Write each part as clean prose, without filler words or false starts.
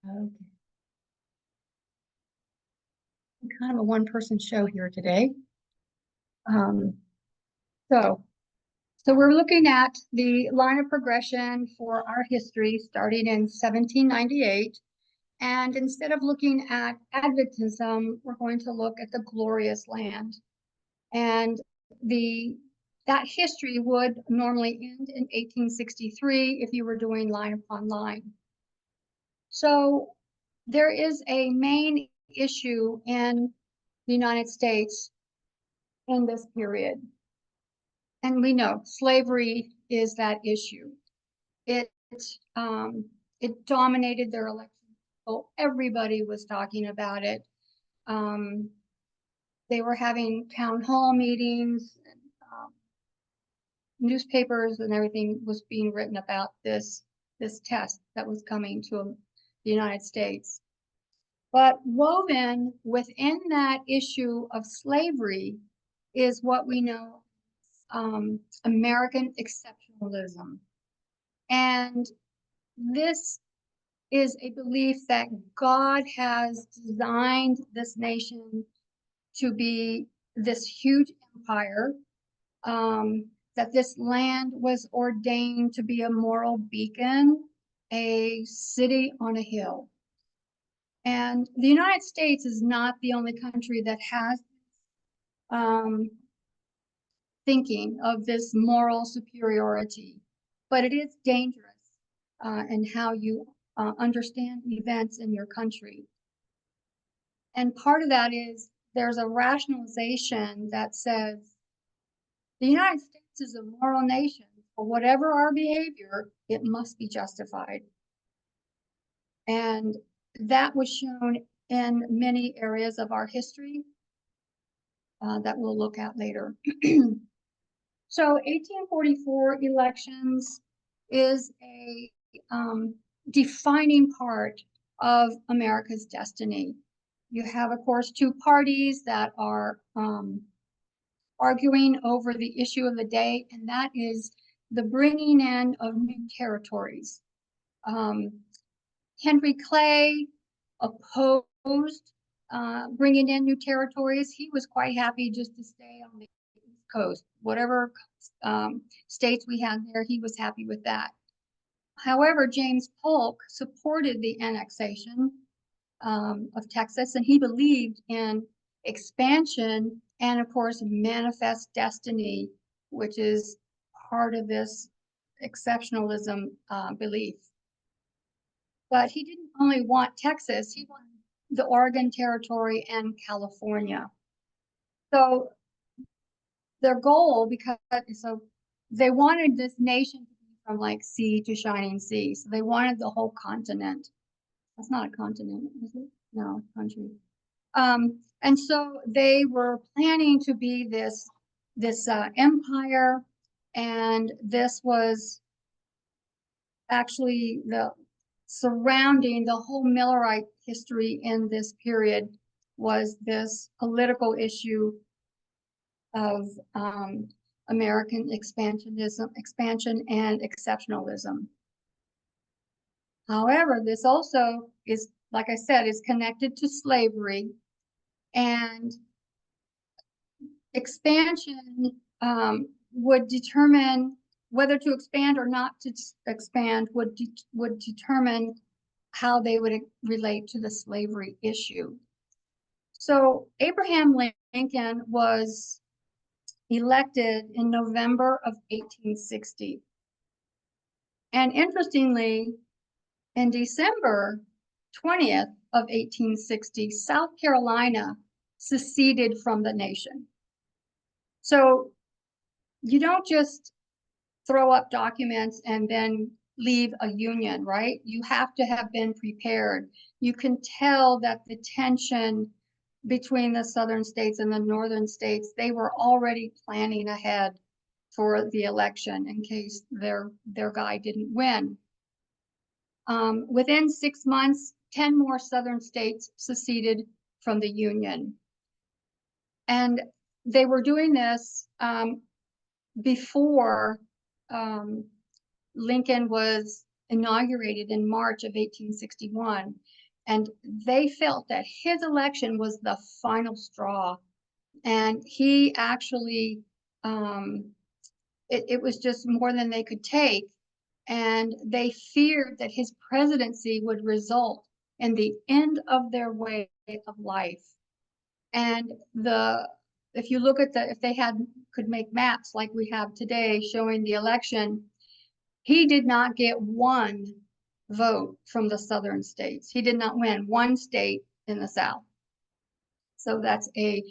Okay. Kind of a one-person show here today. Um, so, so we're looking at the line of progression for our history starting in 1798. And instead of looking at Adventism, we're going to look at the glorious land. And that history would normally end in 1863 if you were doing line upon line. So there is a main issue in the United States in this period. And we know slavery is that issue. It um, it dominated their election. So everybody was talking about it. Um, they were having town hall meetings, and, newspapers and everything was being written about this test that was coming to the United States. But woven within that issue of slavery is what we know American exceptionalism. And this is a belief that God has designed this nation to be this huge empire, that this land was ordained to be a moral beacon, a city on a hill. And the United States is not the only country that has thinking of this moral superiority, but it is dangerous in how you understand events in your country. And part of that is there's a rationalization that says the United States is a moral nation. For whatever our behavior, it must be justified. And that was shown in many areas of our history that we'll look at later. So 1844 elections is a defining part of America's destiny. You have, of course, two parties that are arguing over the issue of the day, and that is the bringing in of new territories. Henry Clay opposed bringing in new territories. He was quite happy just to stay on the East Coast. Whatever states we had there, he was happy with that. However, James Polk supported the annexation of Texas, and he believed in expansion and, of course, manifest destiny, which is part of this exceptionalism belief. But he didn't only want Texas, he wanted the Oregon Territory and California. So their goal, so they wanted this nation to be from like sea to shining sea. So they wanted the whole continent. That's not a continent, is it? No, country. And so they were planning to be this empire, and this was actually the surrounding the whole Millerite history in this period was this political issue of American expansion and exceptionalism. However, this also is, like I said, is connected to slavery, and expansion would determine whether to expand or not to expand would determine how they would relate to the slavery issue. So Abraham Lincoln was elected in November of 1860. And interestingly, in December 20th of 1860, South Carolina seceded from the nation. So you don't just throw up documents and then leave a union, right? You have to have been prepared. You can tell that the tension between the southern states and the northern states, they were already planning ahead for the election in case their guy didn't win. Within 6 months, 10 more southern states seceded from the Union. And they were doing this before Lincoln was inaugurated in March of 1861. And they felt that his election was the final straw. And he actually, it was just more than they could take. And they feared that his presidency would result in the end of their way of life. And if you look at if they could make maps like we have today showing the election, he did not get one vote from the southern states. He did not win one state in the South. So that's a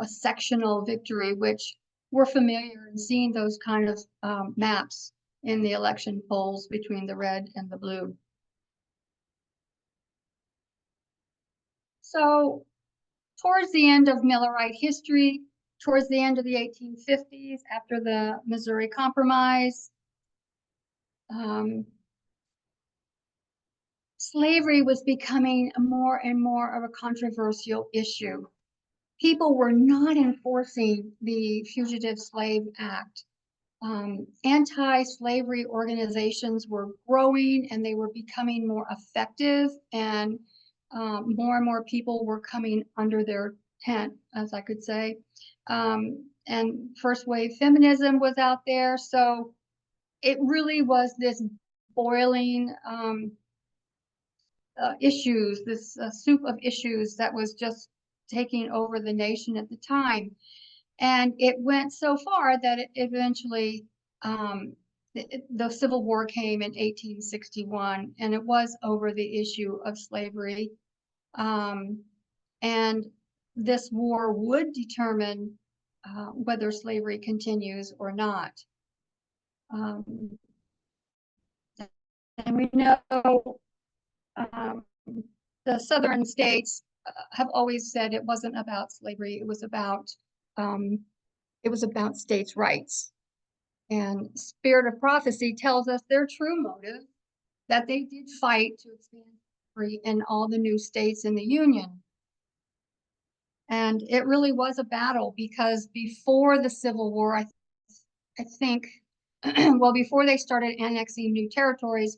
sectional victory, which we're familiar in seeing those kind of maps in the election polls between the red and the blue. So towards the end of Millerite history, towards the end of the 1850s, after the Missouri Compromise, slavery was becoming more and more of a controversial issue. People were not enforcing the Fugitive Slave Act. Anti-slavery organizations were growing and they were becoming more effective, and more people were coming under their tent, as I could say. And first wave feminism was out there. So it really was this boiling issues, this soup of issues that was just taking over the nation at the time. And it went so far that it eventually, the Civil War came in 1861, and it was over the issue of slavery. And this war would determine whether slavery continues or not. And we know the southern states have always said it wasn't about slavery. It was about states' rights. And Spirit of Prophecy tells us their true motive, that they did fight to expand slavery in all the new states in the Union. And it really was a battle, because before the Civil War, I think, well, before they started annexing new territories,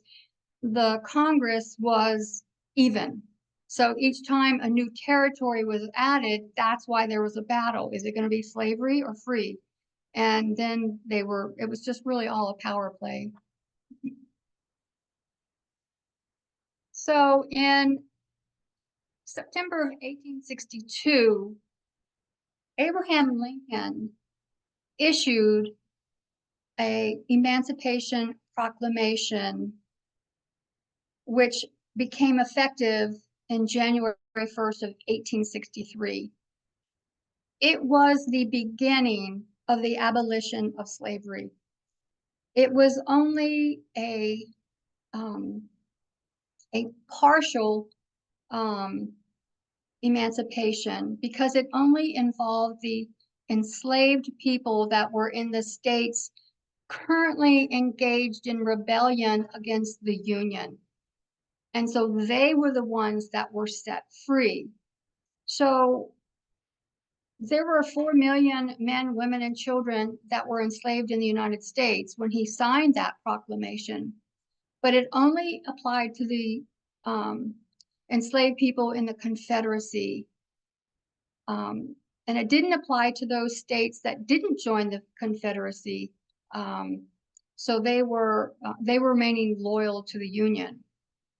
the Congress was even. So each time a new territory was added, that's why there was a battle. Is it going to be slavery or free? And then it was just really all a power play. So in September of 1862, Abraham Lincoln issued a Emancipation Proclamation, which became effective in January 1st of 1863. It was the beginning of the abolition of slavery. It was only a partial emancipation, because it only involved the enslaved people that were in the states currently engaged in rebellion against the Union. And so they were the ones that were set free. So there were 4 million men, women, and children that were enslaved in the United States when he signed that proclamation. But it only applied to the enslaved people in the Confederacy. And it didn't apply to those states that didn't join the Confederacy. So they were remaining loyal to the Union.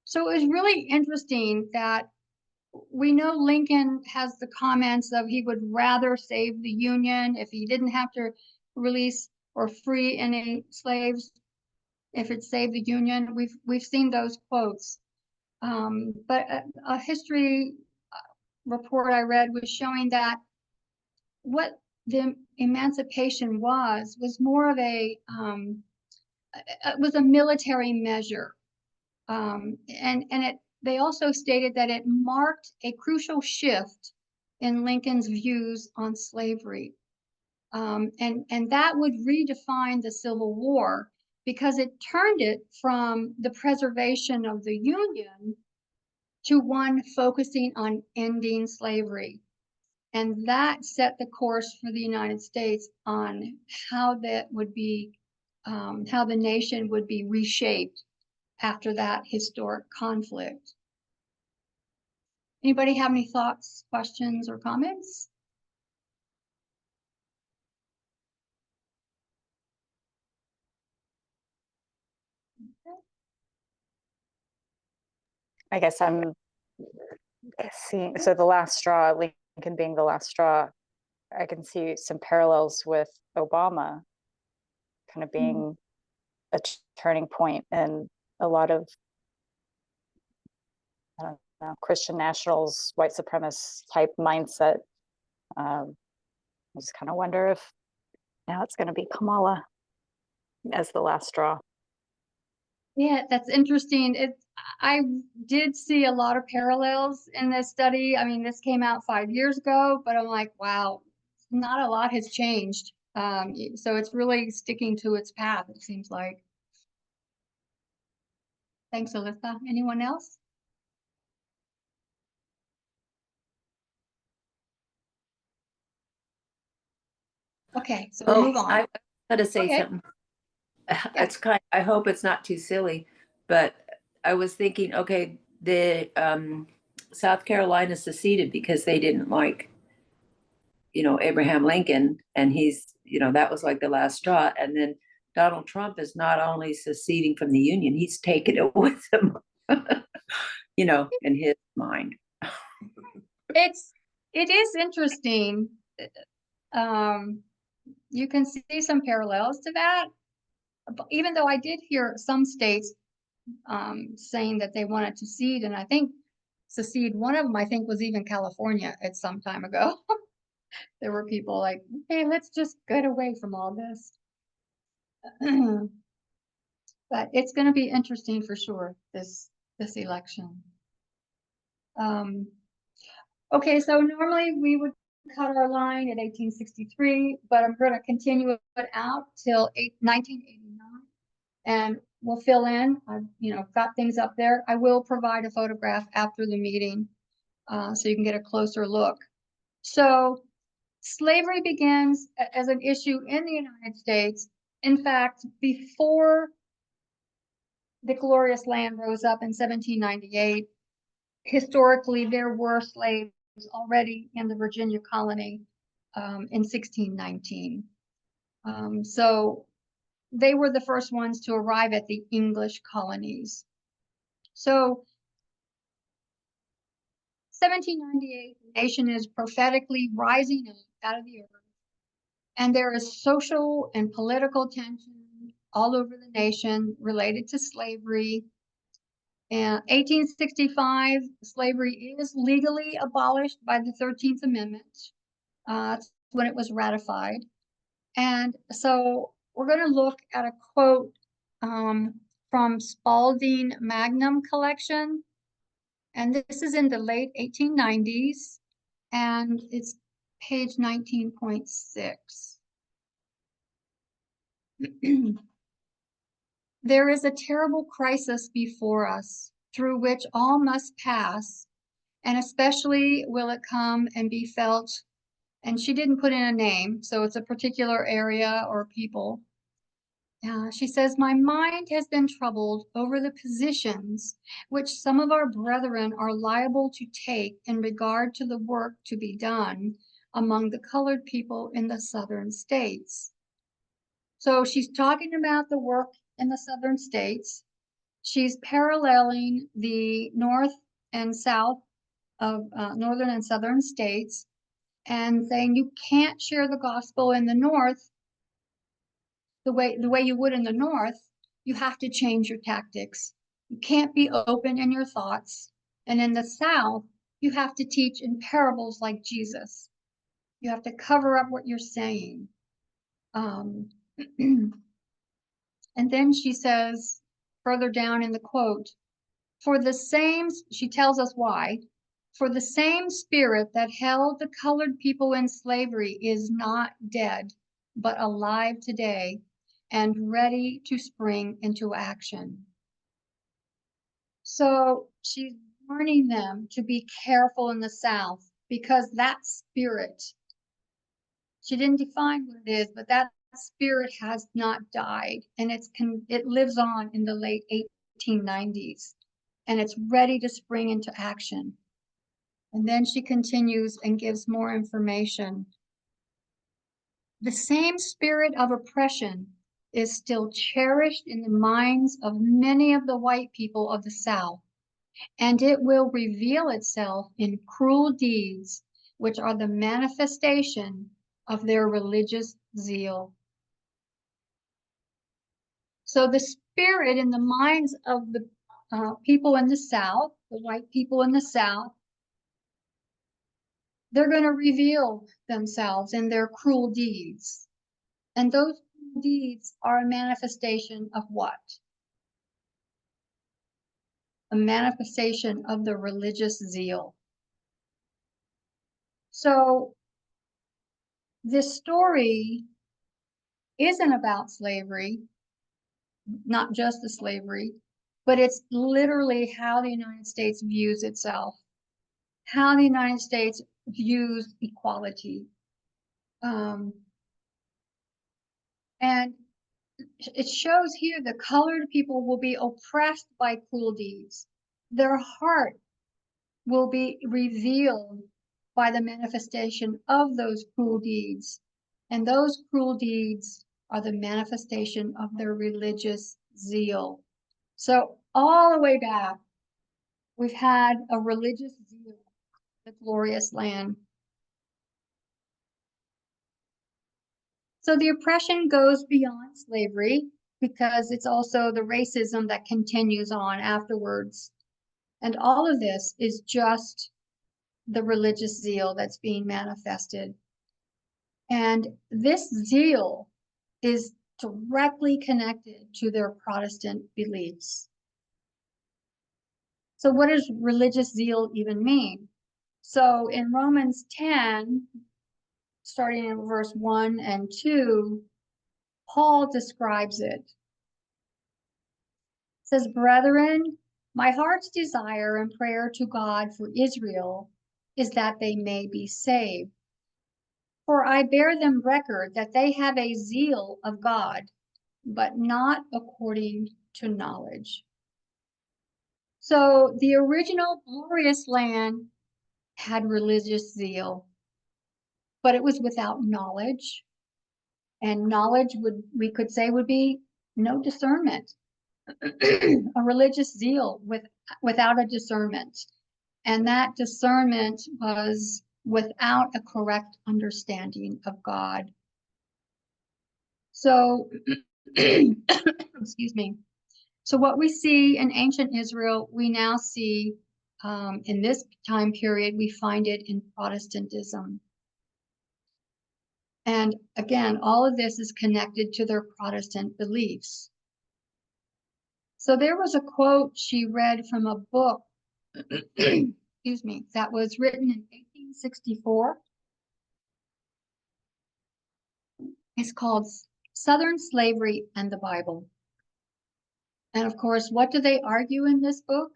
So it was really interesting that we know Lincoln has the comments of he would rather save the Union if he didn't have to release or free any slaves, if it saved the Union. We've seen those quotes. But a history report I read was showing that what the emancipation was more of it was a military measure. They also stated that it marked a crucial shift in Lincoln's views on slavery. And that would redefine the Civil War, because it turned it from the preservation of the Union to one focusing on ending slavery. And that set the course for the United States on how that would be, how the nation would be reshaped after that historic conflict. Anybody have any thoughts, questions, or comments? I guess I'm seeing, so the last straw, Lincoln being the last straw, I can see some parallels with Obama kind of being a turning point, and a lot of, I don't know, Christian nationals, white supremacist type mindset. I just kind of wonder if now it's going to be Kamala as the last straw. Yeah, that's interesting. I did see a lot of parallels in this study. I mean, this came out 5 years ago, but I'm like, wow, not a lot has changed. So it's really sticking to its path, it seems like. Thanks, Alyssa. Anyone else? Okay, so we'll move on. I had to say Okay. something. It's I hope it's not too silly, but I was thinking, okay, the South Carolina seceded because they didn't like, Abraham Lincoln, and he's, that was like the last straw. And then Donald Trump is not only seceding from the Union, he's taken it with him, in his mind. It is interesting. You can see some parallels to that, even though I did hear some states saying that they wanted to secede, and I think secede, one of them I think was even California at some time ago. There were people like, okay, let's just get away from all this. But it's going to be interesting for sure, this election. Okay, so normally we would cut our line at 1863, but I'm going to continue it out till 1989, and we'll fill in. I've got things up there. I will provide a photograph after the meeting, so you can get a closer look. So slavery begins as an issue in the United States. In fact, before the glorious land rose up in 1798, historically there were slaves already in the Virginia colony in 1619. So they were the first ones to arrive at the English colonies. So 1798, the nation is prophetically rising out of the earth, and there is social and political tension all over the nation related to slavery. And 1865, slavery is legally abolished by the 13th Amendment. That's when it was ratified. And so we're going to look at a quote from Spalding Magnum collection. And this is in the late 1890s, and it's page 19.6. There is a terrible crisis before us, through which all must pass, and especially will it come and be felt. And she didn't put in a name, so it's a particular area or people. She says, my mind has been troubled over the positions which some of our brethren are liable to take in regard to the work to be done among the colored people in the southern states. So she's talking about the work in the southern states. She's paralleling the north and south of northern and southern states, and saying you can't share the gospel in the north the way you would in the north. You have to change your tactics. You can't be open in your thoughts. And in the south, you have to teach in parables like Jesus. You have to cover up what you're saying. And then she says further down in the quote, for the same, she tells us why, for the same spirit that held the colored people in slavery is not dead, but alive today and ready to spring into action. So she's warning them to be careful in the South, because that spirit, she didn't define what it is, but that spirit has not died, and it lives on in the late 1890s, and it's ready to spring into action. And then she continues and gives more information. The same spirit of oppression is still cherished in the minds of many of the white people of the South, and it will reveal itself in cruel deeds, which are the manifestation of their religious zeal. So the spirit in the minds of the people in the South, the white people in the South, they're going to reveal themselves in their cruel deeds. And those cruel deeds are a manifestation of what? A manifestation of the religious zeal. So this story isn't about slavery, not just the slavery, but it's literally how the United States views itself, how the United States views equality. And it shows here the colored people will be oppressed by cruel deeds. Their heart will be revealed by the manifestation of those cruel deeds. And those cruel deeds are the manifestation of their religious zeal. So all the way back, we've had a religious zeal, the glorious land. So the oppression goes beyond slavery because it's also the racism that continues on afterwards. And all of this is just the religious zeal that's being manifested. And this zeal is directly connected to their Protestant beliefs. So what does religious zeal even mean? So in Romans 10, starting in verse 1 and 2, Paul describes it. It says, "Brethren, my heart's desire and prayer to God for Israel is that they may be saved. For I bear them record that they have a zeal of God, but not according to knowledge." So the original glorious land had religious zeal, but it was without knowledge. And knowledge we could say would be no discernment. A religious zeal without a discernment. And that discernment was without a correct understanding of God. So, excuse me. So what we see in ancient Israel, we now see in this time period, we find it in Protestantism. And again, all of this is connected to their Protestant beliefs. So there was a quote she read from a book, excuse me, that was written in 1864. It's called Southern Slavery and the Bible. And of course, what do they argue in this book?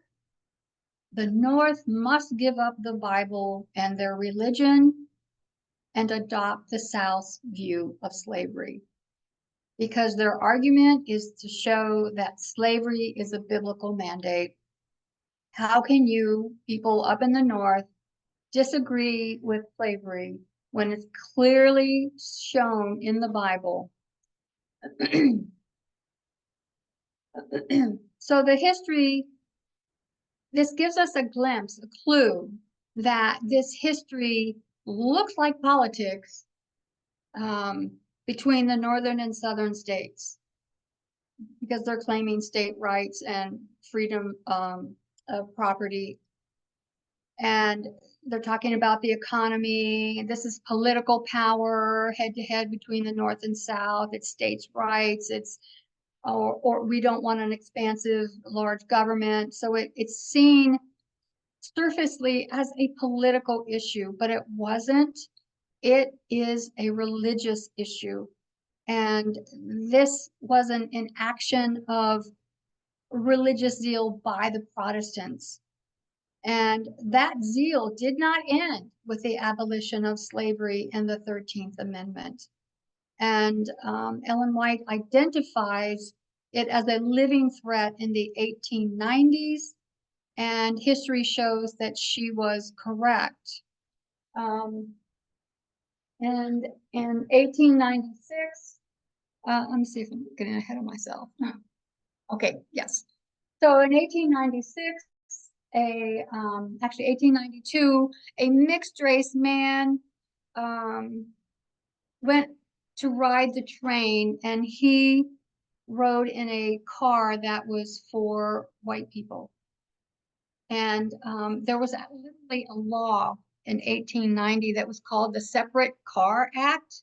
The North must give up the Bible and their religion and adopt the South's view of slavery. Because their argument is to show that slavery is a biblical mandate. How can you, people up in the North, disagree with slavery when it's clearly shown in the Bible? So the history, this gives us a glimpse, a clue that this history looks like politics between the northern and southern states, because they're claiming state rights and freedom of property. And they're talking about the economy. This is political power head to head between the North and South. It's states' rights. It's or we don't want an expansive, large government. So it's seen surfacely as a political issue, but it wasn't. It is a religious issue. And this was an action of religious zeal by the Protestants. And that zeal did not end with the abolition of slavery and the 13th Amendment. And Ellen White identifies it as a living threat in the 1890s, and history shows that she was correct. And in 1896, let me see if I'm getting ahead of myself. Okay, yes. So in 1896, actually 1892, a mixed race man went to ride the train, and he rode in a car that was for white people. And there was literally a law in 1890 that was called the Separate Car Act.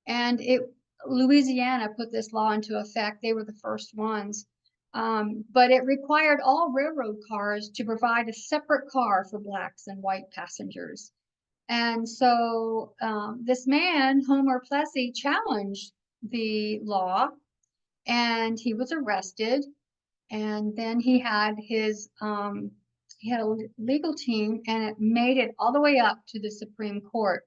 And Louisiana put this law into effect. They were the first ones. But it required all railroad cars to provide a separate car for blacks and white passengers. And so this man, Homer Plessy, challenged the law, and he was arrested. And then he had a legal team, and it made it all the way up to the Supreme Court.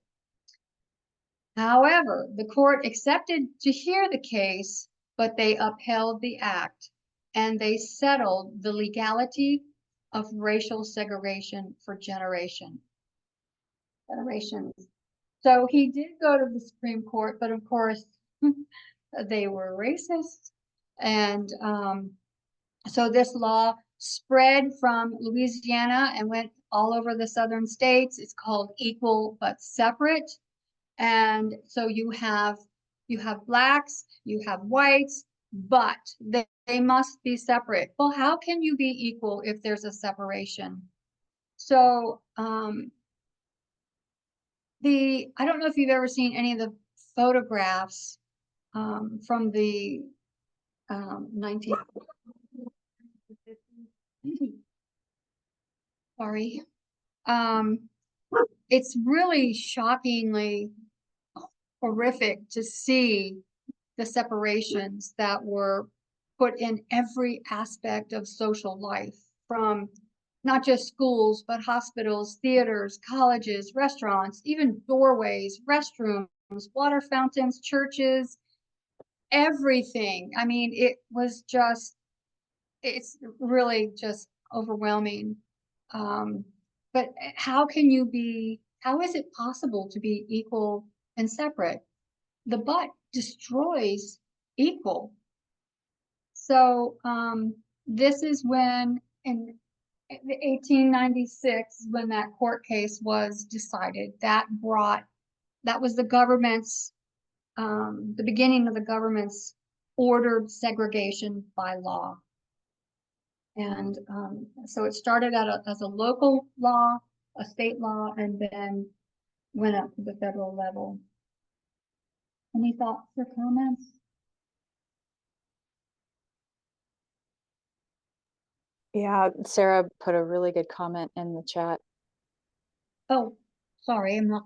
However, the court accepted to hear the case, but they upheld the act, and they settled the legality of racial segregation for generations. So he did go to the Supreme Court, but of course they were racist. And so this law spread from Louisiana and went all over the southern states. It's called equal but separate. And so you have blacks, you have whites, but they must be separate. Well, how can you be equal if there's a separation? So I don't know if you've ever seen any of the photographs from the 19. Sorry. It's really shockingly horrific to see the separations that were put in every aspect of social life, from not just schools, but hospitals, theaters, colleges, restaurants, even doorways, restrooms, water fountains, churches, everything. I mean, it's really just overwhelming. But how is it possible to be equal and separate? The but destroys equal. So this is when in the 1896, when that court case was decided, that was the government's, the beginning of the government's ordered segregation by law. And so it started as a local law, a state law, and then went up to the federal level. Any thoughts or comments? Yeah, Sarah put a really good comment in the chat. Oh, sorry, I'm not.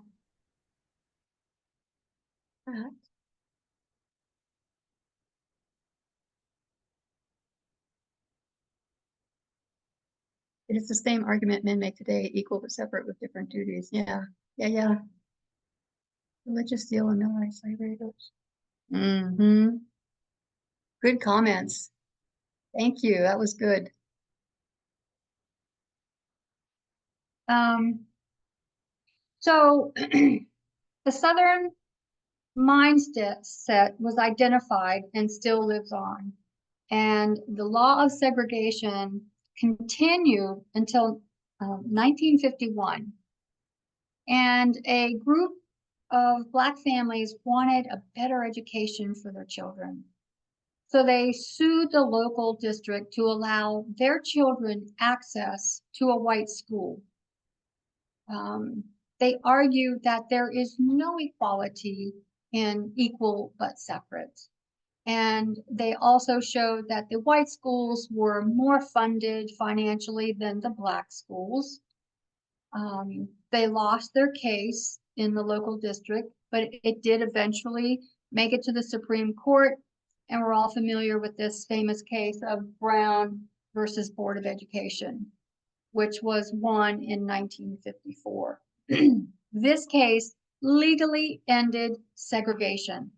It is the same argument men make today, equal but separate with different duties. Yeah. Religious zeal and military slavery. Mm-hmm. Good comments. Thank you. That was good. So the Southern mindset was identified and still lives on. And the law of segregation continued until 1951. And a group of Black families wanted a better education for their children. So they sued the local district to allow their children access to a white school. They argued that there is no equality in equal but separate. And they also showed that the white schools were more funded financially than the Black schools. They lost their case in the local district, but it did eventually make it to the Supreme Court. And we're all familiar with this famous case of Brown versus Board of Education, which was won in 1954. This case legally ended segregation.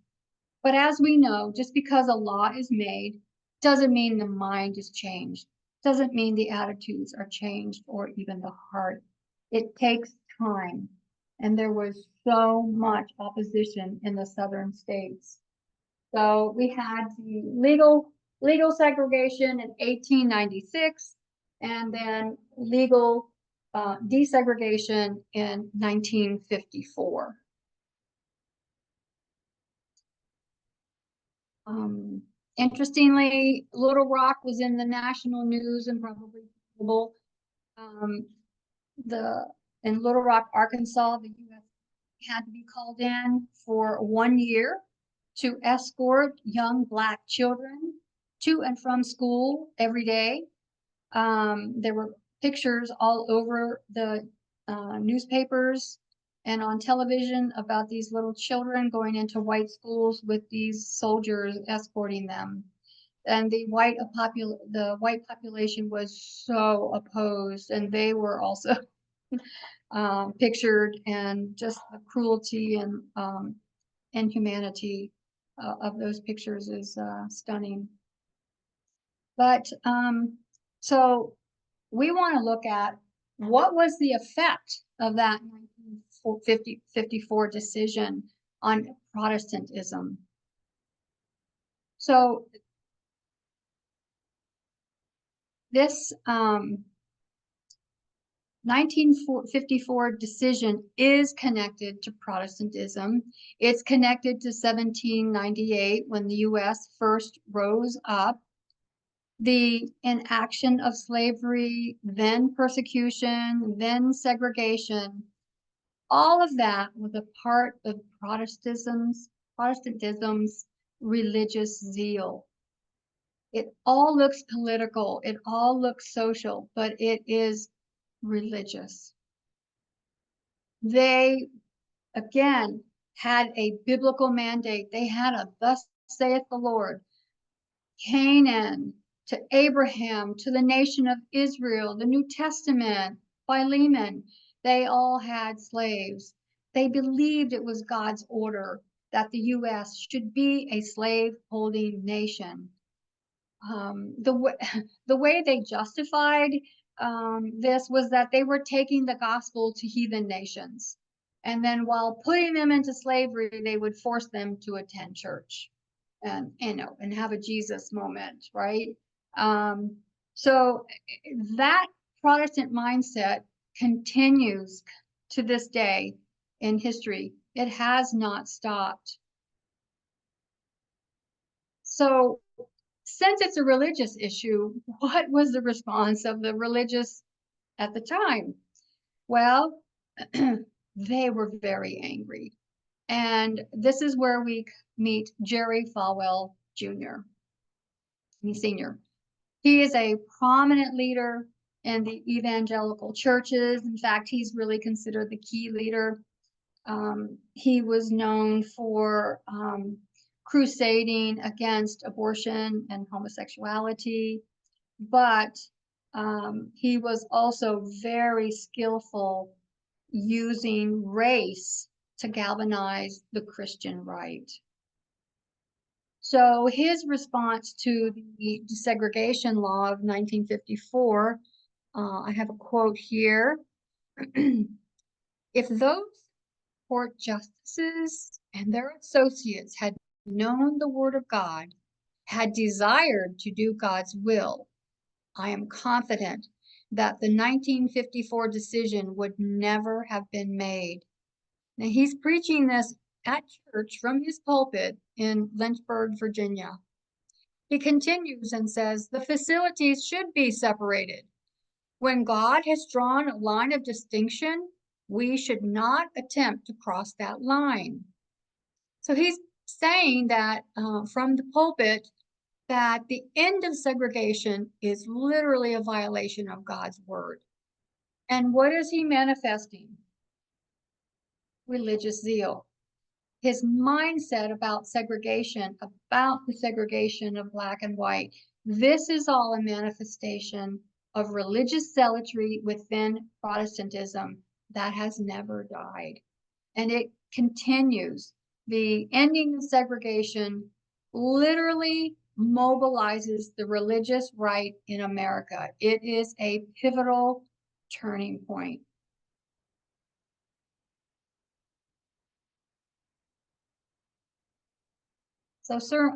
But as we know, just because a law is made doesn't mean the mind is changed, doesn't mean the attitudes are changed or even the heart. It takes time. And there was so much opposition in the southern states. So we had the legal segregation in 1896, and then legal desegregation in 1954. Interestingly, Little Rock was in the national news and probably global. In Little Rock, Arkansas, the U.S. had to be called in for 1 year to escort young Black children to and from school every day. There were pictures all over the newspapers and on television about these little children going into white schools with these soldiers escorting them. And the white population was so opposed, and they were also pictured, and just the cruelty and inhumanity of those pictures is stunning. But so we want to look at what was the effect of that 1954 decision on Protestantism. So this 1954 decision is connected to Protestantism. It's connected to 1798 when the U.S. first rose up. The inaction of slavery, then persecution, then segregation, all of that was a part of Protestantism's religious zeal. It all looks political, it all looks social, but it is religious. They, again, had a biblical mandate. They had a "thus saith the Lord." Canaan, to Abraham, to the nation of Israel, the New Testament, Philemon, they all had slaves. They believed it was God's order that the U.S. should be a slave-holding nation. The way they justified this was that they were taking the gospel to heathen nations. And then while putting them into slavery, they would force them to attend church and, and have a Jesus moment, right? So that Protestant mindset continues to this day in history. It has not stopped. So since it's a religious issue, what was the response of the religious at the time? Well, they were very angry. And this is where we meet Jerry Falwell Jr., Sr. He is a prominent leader in the evangelical churches. In fact, he's really considered the key leader. He was known for crusading against abortion and homosexuality, but he was also very skillful using race to galvanize the Christian right. So his response to the desegregation law of 1954, I have a quote here. If those court justices and their associates had known the word of God, had desired to do God's will, I am confident that the 1954 decision would never have been made. Now he's preaching this at church from his pulpit in Lynchburg, Virginia. He continues and says, the facilities should be separated. When God has drawn a line of distinction, we should not attempt to cross that line. So he's saying that from the pulpit, that the end of segregation is literally a violation of God's word. And what is he manifesting? Religious zeal. His mindset about segregation, about the segregation of Black and white, this is all a manifestation of religious zealotry within Protestantism that has never died. And it continues. The ending of segregation literally mobilizes the religious right in America. It is a pivotal turning point. So Sir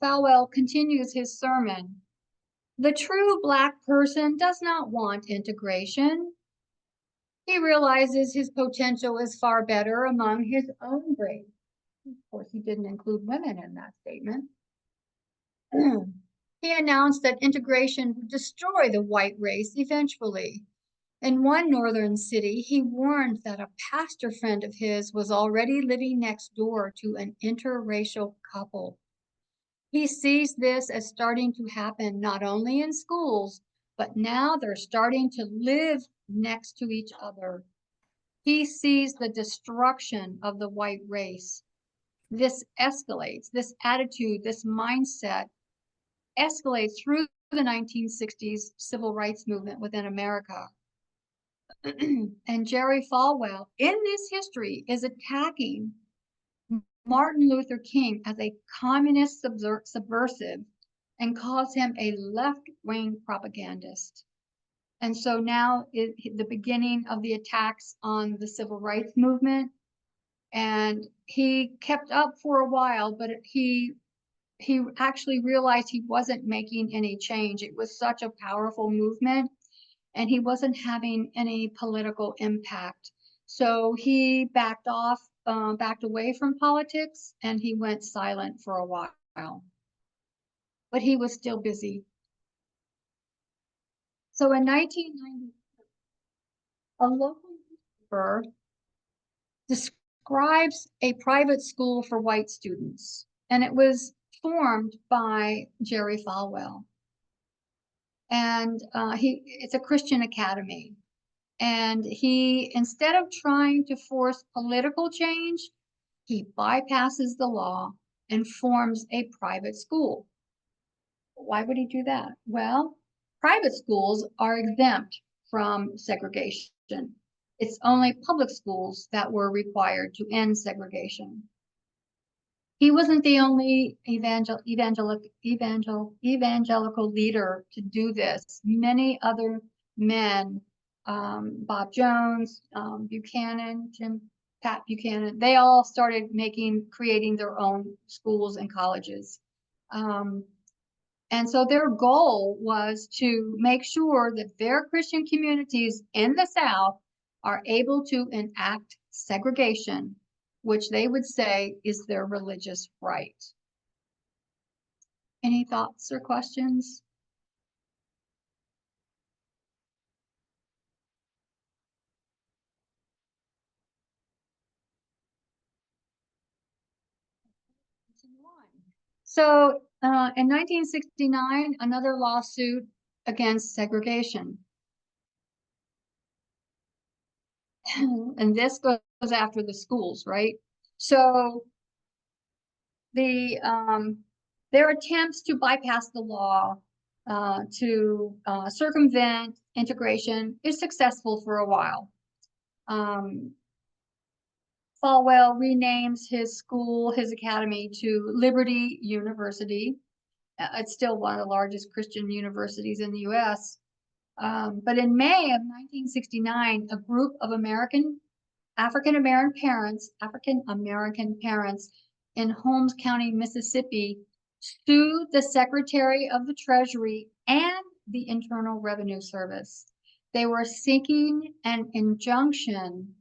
Falwell continues his sermon. The true Black person does not want integration. He realizes his potential is far better among his own race. Of course, he didn't include women in that statement. He announced that integration would destroy the white race eventually. In one northern city, he warned that a pastor friend of his was already living next door to an interracial couple. He sees this as starting to happen not only in schools, but now they're starting to live next to each other. He sees the destruction of the white race. This escalates, this attitude, this mindset escalates through the 1960s civil rights movement within America. And Jerry Falwell, in this history, is attacking Martin Luther King as a communist subversive and calls him a left-wing propagandist. And so now is the beginning of the attacks on the civil rights movement. And he kept up for a while, but he actually realized he wasn't making any change. It was such a powerful movement, and he wasn't having any political impact. So he backed off, backed away from politics, and he went silent for a while. But he was still busy. So in 1990, a local newspaper describes a private school for white students, and it was formed by Jerry Falwell. And it's a Christian academy. And he, instead of trying to force political change, he bypasses the law and forms a private school. Why would he do that? Well, private schools are exempt from segregation. It's only public schools that were required to end segregation. He wasn't the only evangelical leader to do this. Many other men, Bob Jones, Pat Buchanan, they all started creating their own schools and colleges. And so their goal was to make sure that their Christian communities in the South are able to enact segregation, which they would say is their religious right. Any thoughts or questions? So in 1969, another lawsuit against segregation. And this goes after the schools, right? So their attempts to bypass the law to circumvent integration is successful for a while. Falwell renames his school, his academy, to Liberty University. It's still one of the largest Christian universities in the U.S. But in May of 1969, a group of African American parents in Holmes County, Mississippi, sued the Secretary of the Treasury and the Internal Revenue Service. They were seeking an injunction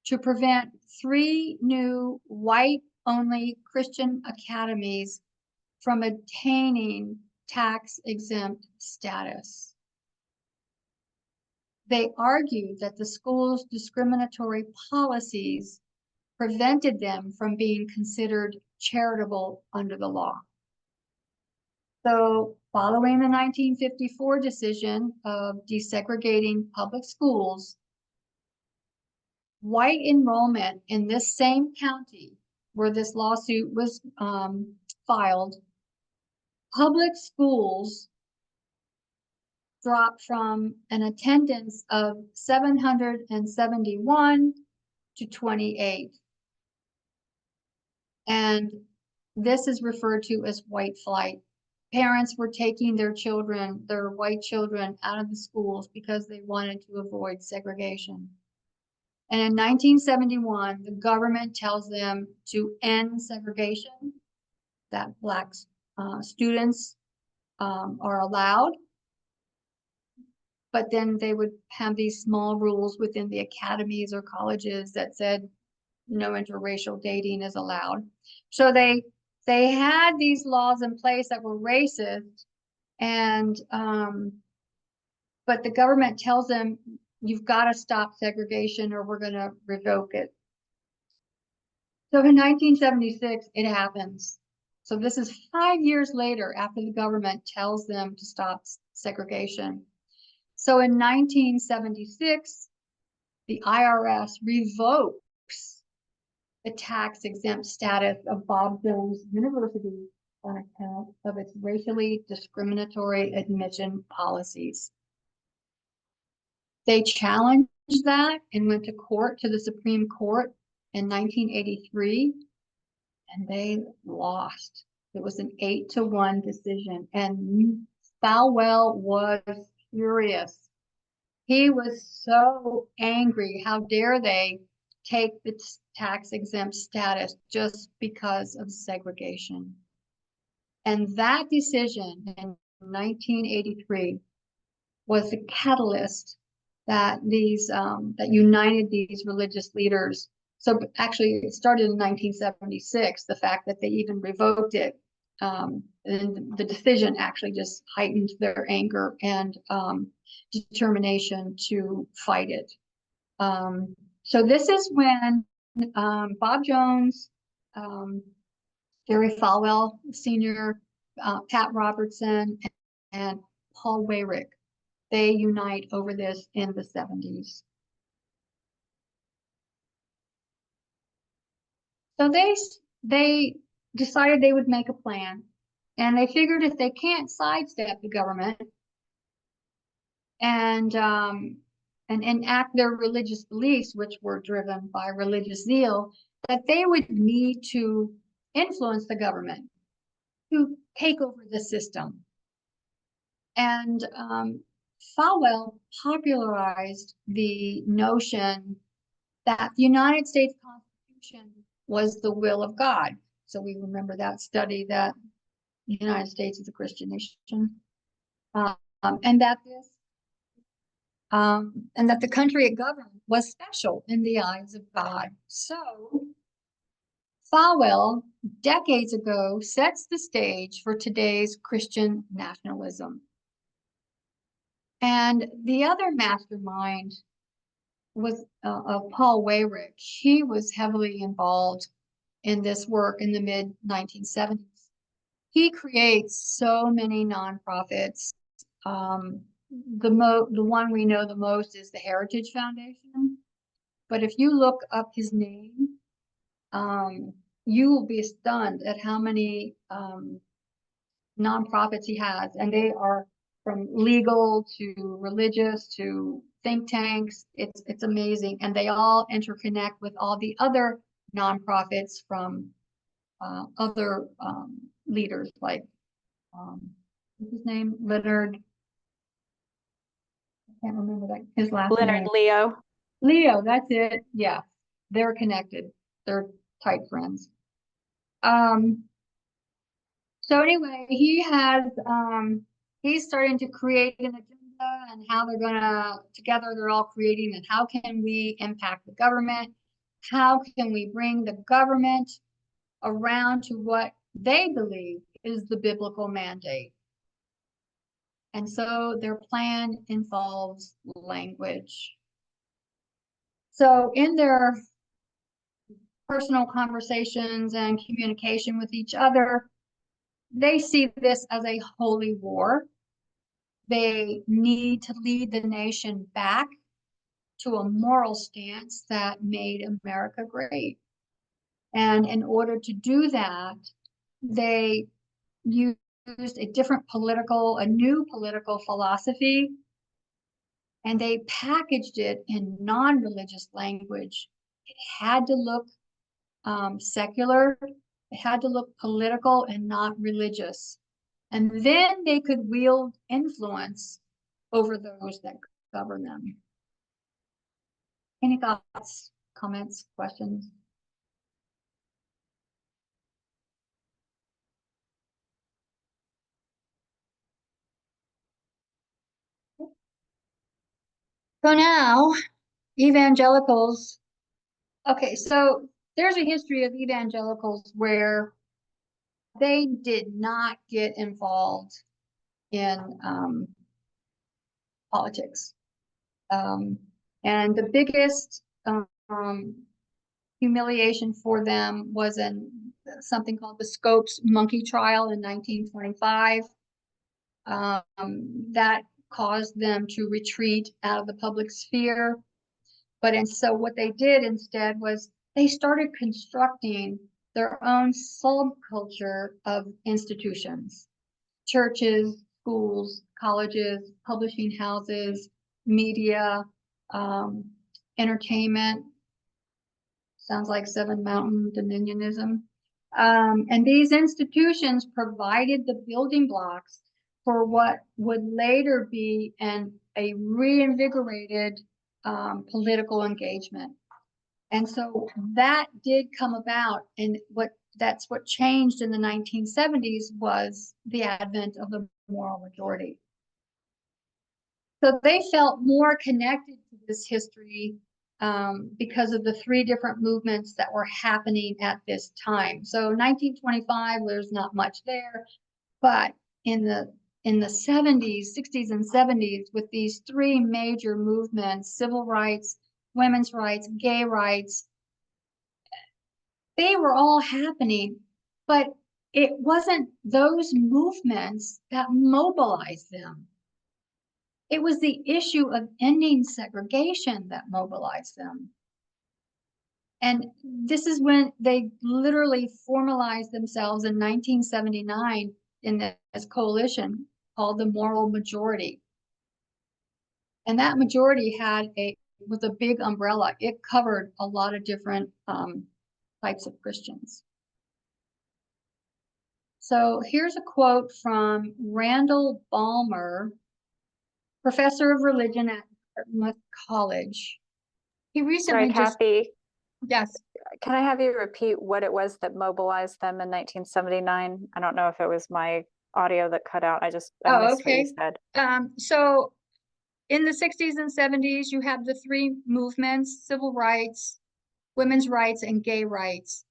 to prevent 3 new white-only Christian academies from obtaining tax-exempt status. They argued that the school's discriminatory policies prevented them from being considered charitable under the law. So, following the 1954 decision of desegregating public schools, white enrollment in this same county where this lawsuit was filed, public schools dropped from an attendance of 771 to 28. And this is referred to as white flight. parents were taking their children, their white children, out of the schools because they wanted to avoid segregation. And in 1971, the government tells them to end segregation, that Black students are allowed. But then they would have these small rules within the academies or colleges that said no interracial dating is allowed. So they had these laws in place that were racist, and but the government tells them you've got to stop segregation or we're going to revoke it. So in 1976, it happens. So this is 5 years later after the government tells them to stop segregation. So in 1976, the IRS revokes the tax-exempt status of Bob Jones University on account of its racially discriminatory admission policies. They challenged that and went to court, to the Supreme Court in 1983, and they lost. It was an 8-1 decision, and Falwell was furious. He was so angry. How dare they take the tax exempt status just because of segregation? And that decision in 1983 was the catalyst that that united these religious leaders. So actually, it started in 1976. The fact that they even revoked it, and the decision actually just heightened their anger and determination to fight it. So this is when Bob Jones, Jerry Falwell Sr., Pat Robertson, and Paul Weyrich, they unite over this in the 70s. So they decided they would make a plan, and they figured if they can't sidestep the government and enact their religious beliefs, which were driven by religious zeal, that they would need to influence the government to take over the system. And Falwell popularized the notion that the United States Constitution was the will of God. So we remember that study that the United States is a Christian nation, and that the country it governed was special in the eyes of God. So Falwell, decades ago, sets the stage for today's Christian nationalism. And the other mastermind was of Paul Weyrich. He was heavily involved in this work in the mid-1970s. He creates so many nonprofits. The one we know the most is the Heritage Foundation. But if you look up his name, you will be stunned at how many nonprofits he has, and they are from legal to religious to think tanks. It's amazing, and they all interconnect with all the other nonprofits from other leaders, like what's his name, Leonard. I can't remember his last name. Leonard Leo. Leo, that's it. Yeah, they're connected. They're tight friends. So anyway, he's starting to create an agenda and how they're gonna, together they're all creating, and how can we impact the government? How can we bring the government around to what they believe is the biblical mandate? And so their plan involves language. So in their personal conversations and communication with each other, they see this as a holy war. They need to lead the nation back to a moral stance that made America great. And in order to do that, they used a new political philosophy, and they packaged it in non-religious language. It had to look secular. It had to look political and not religious. and then they could wield influence over those that govern them. Any thoughts, comments, questions? So now, evangelicals. Okay, so there's a history of evangelicals where they did not get involved in politics. And the biggest humiliation for them was in something called the Scopes monkey trial in 1925. That caused them to retreat out of the public sphere. And so what they did instead was they started constructing their own subculture of institutions, churches, schools, colleges, publishing houses, media, entertainment. Sounds like Seven Mountain Dominionism. And these institutions provided the building blocks for what would later be a reinvigorated political engagement. And so that did come about, and that's what changed in the 1970s was the advent of the moral majority. So they felt more connected to this history because of the three different movements that were happening at this time. So 1925, there's not much there, but in the 70s, 60s, and 70s, with these three major movements, civil rights, women's rights, gay rights, they were all happening, but it wasn't those movements that mobilized them. It was the issue of ending segregation that mobilized them. And this is when they literally formalized themselves in 1979 in this coalition called the Moral Majority. And that majority was a big umbrella. It covered a lot of different types of Christians. So here's a quote from Randall Balmer, professor of religion at Dartmouth College. He recently Kathy. Yes. Can I have you repeat what it was that mobilized them in 1979? I don't know if it was my audio that cut out. I missed what you said. So in the 60s and 70s, you have the three movements: civil rights, women's rights, and gay rights.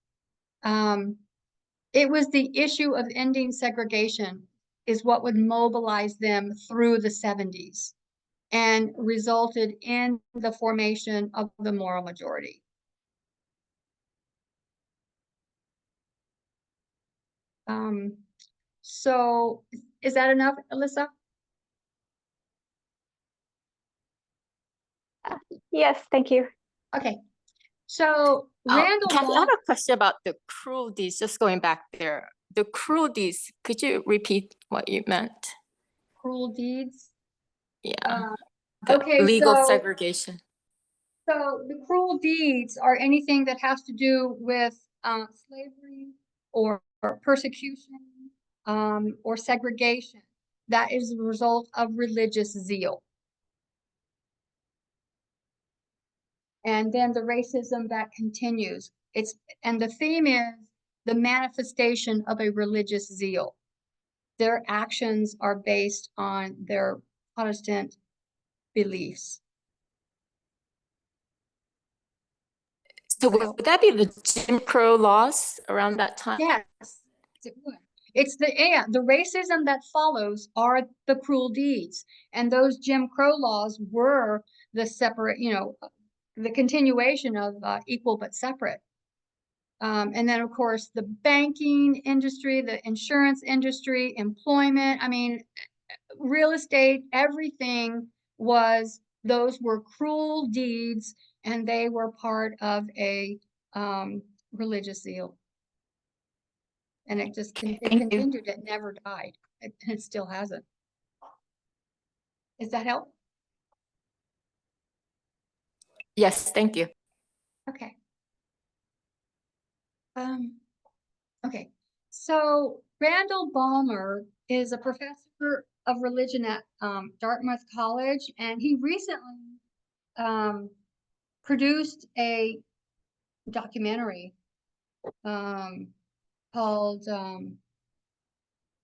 It was the issue of ending segregation is what would mobilize them through the 70s and resulted in the formation of the moral majority. So is that enough, Alyssa? Yes, thank you. Okay. So Randall, Kathy, I have a question about the cruel deeds, just going back there. The cruel deeds, could you repeat what you meant? Cruel deeds? Yeah. Okay, legal segregation. So the cruel deeds are anything that has to do with slavery or persecution or segregation. That is the result of religious zeal. And then the racism that continues. And the theme is the manifestation of a religious zeal. Their actions are based on their Protestant beliefs. So would that be the Jim Crow laws around that time? Yes, it would. It's the racism that follows are the cruel deeds. And those Jim Crow laws were the separate, the continuation of equal but separate. And then, of course, the banking industry, the insurance industry, employment, real estate, everything those were cruel deeds, and they were part of a religious zeal. And it just continued, it never died. It still hasn't. Does that help? Yes, thank you. Okay. Okay. So Randall Balmer is a professor of religion at Dartmouth College, and he recently produced a documentary called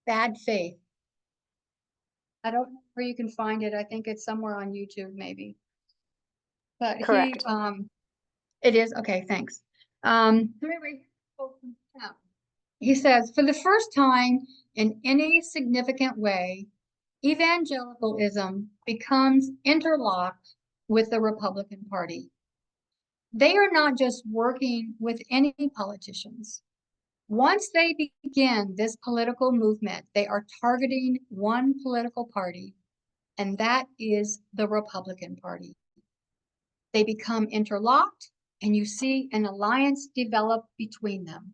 Bad Faith. I don't know where you can find it. I think it's somewhere on YouTube, maybe. But Correct. it is okay. Thanks. So anyway, he says, for the first time in any significant way, evangelicalism becomes interlocked with the Republican Party. They are not just working with any politicians. Once they begin this political movement, they are targeting one political party, and that is the Republican Party. They become interlocked, and you see an alliance develop between them,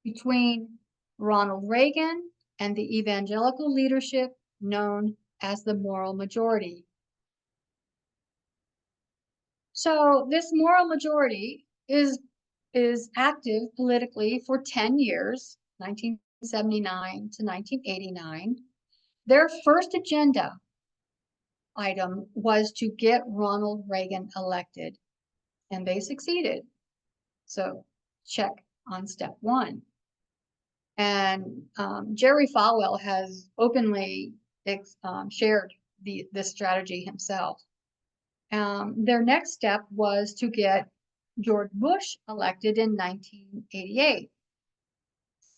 between Ronald Reagan and the evangelical leadership known as the moral majority. So this moral majority is active politically for 10 years, 1979 to 1989. Their first agenda item was to get Ronald Reagan elected, and they succeeded. So check on step one. And Jerry Falwell has openly shared this strategy himself. Their next step was to get George Bush elected in 1988.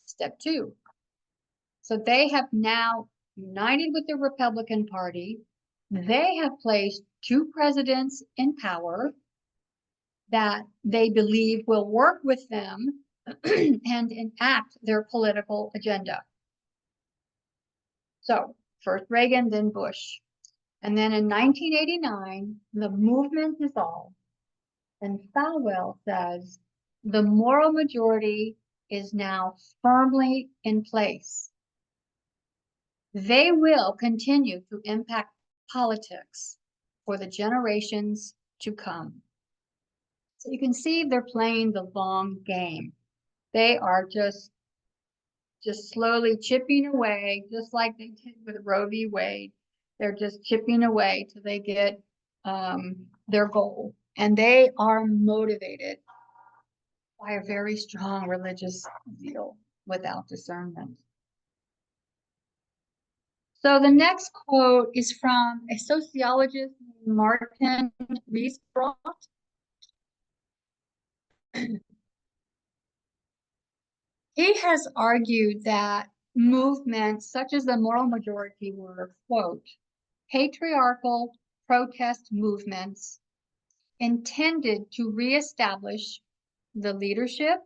Step two. So they have now united with the Republican Party. They have placed two presidents in power that they believe will work with them and enact their political agenda. So first Reagan, then Bush. And then in 1989, the movement dissolved. And Falwell says the moral majority is now firmly in place. They will continue to impact politics for the generations to come. So you can see they're playing the long game. They are just slowly chipping away, just like they did with Roe v. Wade. They're just chipping away till they get their goal. And they are motivated by a very strong religious zeal without discernment. So the next quote is from a sociologist named Martin Rees-Brot. He has argued that movements such as the moral majority were, quote, patriarchal protest movements intended to reestablish the leadership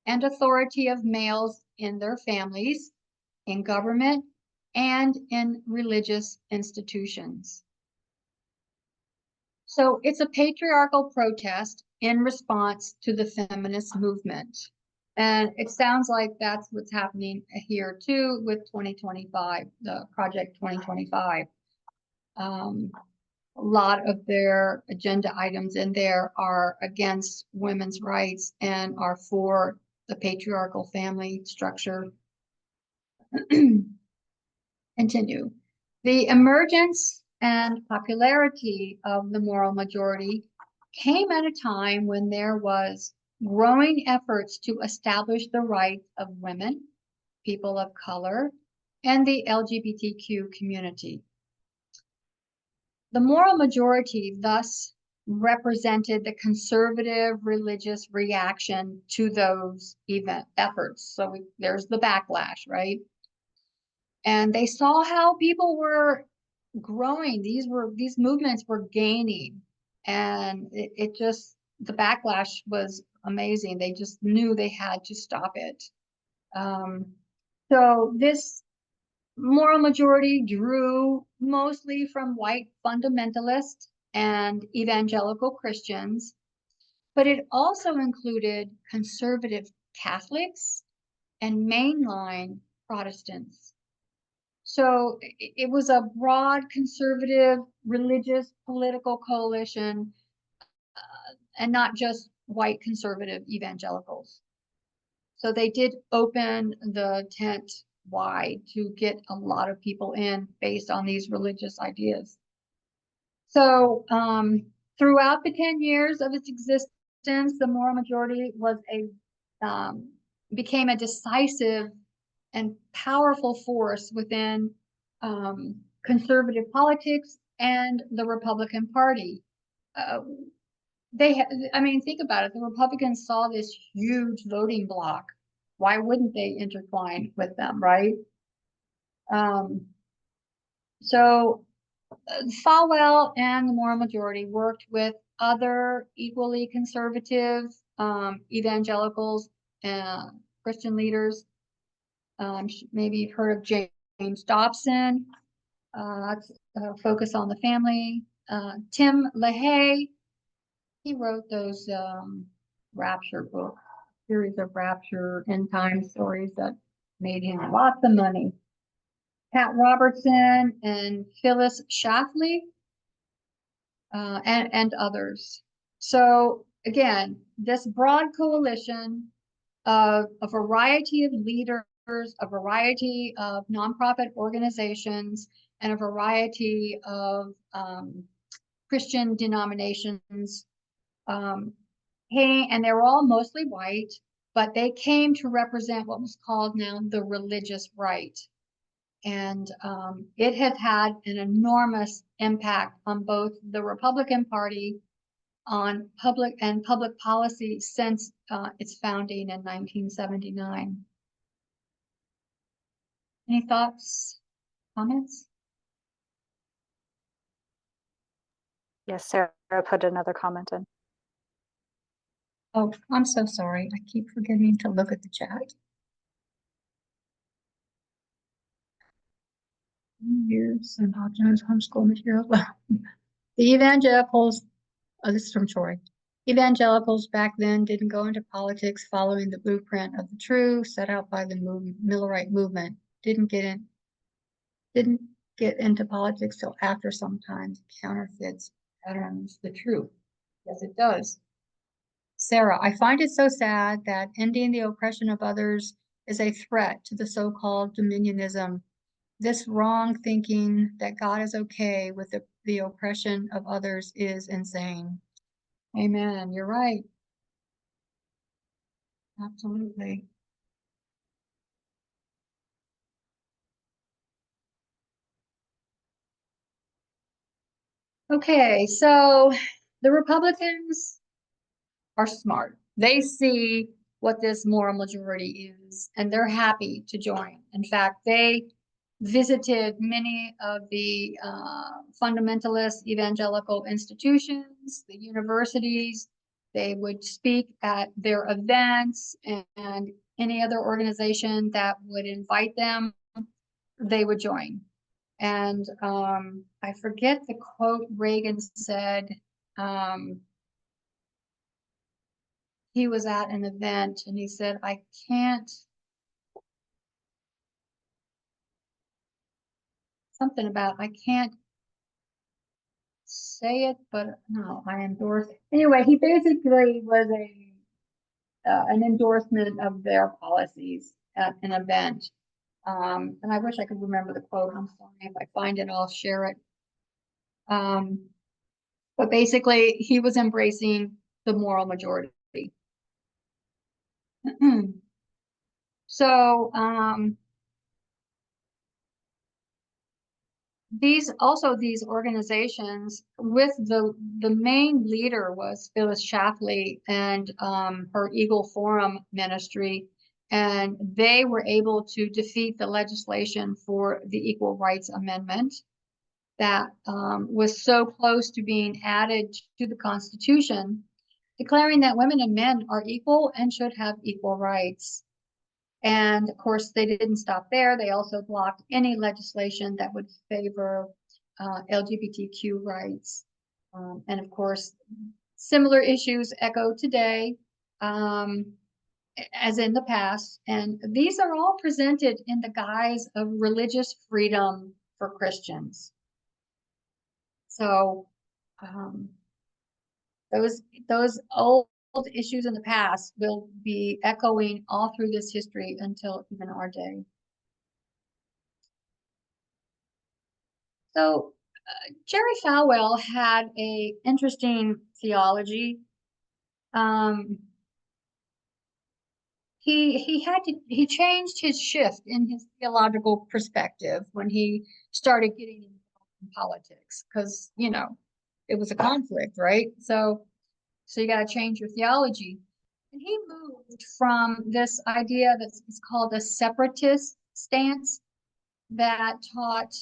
and authority of males in their families, in government, and in religious institutions. So it's a patriarchal protest in response to the feminist movement. And it sounds like that's what's happening here too with 2025, the Project 2025. A lot of their agenda items in there are against women's rights and are for the patriarchal family structure. Continue. The emergence and popularity of the moral majority came at a time when there was growing efforts to establish the rights of women, people of color, and the LGBTQ community. The moral majority thus represented the conservative religious reaction to those efforts. So there's the backlash, right? And they saw how people were growing. These movements were gaining, and the backlash was amazing. They just knew they had to stop it. So this moral majority drew mostly from white fundamentalists and evangelical Christians, but it also included conservative Catholics and mainline Protestants. So it was a broad conservative religious political coalition, and not just white conservative evangelicals. So they did open the tent wide to get a lot of people in based on these religious ideas. So throughout the 10 years of its existence, the moral majority was became a decisive and powerful force within conservative politics and the Republican Party. I mean, think about it. The Republicans saw this huge voting bloc. Why wouldn't they intertwine with them, right? So Falwell and the moral majority worked with other equally conservative evangelicals and Christian leaders. Maybe you've heard of James Dobson. Focus on the family. Tim LaHaye, he wrote those rapture books, series of rapture end time stories that made him lots of money. Pat Robertson and Phyllis Schlafly, and others. So again, this broad coalition of a variety of leaders, a variety of nonprofit organizations, and a variety of Christian denominations and they were all mostly white, but they came to represent what was called now the religious right. And it has had an enormous impact on both the Republican Party, on public policy since its founding in 1979. Any thoughts, comments? Yes, Sarah put another comment in. Oh, I'm so sorry. I keep forgetting to look at the chat. Years and Jones homeschool materials. The evangelicals, this is from Troy. Evangelicals back then didn't go into politics following the blueprint of the true set out by the Millerite movement. Didn't get into politics till after sometimes counterfeits patterns the truth. Yes, it does. Sarah, I find it so sad that ending the oppression of others is a threat to the so-called dominionism. This wrong thinking that God is okay with the oppression of others is insane. Amen. You're right. Absolutely. Okay, so the Republicans are smart. They see what this moral majority is, and they're happy to join. In fact, they visited many of the fundamentalist evangelical institutions, the universities. They would speak at their events, and any other organization that would invite them, they would join. And I forget the quote Reagan said. He was at an event and he said, I can't, something about, I can't say it, but no, I endorse. Anyway, he basically was an endorsement of their policies at an event. And I wish I could remember the quote. I'm sorry. If I find it, I'll share it. But basically, he was embracing the moral majority. So, these organizations with the main leader was Phyllis Schlafly and her Eagle Forum ministry, and they were able to defeat the legislation for the Equal Rights Amendment that was so close to being added to the Constitution, declaring that women and men are equal and should have equal rights. And of course, they didn't stop there. They also blocked any legislation that would favor LGBTQ rights. And of course, similar issues echo today as in the past. And these are all presented in the guise of religious freedom for Christians. So those old issues in the past will be echoing all through this history until even our day. So Jerry Falwell had a interesting theology. He changed his shift in his theological perspective when he started getting involved in politics, because it was a conflict, right? So you got to change your theology. And he moved from this idea that's called a separatist stance that taught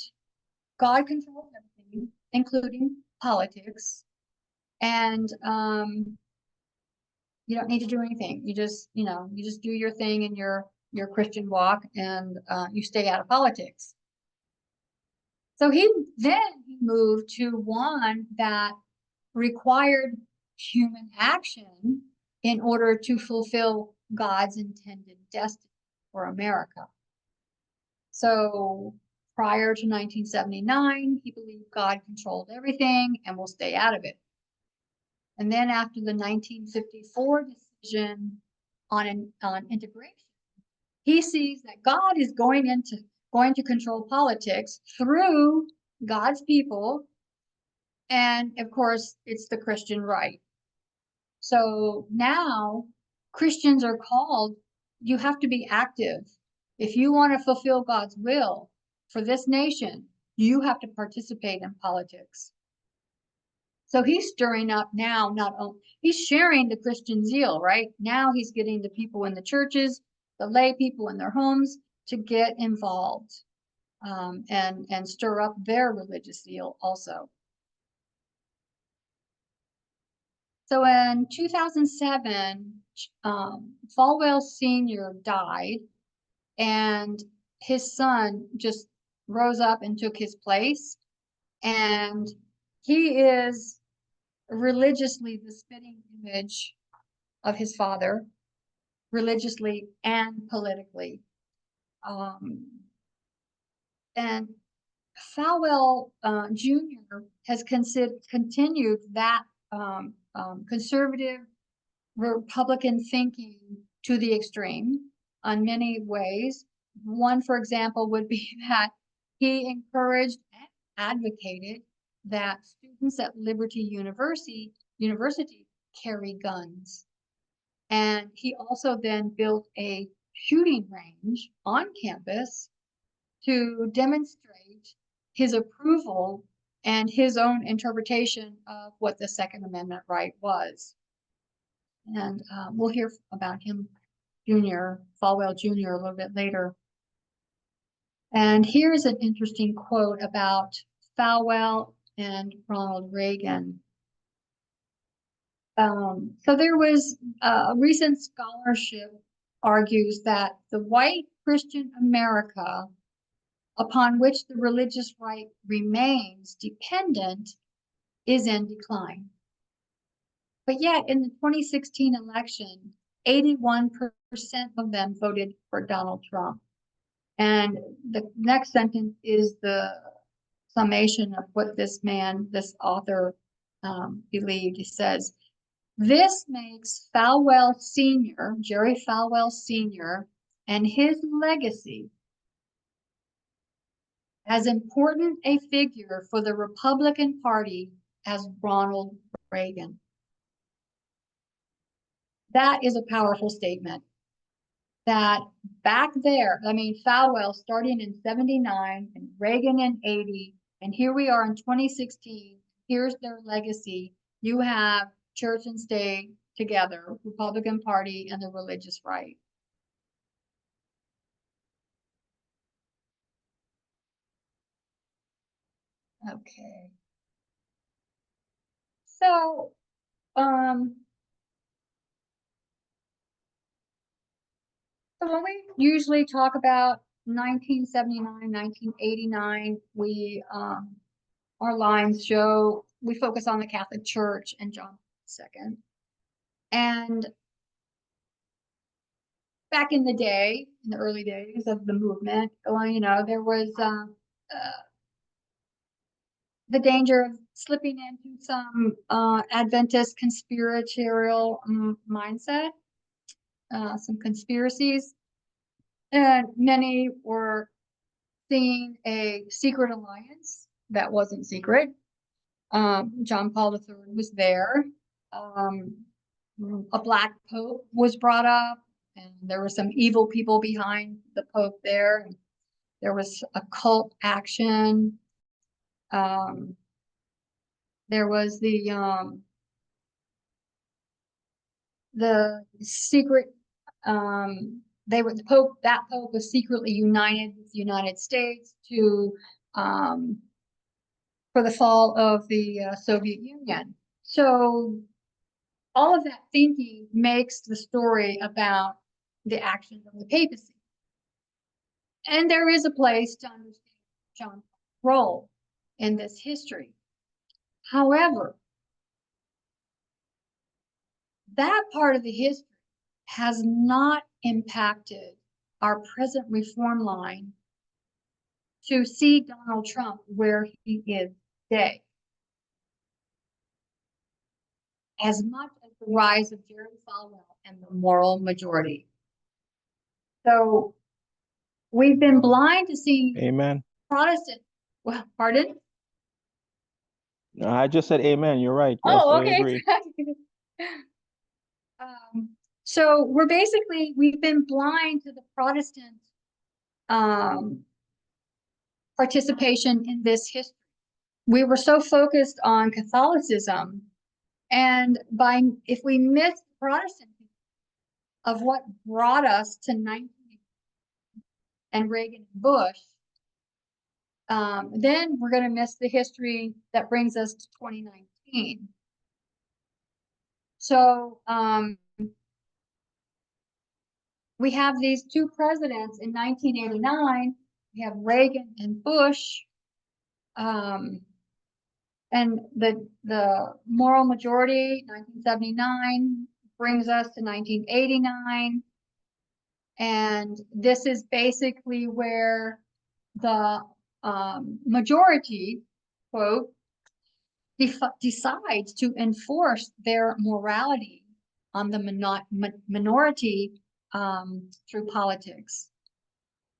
God controls everything, including politics, and you don't need to do anything. You just do your thing in your Christian walk, and you stay out of politics. So he moved to one that required human action in order to fulfill God's intended destiny for America. So prior to 1979, he believed God controlled everything and will stay out of it. And then after the 1954 decision on integration, he sees that God is going to control politics through God's people. And of course, it's the Christian right. So now Christians are called, you have to be active. If you want to fulfill God's will for this nation, you have to participate in politics. So he's stirring up now, not only, he's sharing the Christian zeal, right? Now he's getting the people in the churches, the lay people in their homes to get involved and stir up their religious zeal also. So in 2007, Falwell Sr. died, and his son just rose up and took his place. And he is religiously the spitting image of his father, religiously and politically. And Falwell Jr. has continued that conservative Republican thinking to the extreme on many ways. One, for example, would be that he encouraged and advocated that students at Liberty University carry guns. And he also then built a shooting range on campus to demonstrate his approval and his own interpretation of what the Second Amendment right was. And we'll hear about him, Falwell Jr., a little bit later. And here's an interesting quote about Falwell and Ronald Reagan. So there was a recent scholarship argues that the white Christian America, upon which the religious right remains dependent, is in decline. But yet in the 2016 election, 81% of them voted for Donald Trump. And the next sentence is the summation of what this author believed. He says, "This makes Falwell Sr., Jerry Falwell Sr., and his legacy as important a figure for the Republican Party as Ronald Reagan." That is a powerful statement. That back there, I mean, Falwell starting in 79 and Reagan in 80, and here we are in 2016. Here's their legacy. You have church and state together, Republican Party and the religious right. Okay. So, so when we usually talk about 1979, 1989, our lines show, we focus on the Catholic Church and John II. And back in the day, in the early days of the movement, there was the danger of slipping into some Adventist conspiratorial mindset, some conspiracies. And many were seeing a secret alliance that wasn't secret. John Paul III was there. A black pope was brought up, and there were some evil people behind the pope there. And there was occult action. There was the secret, that pope was secretly united with the United States to for the fall of the Soviet Union. So all of that thinking makes the story about the actions of the papacy. And there is a place to understand John Paul's role in this history. However, that part of the history has not impacted our present reform line to see Donald Trump where he is today. As much as the rise of Jerry Falwell and the moral majority. So we've been blind to seeing Amen. Protestant. Well, pardon? No, I just said amen. You're right. Yes, Oh, I okay. agree. So we've been blind to the Protestant participation in this history. We were so focused on Catholicism, and if we miss Protestant of what brought us to 19 and Reagan and Bush, then we're going to miss the history that brings us to 2019. So we have these two presidents in 1989. We have Reagan and Bush, and the moral majority, 1979, brings us to 1989. And this is basically where the majority, quote, decides to enforce their morality on the minority through politics.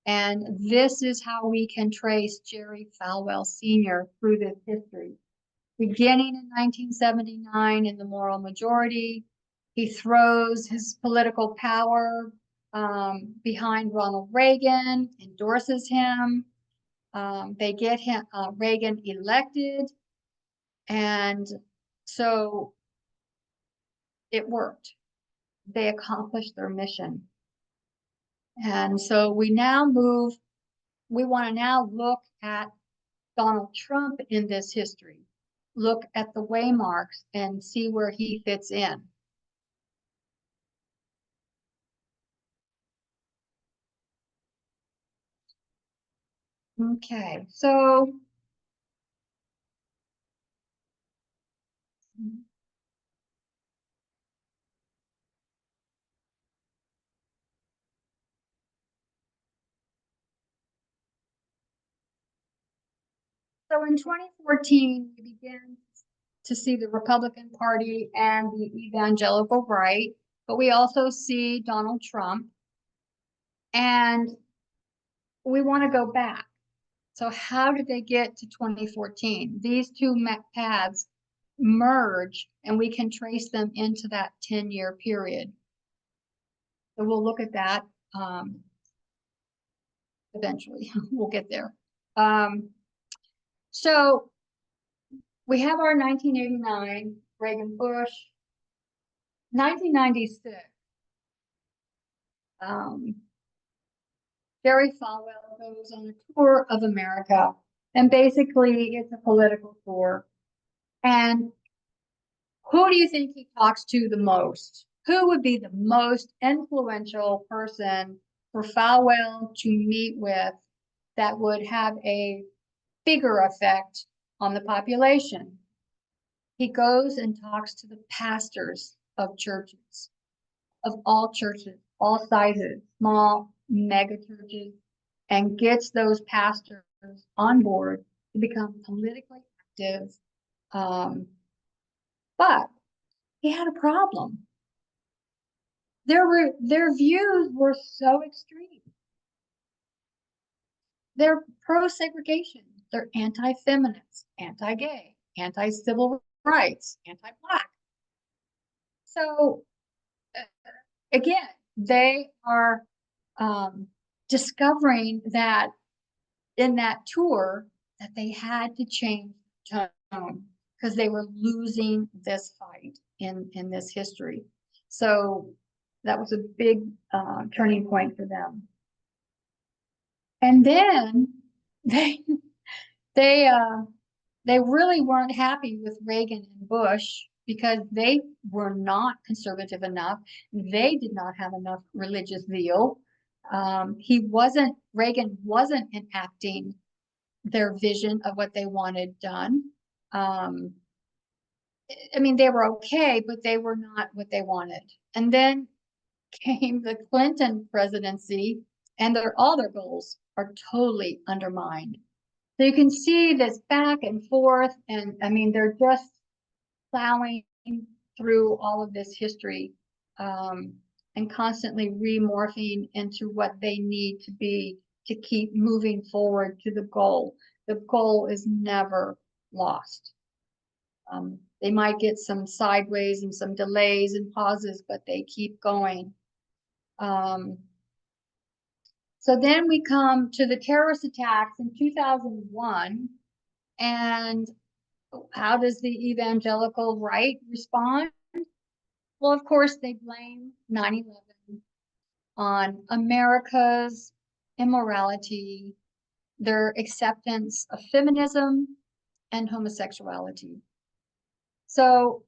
And this is how we can trace Jerry Falwell Sr. through this history. Beginning in 1979 in the moral majority, he throws his political power behind Ronald Reagan, endorses him. They get Reagan elected, and so it worked. They accomplished their mission. And so we want to now look at Donald Trump in this history, look at the waymarks and see where he fits in. Okay, so in 2014, we began to see the Republican Party and the evangelical right, but we also see Donald Trump, and we want to go back. So how did they get to 2014? These two paths merge, and we can trace them into that 10-year period. So we'll look at that eventually. We'll get there. So we have our 1989, Reagan Bush, 1996. Jerry Falwell goes on a tour of America, and basically it's a political tour. And who do you think he talks to the most? Who would be the most influential person for Falwell to meet with that would have a bigger effect on the population? He goes and talks to the pastors of churches, of all churches, all sizes, small, mega churches, and gets those pastors on board to become politically active. But he had a problem. Their views were so extreme. They're pro-segregation. They're anti-feminist, anti-gay, anti-civil rights, anti-black. So again, they are discovering that in that tour that they had to change tone because they were losing this fight in this history. So that was a big turning point for them. And then they really weren't happy with Reagan and Bush because they were not conservative enough. They did not have enough religious zeal. Reagan wasn't enacting their vision of what they wanted done. I mean, they were okay, but they were not what they wanted. And then came the Clinton presidency, and all their goals are totally undermined. So you can see this back and forth, and I mean, they're just plowing through all of this history and constantly remorphing into what they need to be to keep moving forward to the goal. The goal is never lost. They might get some sideways and some delays and pauses, but they keep going. So then we come to the terrorist attacks in 2001, and how does the evangelical right respond? Well, of course, they blame 9/11 on America's immorality, their acceptance of feminism and homosexuality. So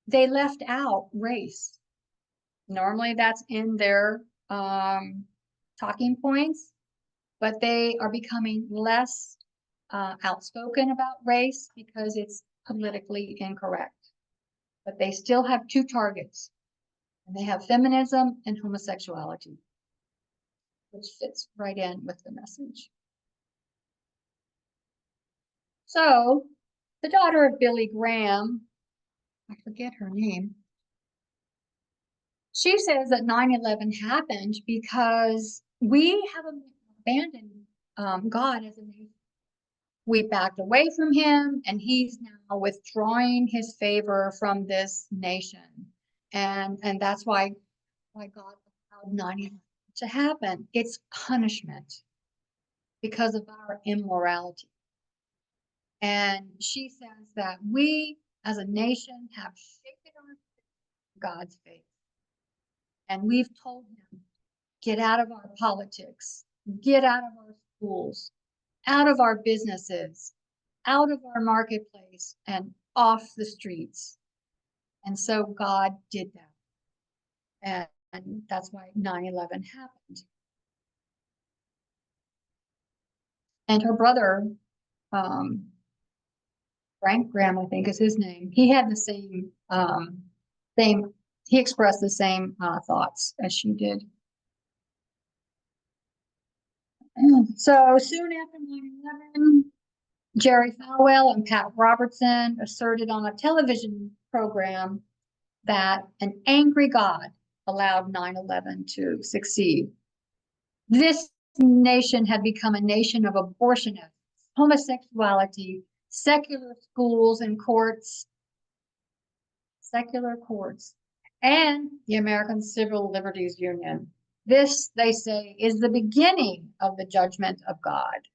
they left out race. Normally that's in their talking points, but they are becoming less outspoken about race because it's politically incorrect. But they still have two targets, and they have feminism and homosexuality, which fits right in with the message. So the daughter of Billy Graham, I forget her name, she says that 9/11 happened because we have abandoned God as a nation. We backed away from him, and he's now withdrawing his favor from this nation. And that's why God allowed 9/11 to happen. It's punishment because of our immorality. And she says that we as a nation have shaken our God's face. And we've told him, get out of our politics, get out of our schools, out of our businesses, out of our marketplace, and off the streets. And so God did that. And that's why 9/11 happened. And her brother, Frank Graham, I think is his name, he had the same, he expressed the same thoughts as she did. So soon after 9/11, Jerry Falwell and Pat Robertson asserted on a television program that an angry God allowed 9/11 to succeed. This nation had become a nation of abortionists, homosexuality, secular schools and courts, secular courts, and the American Civil Liberties Union. This, they say, is the beginning of the judgment of God.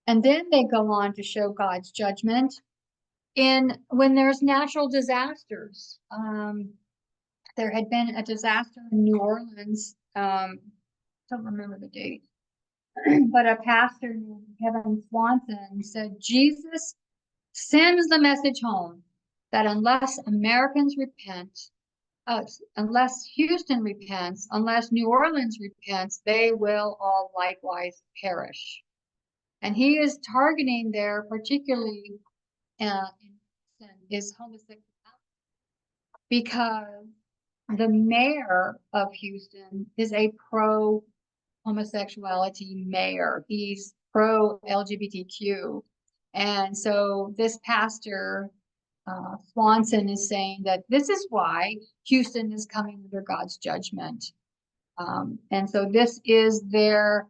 And then they go on to show God's judgment when there's natural disasters. There had been a disaster in New Orleans, don't remember the date, but a pastor named Kevin Swanson said, Jesus sends the message home that unless Americans repent, unless Houston repents, unless New Orleans repents, they will all likewise perish. And he is targeting there, particularly is homosexuality, because the mayor of Houston is a pro-homosexuality mayor. He's pro-LGBTQ. And so this pastor, Swanson, is saying that this is why Houston is coming under God's judgment. And so this is their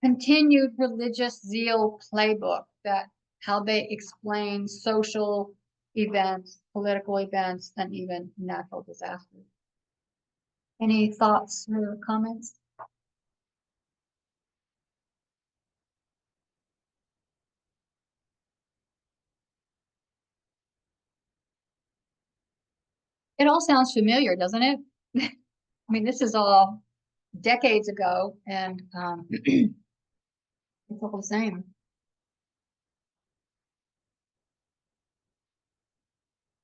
continued religious zeal playbook, that how they explain social events, political events, and even natural disasters. Any thoughts or comments? It all sounds familiar, doesn't it? I mean, this is all decades ago, and it's all the same.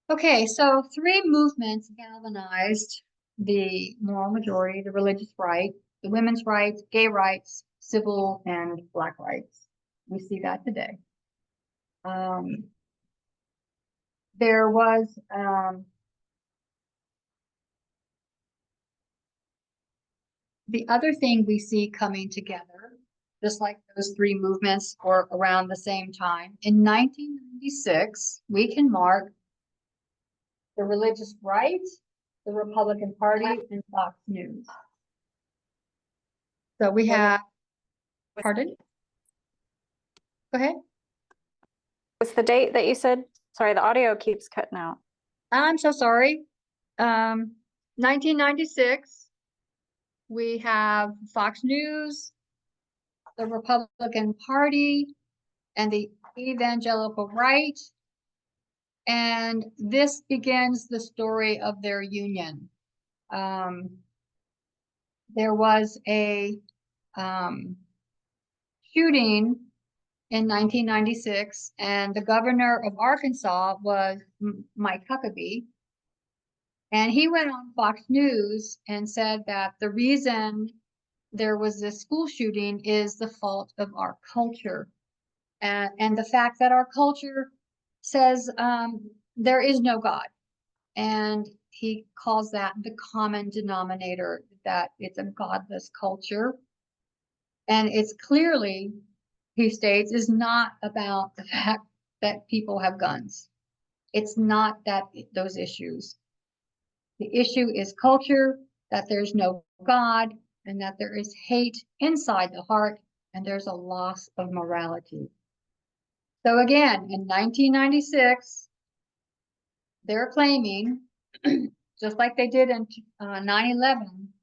Okay, so three movements galvanized the moral majority, the religious right, the women's rights, gay rights, civil and Black rights. We see that today. There was the other thing we see coming together, just like those three movements were around the same time. In 1996, we can mark the religious right, the Republican Party, and Fox News. So we have, pardon? Go ahead. What's the date that you said? Sorry, the audio keeps cutting out. I'm so sorry. 1996, we have Fox News, the Republican Party, and the evangelical right. And this begins the story of their union. There was a shooting in 1996, and the governor of Arkansas was Mike Huckabee. And he went on Fox News and said that the reason there was this school shooting is the fault of our culture. And the fact that our culture says there is no God. And he calls that the common denominator, that it's a godless culture. And it's clearly, he states, is not about the fact that people have guns. It's not that those issues. The issue is culture, that there's no God, and that there is hate inside the heart, and there's a loss of morality. So again, in 1996, they're claiming, just like they did in 9/11,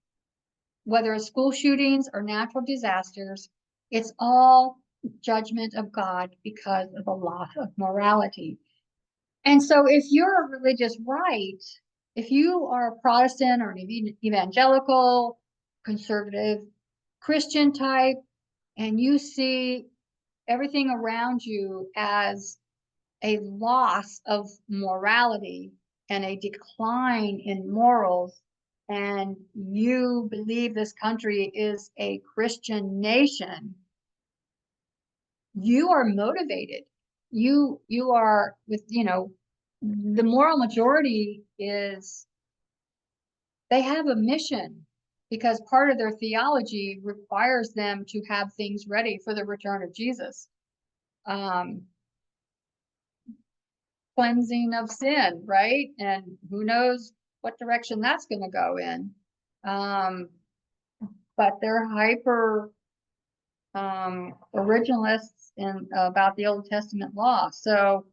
whether it's school shootings or natural disasters, it's all judgment of God because of a loss of morality. And so if you're a religious right, if you are a Protestant or an evangelical, conservative, Christian type, and you see everything around you as a loss of morality and a decline in morals, and you believe this country is a Christian nation, you are motivated. You are with, the moral majority is, they have a mission, because part of their theology requires them to have things ready for the return of Jesus. Cleansing of sin, right? And who knows what direction that's going to go in. But they're hyper originalists in about the Old Testament law. So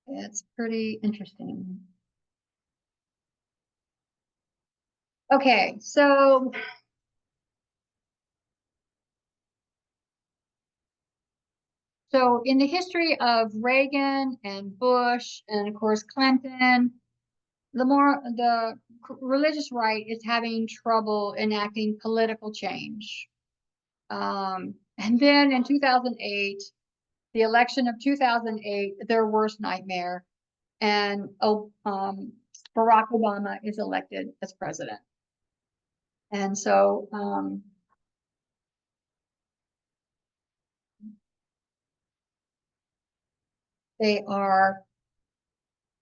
it's pretty interesting. Okay, so in the history of Reagan and Bush and of course Clinton, the religious right is having trouble enacting political change. And then in 2008, the election of 2008, their worst nightmare, and Barack Obama is elected as president. And so they are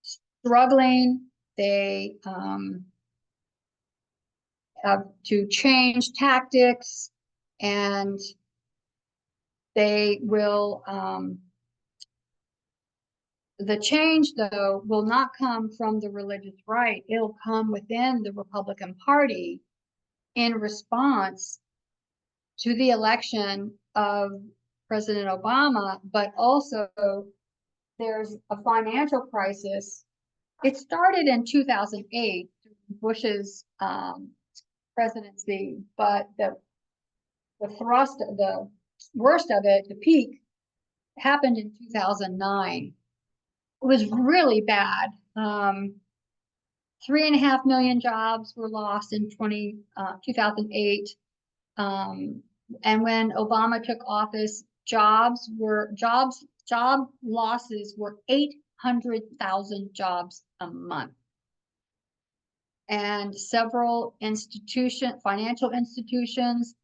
struggling. They have to change tactics, and they will, the change though will not come from the religious right. It'll come within the Republican Party, in response to the election of President Obama, but also there's a financial crisis. It started in 2008, Bush's presidency, but the worst of it, the peak, happened in 2009. It was really bad. 3.5 million jobs were lost in 2008. And when Obama took office, job losses were 800,000 jobs a month. And several financial institutions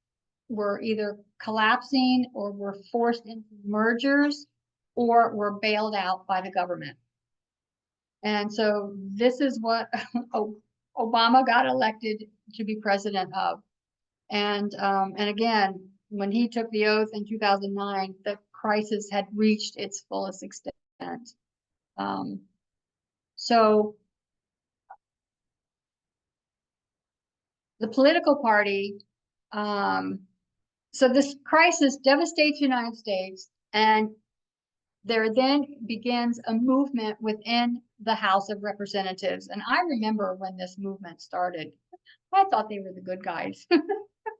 were either collapsing or were forced into mergers or were bailed out by the government. And so this is what Obama got elected to be president of. And again, when he took the oath in 2009, the crisis had reached its fullest extent. So the political party, so this crisis devastates the United States, and there then begins a movement within the House of Representatives. And I remember when this movement started, I thought they were the good guys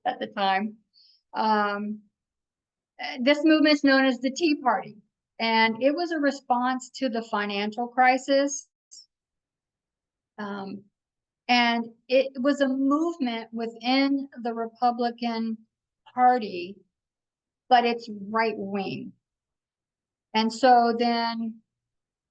at the time. This movement is known as the Tea Party, and it was a response to the financial crisis. And it was a movement within the Republican Party, but it's right wing. And so then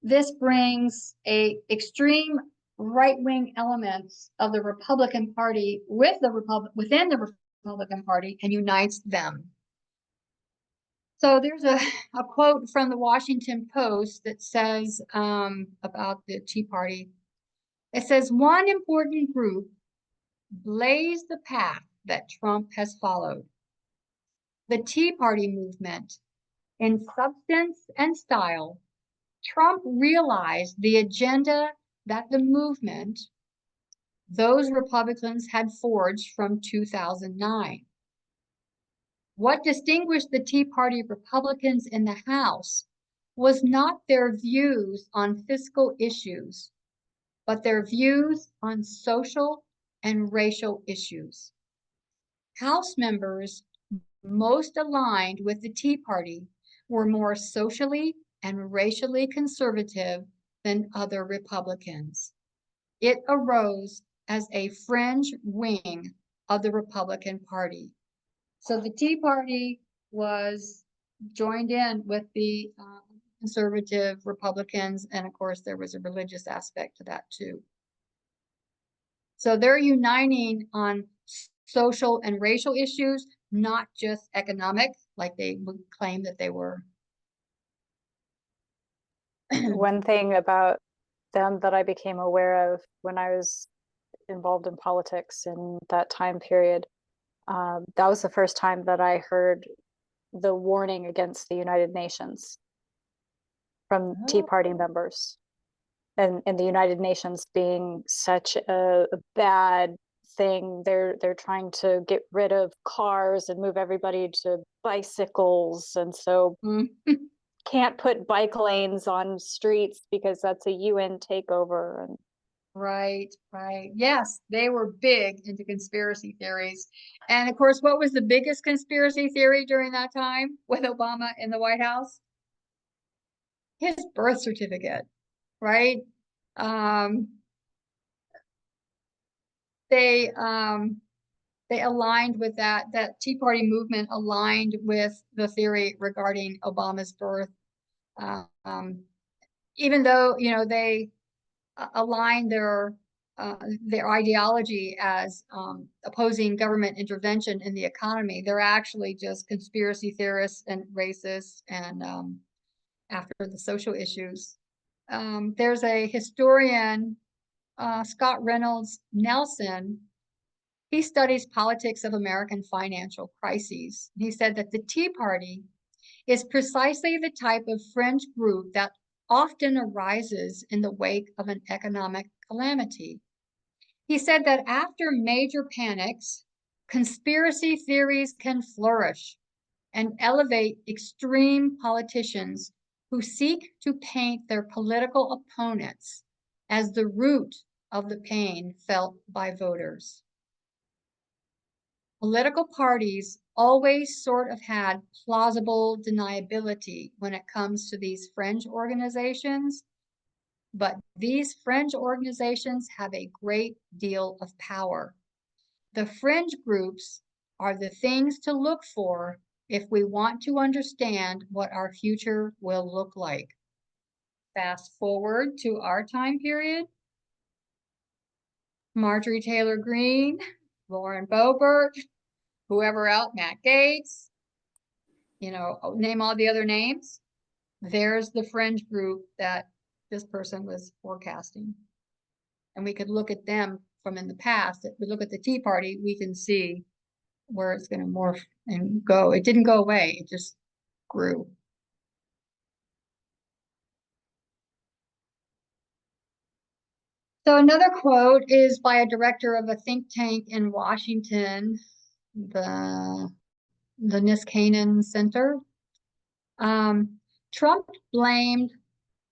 this brings extreme right-wing elements of the Republican Party within the Republican Party and unites them. So there's a quote from the Washington Post that says about the Tea Party. It says, one important group blazed the path that Trump has followed. The Tea Party movement, in substance and style, Trump realized the agenda that the movement, those Republicans had forged from 2009. What distinguished the Tea Party Republicans in the House was not their views on fiscal issues, but their views on social and racial issues. House members most aligned with the Tea Party were more socially and racially conservative than other Republicans. It arose as a fringe wing of the Republican Party. So the Tea Party was joined in with the conservative Republicans, and of course there was a religious aspect to that too. So they're uniting on social and racial issues, not just economic, like they would claim that they were. One thing about them that I became aware of when I was involved in politics in that time period, that was the first time that I heard the warning against the United Nations from Tea Party members, and the United Nations being such a bad thing. They're trying to get rid of cars and move everybody to bicycles, and so can't put bike lanes on streets because that's a UN takeover. And Right. Yes, they were big into conspiracy theories. And of course, what was the biggest conspiracy theory during that time with Obama in the White House? His birth certificate, right? They aligned with that Tea Party movement aligned with the theory regarding Obama's birth. Even though, they aligned their ideology as opposing government intervention in the economy, they're actually just conspiracy theorists and racists and after the social issues. There's a historian, Scott Reynolds Nelson. He studies politics of American financial crises. He said that the Tea Party is precisely the type of fringe group that often arises in the wake of an economic calamity. He said that after major panics, conspiracy theories can flourish and elevate extreme politicians who seek to paint their political opponents as the root of the pain felt by voters. Political parties always sort of had plausible deniability when it comes to these fringe organizations, but these fringe organizations have a great deal of power. The fringe groups are the things to look for if we want to understand what our future will look like. Fast forward to our time period. Marjorie Taylor Greene, Lauren Boebert, whoever else, Matt Gaetz, name all the other names. There's the fringe group that this person was forecasting. And we could look at them from in the past. If we look at the Tea Party, we can see where it's going to morph and go. It didn't go away, it just grew. So another quote is by a director of a think tank in Washington, the Niskanen Center. Trump blamed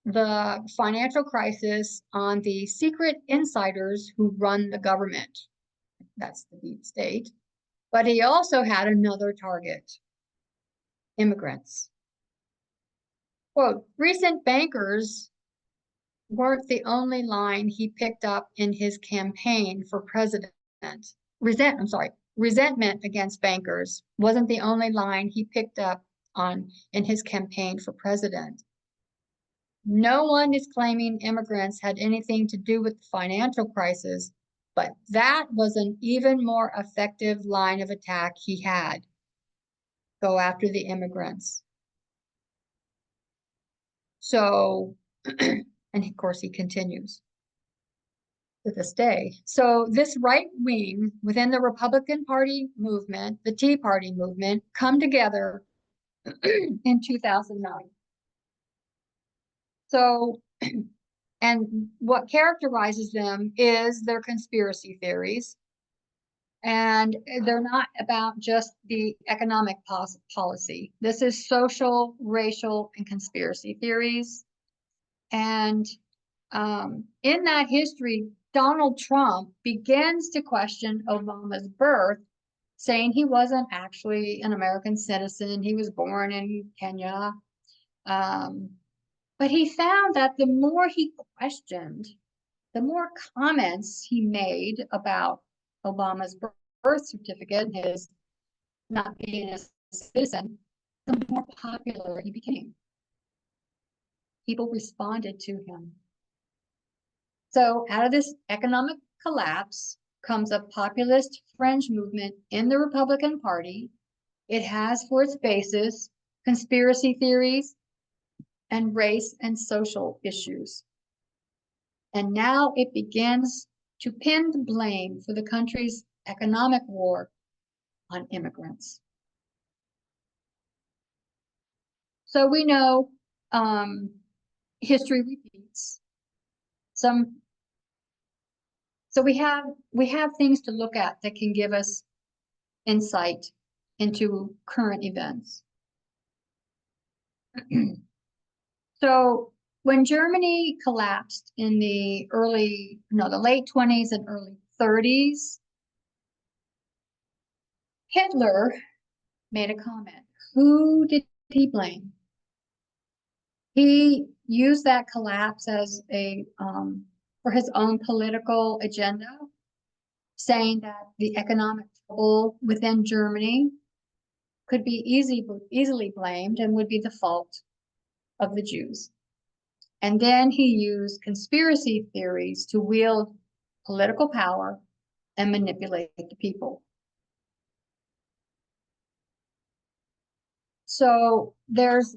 the financial crisis on the secret insiders who run the government. That's the deep state. But he also had another target: immigrants. Quote, recent bankers weren't the only line he picked up in his campaign for president. Resentment against bankers wasn't the only line he picked up on in his campaign for president. No one is claiming immigrants had anything to do with the financial crisis, but that was an even more effective line of attack he had. Go after the immigrants. So, and of course he continues to this day. So this right wing within the Republican Party movement, the Tea Party movement, come together in 2009. So, and what characterizes them is their conspiracy theories. And they're not about just the economic policy. This is social, racial, and conspiracy theories. And in that history, Donald Trump begins to question Obama's birth, saying he wasn't actually an American citizen. He was born in Kenya. But he found that the more he questioned, the more comments he made about Obama's birth certificate, his not being a citizen, the more popular he became. People responded to him. So out of this economic collapse comes a populist fringe movement in the Republican Party. It has for its basis conspiracy theories and race and social issues. And now it begins to pin the blame for the country's economic war on immigrants. So we know history repeats. So we have things to look at that can give us insight into current events. So when Germany collapsed in the late 20s and early 30s, Hitler made a comment. Who did he blame? He used that collapse as for his own political agenda, saying that the economic trouble within Germany could be easily blamed and would be the fault of the Jews. And then he used conspiracy theories to wield political power and manipulate the people. So there's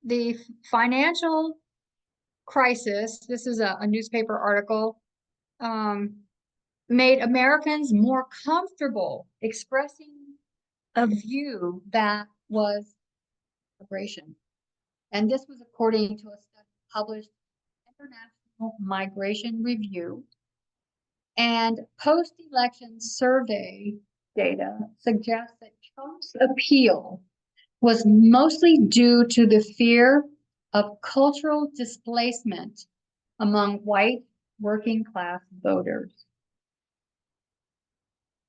the financial crisis, this is a newspaper article, made Americans more comfortable expressing a view that was migration. And this was according to a study published in International Migration Review. And post-election survey data suggests that Trump's appeal was mostly due to the fear of cultural displacement among white working class voters.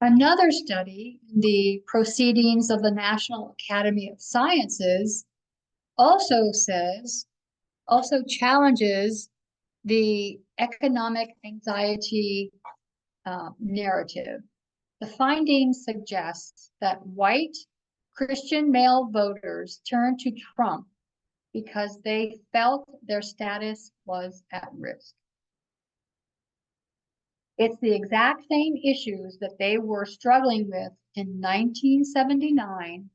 Another study, the Proceedings of the National Academy of Sciences, also challenges the economic anxiety narrative. The findings suggest that white Christian male voters turned to Trump because they felt their status was at risk. It's the exact same issues that they were struggling with in 1979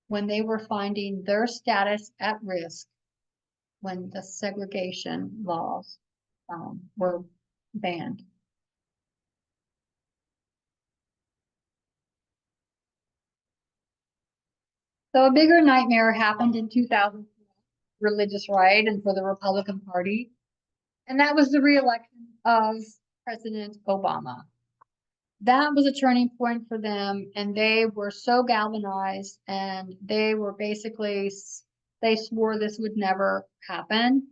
when they were finding their status at risk when the segregation laws were banned. So a bigger nightmare happened in 2004, religious right and for the Republican Party, and that was the re-election of President Obama. That was a turning point for them, and they were so galvanized, and they were basically, they swore this would never happen.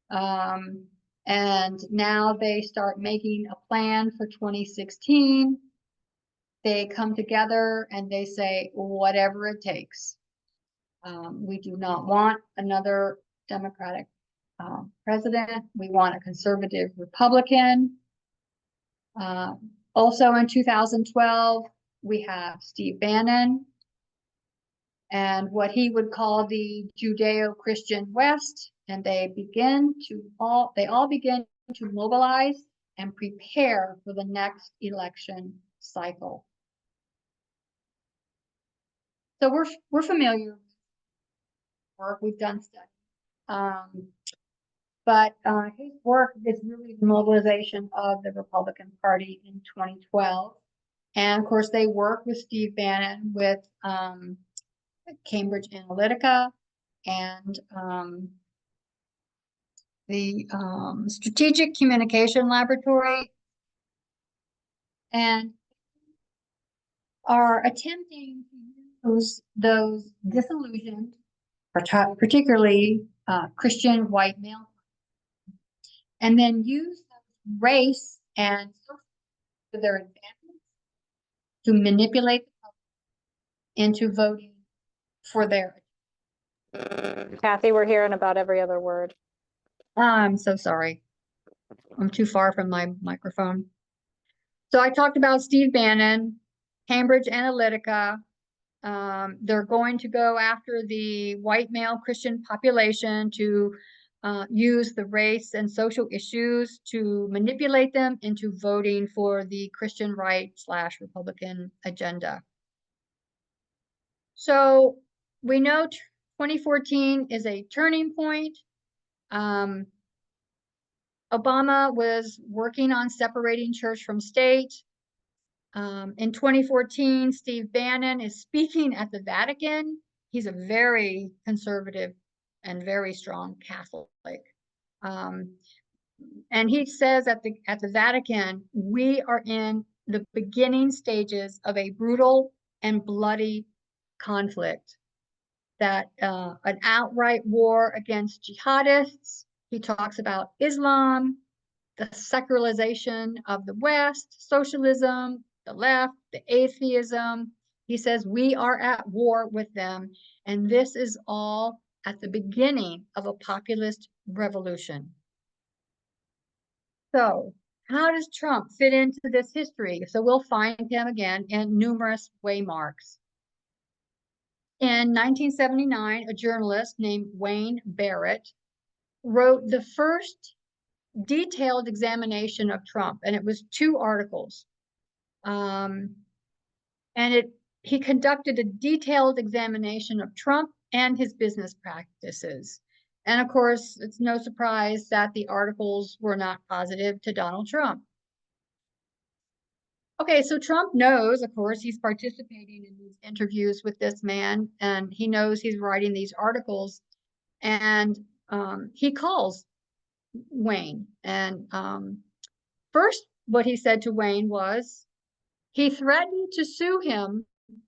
And now they start making a plan for 2016. They come together and they say, whatever it takes. We do not want another Democratic president. We want a conservative Republican. Also in 2012, we have Steve Bannon and what he would call the Judeo-Christian West, and they all begin to mobilize and prepare for the next election cycle. So we're familiar with work, we've done studies. But his work is really the mobilization of the Republican Party in 2012. And of course, they work with Steve Bannon with Cambridge Analytica and the Strategic Communication Laboratory, and are attempting to use those disillusioned, particularly Christian white male, and then use race and social to their advantage to manipulate the public into voting for their. Kathy, we're hearing about every other word. I'm so sorry. I'm too far from my microphone. So I talked about Steve Bannon, Cambridge Analytica. They're going to go after the white male Christian population to use the race and social issues to manipulate them into voting for the Christian right / Republican agenda. So we know 2014 is a turning point. Obama was working on separating church from state. In 2014, Steve Bannon is speaking at the Vatican. He's a very conservative and very strong Catholic. And he says at the Vatican, we are in the beginning stages of a brutal and bloody conflict, that an outright war against jihadists. He talks about Islam, the secularization of the West, socialism, the left, the atheism. He says we are at war with them, and this is all at the beginning of a populist revolution. So how does Trump fit into this history? So we'll find him again in numerous waymarks. In 1979, a journalist named Wayne Barrett wrote the first detailed examination of Trump, and it was 2 articles. He conducted a detailed examination of Trump and his business practices. And of course, it's no surprise that the articles were not positive to Donald Trump. Okay, so Trump knows, of course, he's participating in these interviews with this man, and he knows he's writing these articles, and he calls Wayne. And first, what he said to Wayne was, he threatened to sue him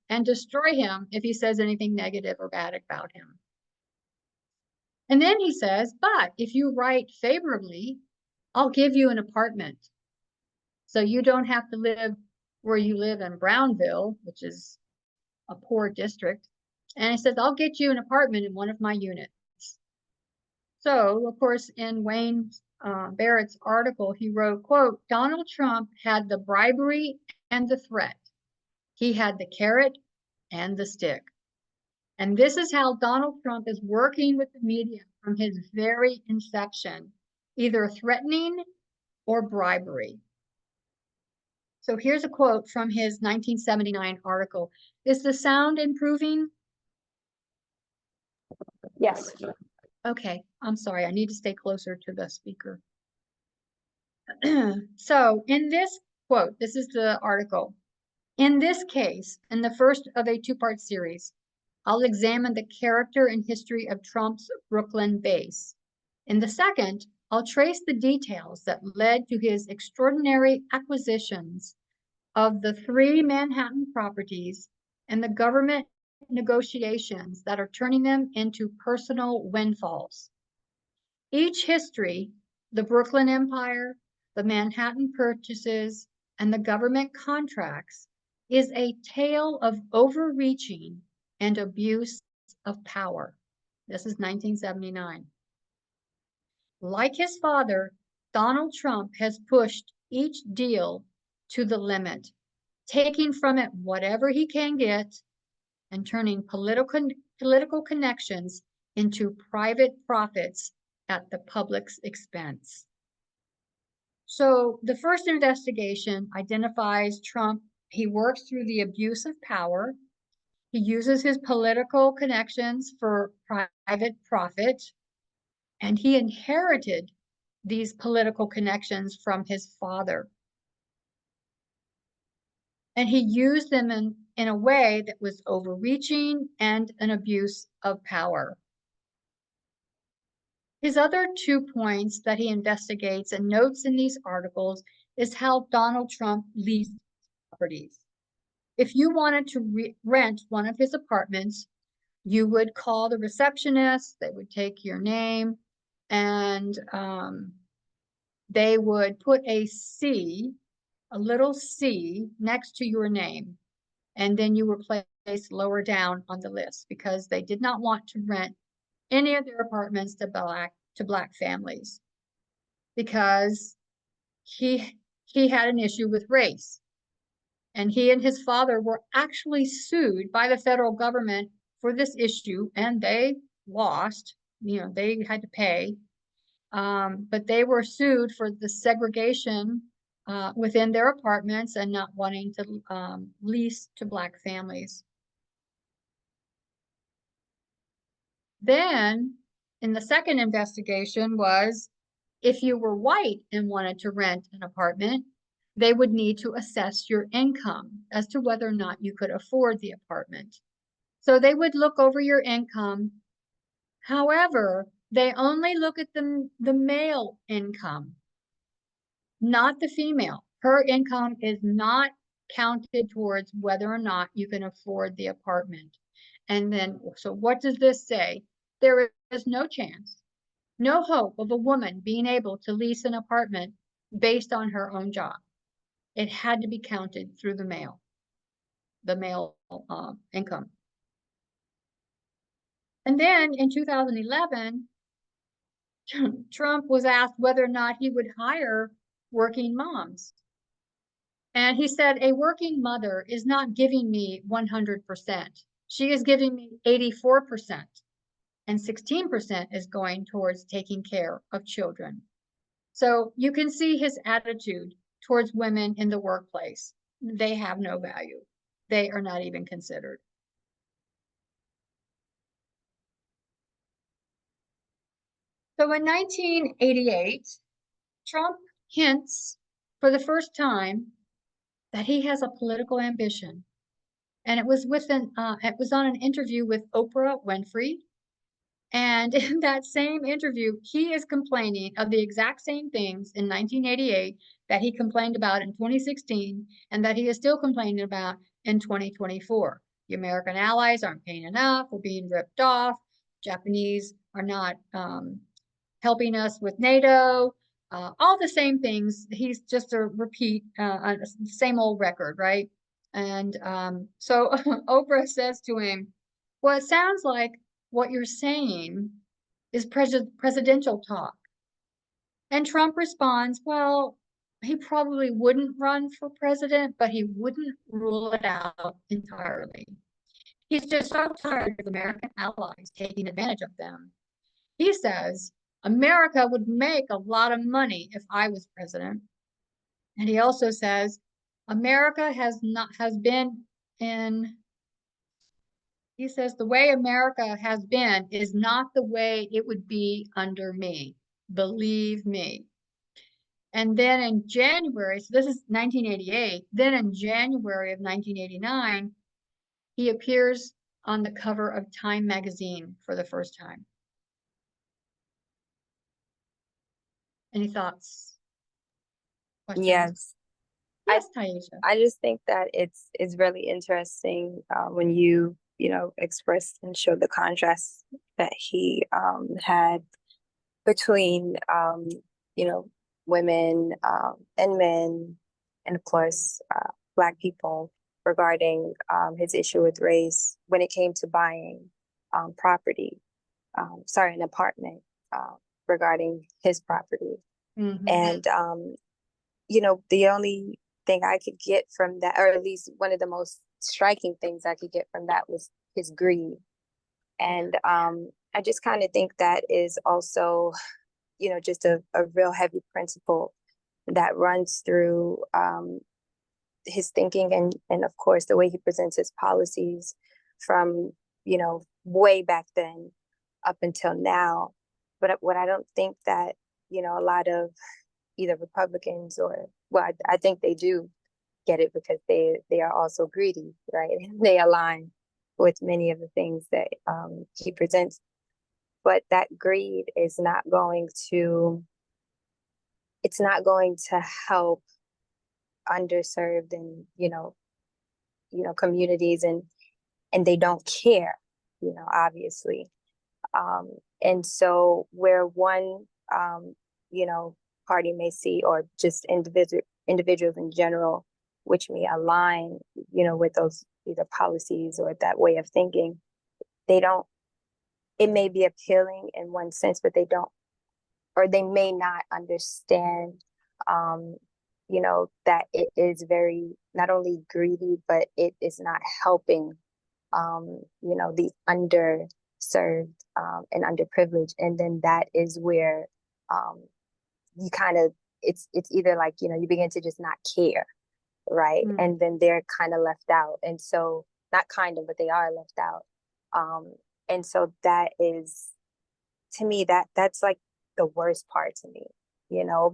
and destroy him if he says anything negative or bad about him. And then he says, but if you write favorably, I'll give you an apartment. So you don't have to live where you live in Brownville, which is a poor district. And he says, I'll get you an apartment in one of my units. So, of course, in Wayne Barrett's article, he wrote, quote, Donald Trump had the bribery and the threat. He had the carrot and the stick. And this is how Donald Trump is working with the media from his very inception, either threatening or bribery. So here's a quote from his 1979 article. Is the sound improving? Yes. Okay, I'm sorry, I need to stay closer to the speaker. So in this quote, this is the article. In this case, in the first of a two-part series, I'll examine the character and history of Trump's Brooklyn base. In the second, I'll trace the details that led to his extraordinary acquisitions of the 3 Manhattan properties and the government negotiations that are turning them into personal windfalls. Each history, the Brooklyn Empire, the Manhattan purchases, and the government contracts, is a tale of overreaching and abuse of power. This is 1979. Like his father, Donald Trump has pushed each deal to the limit, taking from it whatever he can get and turning political connections into private profits at the public's expense. So the first investigation identifies Trump. He works through the abuse of power. He uses his political connections for private profit, and he inherited these political connections from his father. And he used them in a way that was overreaching and an abuse of power. His other 2 points that he investigates and notes in these articles is how Donald Trump leased properties. If you wanted to rent one of his apartments, you would call the receptionist, they would take your name, and they would put a C, a little C next to your name. And then you were placed lower down on the list because they did not want to rent any of their apartments to black families because he had an issue with race. And he and his father were actually sued by the federal government for this issue, and they lost. You know, they had to pay, but they were sued for the segregation within their apartments and not wanting to lease to black families. Then, in the second investigation was, if you were white and wanted to rent an apartment, they would need to assess your income as to whether or not you could afford the apartment. So they would look over your income. However, they only look at the male income, not the female. Her income is not counted towards whether or not you can afford the apartment. And then, so what does this say? There is no chance, no hope of a woman being able to lease an apartment based on her own job. It had to be counted through the male income. And then in 2011, Trump was asked whether or not he would hire working moms. And he said, a working mother is not giving me 100%. She is giving me 84%. And 16% is going towards taking care of children. So you can see his attitude towards women in the workplace. They have no value. They are not even considered. So in 1988, Trump hints for the first time that he has a political ambition. And it was it was on an interview with Oprah Winfrey. And in that same interview, he is complaining of the exact same things in 1988 that he complained about in 2016 and that he is still complaining about in 2024. The American allies aren't paying enough, we're being ripped off, Japanese are not helping us with NATO, all the same things. He's just a repeat, same old record, right? And so Oprah says to him, well, it sounds like what you're saying is presidential talk. And Trump responds, well, he probably wouldn't run for president, but he wouldn't rule it out entirely. He's just so tired of American allies taking advantage of them. He says, America would make a lot of money if I was president. And he also says, America has been in, he says, the way America has been is not the way it would be under me. Believe me. And then in January, so this is 1988, then in January of 1989, he appears on the cover of Time magazine for the first time. Any thoughts? Questions? Yes, Yes, Taisha. I just think that it's really interesting when you express and show the contrast that he had between women and men, and of course Black people, regarding his issue with race when it came to buying property, an apartment, regarding his property. Mhm. And the only thing I could get from that, or at least one of the most striking things I could get from that, was his greed. And I just kind of think that is also, just a real heavy principle that runs through his thinking, and of course the way he presents his policies from, way back then up until now. But what I don't think that, a lot of either Republicans or, well, I think they do get it, because they are also greedy, right? They align with many of the things that he presents. But that greed is not going to, it's not going to help underserved and, communities, and they don't care, obviously. And so where one, party may see, or just individuals in general, which may align, with those either policies or that way of thinking, it may be appealing in one sense, but they don't, or they may not understand, that it is very, not only greedy, but it is not helping, the underserved and underprivileged. And then that is where you kind of, it's either like, you begin to just not care, right? Mm. And then they're kind of left out. And so, not kind of, but they are left out. And so that is, to me, that's like the worst part to me,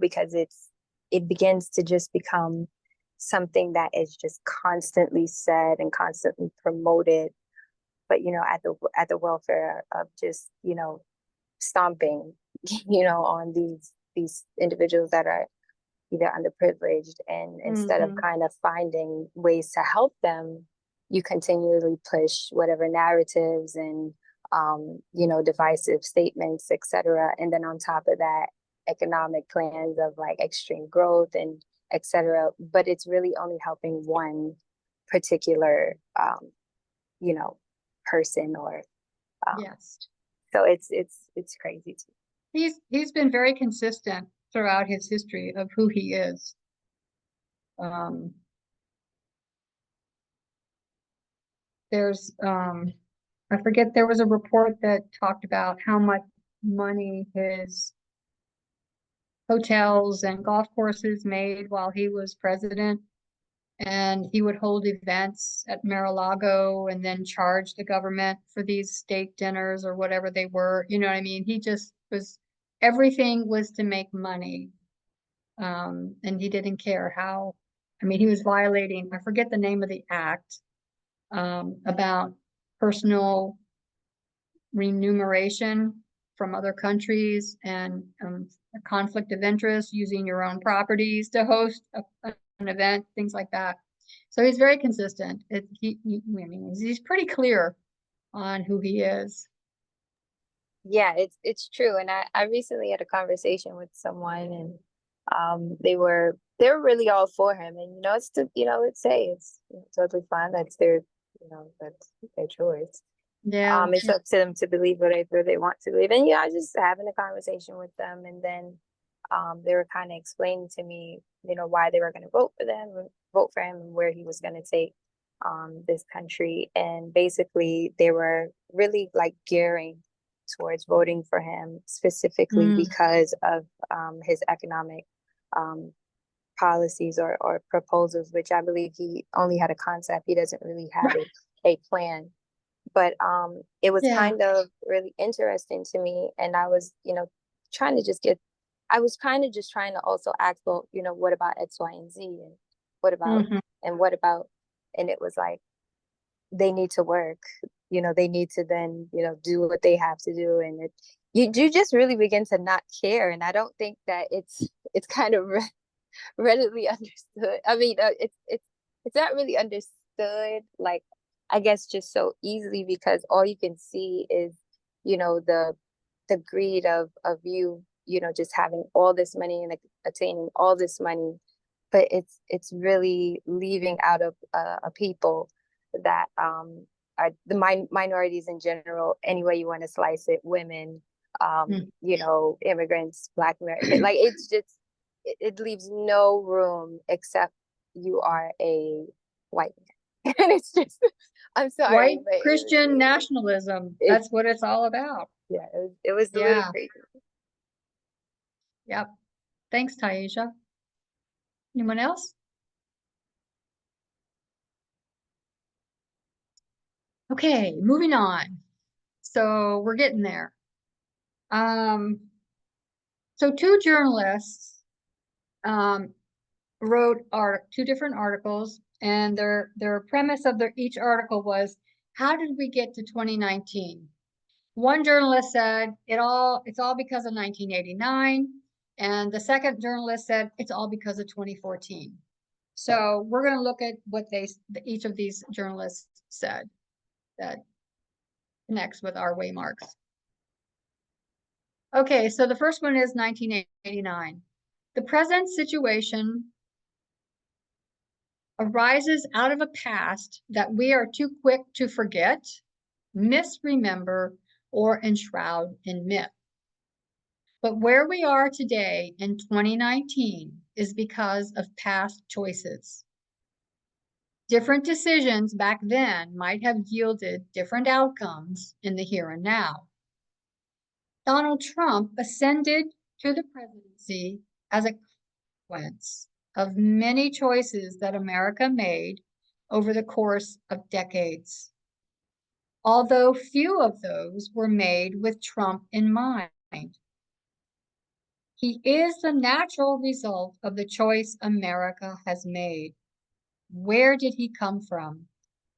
because it begins to just become something that is just constantly said and constantly promoted, but at the welfare of just stomping on these individuals that are either underprivileged, and instead of kind of finding ways to help them, you continually push whatever narratives and divisive statements, etc. And then on top of that, economic plans of like extreme growth and etc. But it's really only helping one particular person, or Yes. so it's crazy too. He's been very consistent throughout his history of who he is. There's I forget, there was a report that talked about how much money his hotels and golf courses made while he was president. And he would hold events at Mar-a-Lago and then charge the government for these steak dinners or whatever they were. You know what I mean? He just was, everything was to make money. And he didn't care how. I mean, he was violating, I forget the name of the act, about personal remuneration from other countries and a conflict of interest, using your own properties to host an event, things like that. So he's very consistent. I mean, he's pretty clear on who he is. Yeah, it's true. And I recently had a conversation with someone, and they were really all for him. And it's totally fine. That's their choice. Yeah. It's up to them to believe whatever they want to believe. And I was just having a conversation with them, and then they were kind of explaining to me, why they were going to vote for him, and where he was going to take this country. And basically, they were really like gearing towards voting for him specifically because of his economic policies or proposals, which I believe he only had a concept. He doesn't really have a plan. But it was kind of really interesting to me. And I was, I was kind of just trying to also ask, well, what about X, Y, and Z? And what about, and it was like, they need to work, they need to then, do what they have to do. And you just really begin to not care. And I don't think that it's kind of readily understood. I mean, it's not really understood, like, I guess just so easily, because all you can see is, the greed of you, just having all this money and attaining all this money. But it's really leaving out of a people that are the minorities in general, any way you want to slice it, women, immigrants, Black Americans. Like, it's just, it leaves no room except you are a white man. And it's just, I'm sorry. White Christian nationalism. That's what it's all about. Yeah, it was a little crazy. Yep. Thanks, Taisha. Anyone else? Okay, moving on. So we're getting there. So two journalists wrote two different articles, and their premise of each article was, how did we get to 2019? One journalist said it's all because of 1989, and the second journalist said it's all because of 2014. So we're going to look at what each of these journalists said that connects with our waymarks. Okay, so the first one is 1989. The present situation arises out of a past that we are too quick to forget, misremember, or enshroud in myth. But where we are today in 2019 is because of past choices. Different decisions back then might have yielded different outcomes in the here and now. Donald Trump ascended to the presidency as a consequence of many choices that America made over the course of decades, although few of those were made with Trump in mind. He is the natural result of the choice America has made. Where did he come from?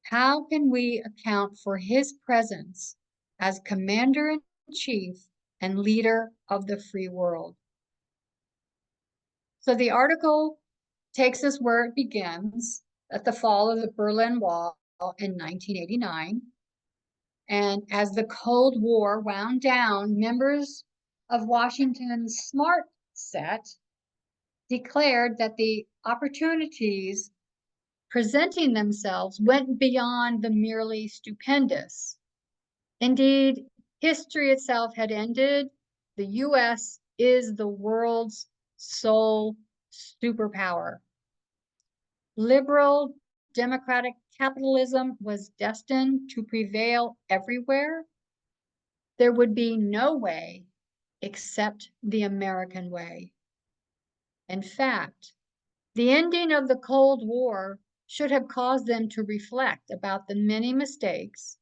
How can we account for his presence as commander-in-chief and leader of the free world? So the article takes us where it begins, at the fall of the Berlin Wall in 1989. And as the Cold War wound down, members of Washington's smart set declared that the opportunities presenting themselves went beyond the merely stupendous. Indeed, history itself had ended. The US is the world's sole superpower. Liberal democratic capitalism was destined to prevail everywhere. There would be no way except the American way. In fact, the ending of the Cold War should have caused them to reflect about the many mistakes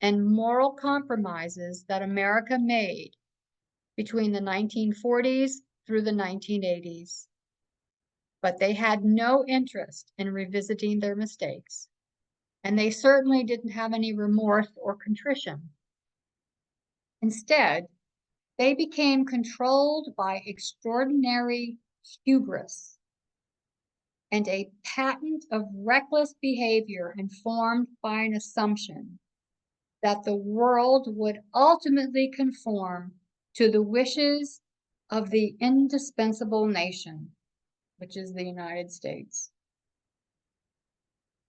and moral compromises that America made between the 1940s through the 1980s. But they had no interest in revisiting their mistakes, and they certainly didn't have any remorse or contrition. Instead, They became controlled by extraordinary hubris and a patent of reckless behavior informed by an assumption that the world would ultimately conform to the wishes of the indispensable nation, which is the United States.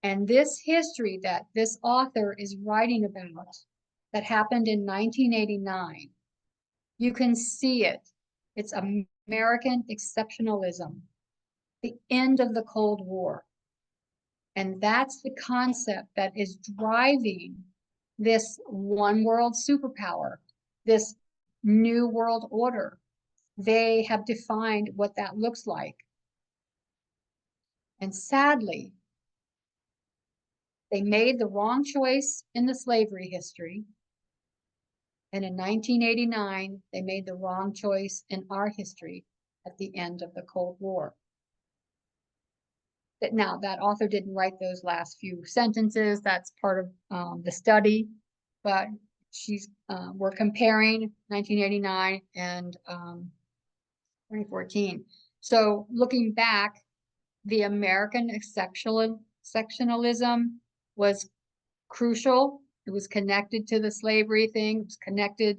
And this history that this author is writing about that happened in 1989, you can see it. It's American exceptionalism, the end of the Cold War. And that's the concept that is driving this one world superpower, this new world order. They have defined what that looks like. And sadly, they made the wrong choice in the slavery history. And in 1989, they made the wrong choice in our history at the end of the Cold War. Now, that author didn't write those last few sentences. That's part of the study, but we're comparing 1989 and 2014. So looking back, the American exceptionalism was crucial. It was connected to the slavery thing. It was connected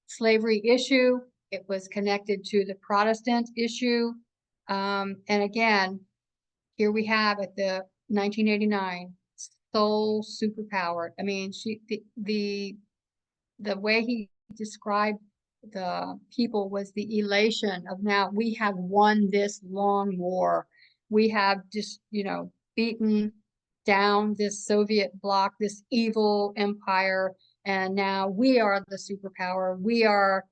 slavery issue. It was connected to the Protestant issue. And again, here we have at the 1989 sole superpower. I mean, the way he described the people was the elation of, now we have won this long war. We have just, beaten down this Soviet bloc, this evil empire, and now we are the superpower. We are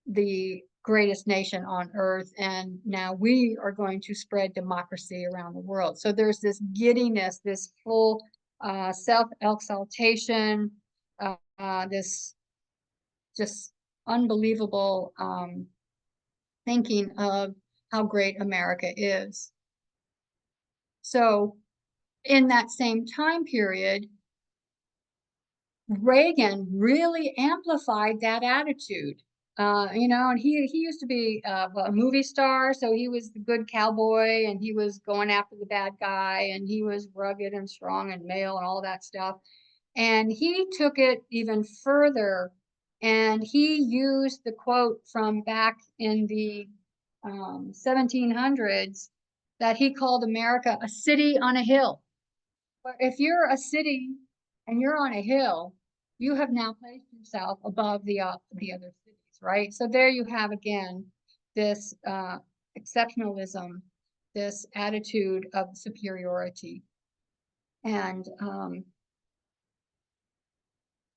the greatest nation on earth, and now we are going to spread democracy around the world. So there's this giddiness, this full self-exaltation, this just unbelievable thinking of how great America is. So in that same time period, Reagan really amplified that attitude. And he used to be a movie star, so he was the good cowboy, and he was going after the bad guy, and he was rugged and strong and male and all that stuff. And he took it even further, and he used the quote from back in the 1700s that he called America a city on a hill. But if you're a city and you're on a hill, you have now placed yourself above the other cities, right? So there you have again this exceptionalism, this attitude of superiority. And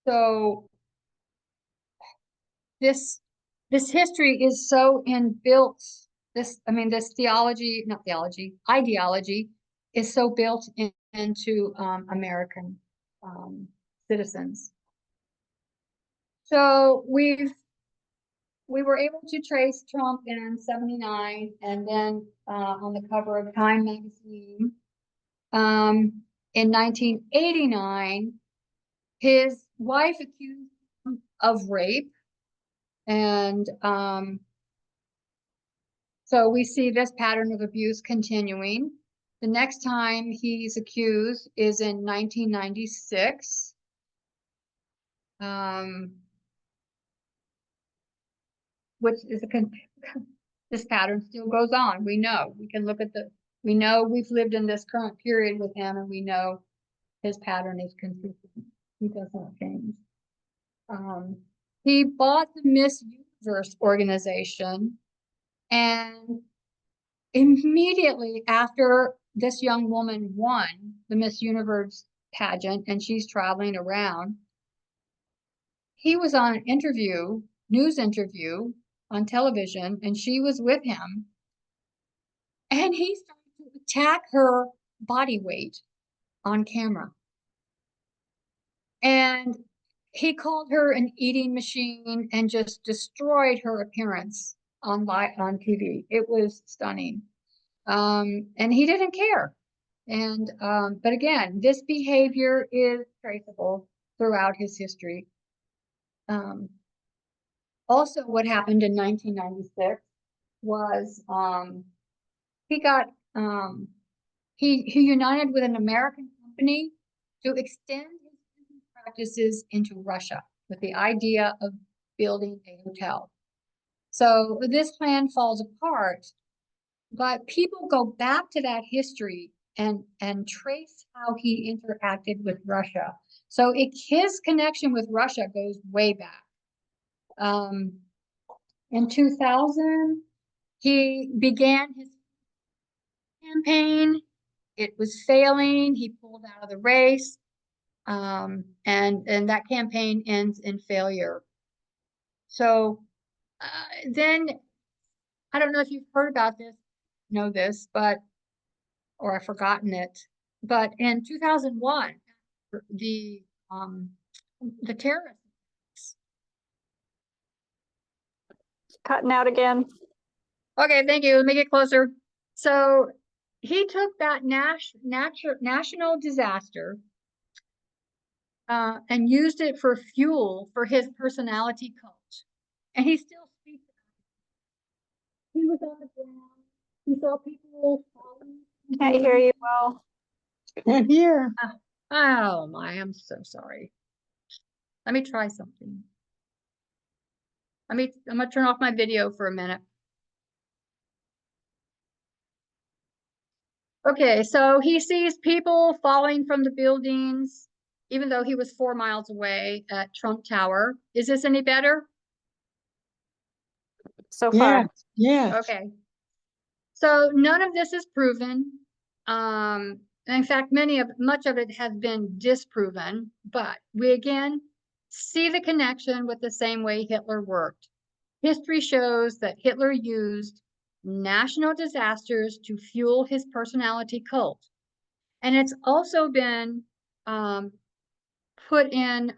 so this history is so inbuilt. This ideology is so built into American citizens. So we were able to trace Trump in '79, and then on the cover of Time magazine. In 1989, his wife accused him of rape, and so we see this pattern of abuse continuing. The next time he's accused is in 1996. Which is this pattern still goes on. We know, we know we've lived in this current period with him, and we know his pattern is consistent. He doesn't change. He bought the Miss Universe organization, and immediately after this young woman won the Miss Universe pageant, and she's traveling around, he was on an news interview on television, and she was with him, and he started to attack her body weight on camera. And he called her an eating machine and just destroyed her appearance on TV. It was stunning. And he didn't care. And but again, this behavior is traceable throughout his history. Also, what happened in 1996 was he got he united with an American company to extend his business practices into Russia with the idea of building a hotel. So this plan falls apart, but people go back to that history and trace how he interacted with Russia. So his connection with Russia goes way back. In 2000, he began his campaign. It was failing. He pulled out of the race. And that campaign ends in failure. So then I don't know if you've heard about this, know this, but or I've forgotten it. But in 2001, the terrorists. Cutting out again. Okay, thank you. Let me get closer. So he took that national disaster and used it for fuel for his personality cult. And he still speaks about it. He was on the ground. He saw people falling. Can't hear you well. Can't hear. Oh my, I'm so sorry. Let me try something. I'm gonna turn off my video for a minute. Okay, so he sees people falling from the buildings, even though he was 4 miles away at Trump Tower. Is this any better? So Yeah, far. yeah. Okay. So none of this is proven. In fact, much of it has been disproven, but we again see the connection with the same way Hitler worked. History shows that Hitler used national disasters to fuel his personality cult. And it's also been put in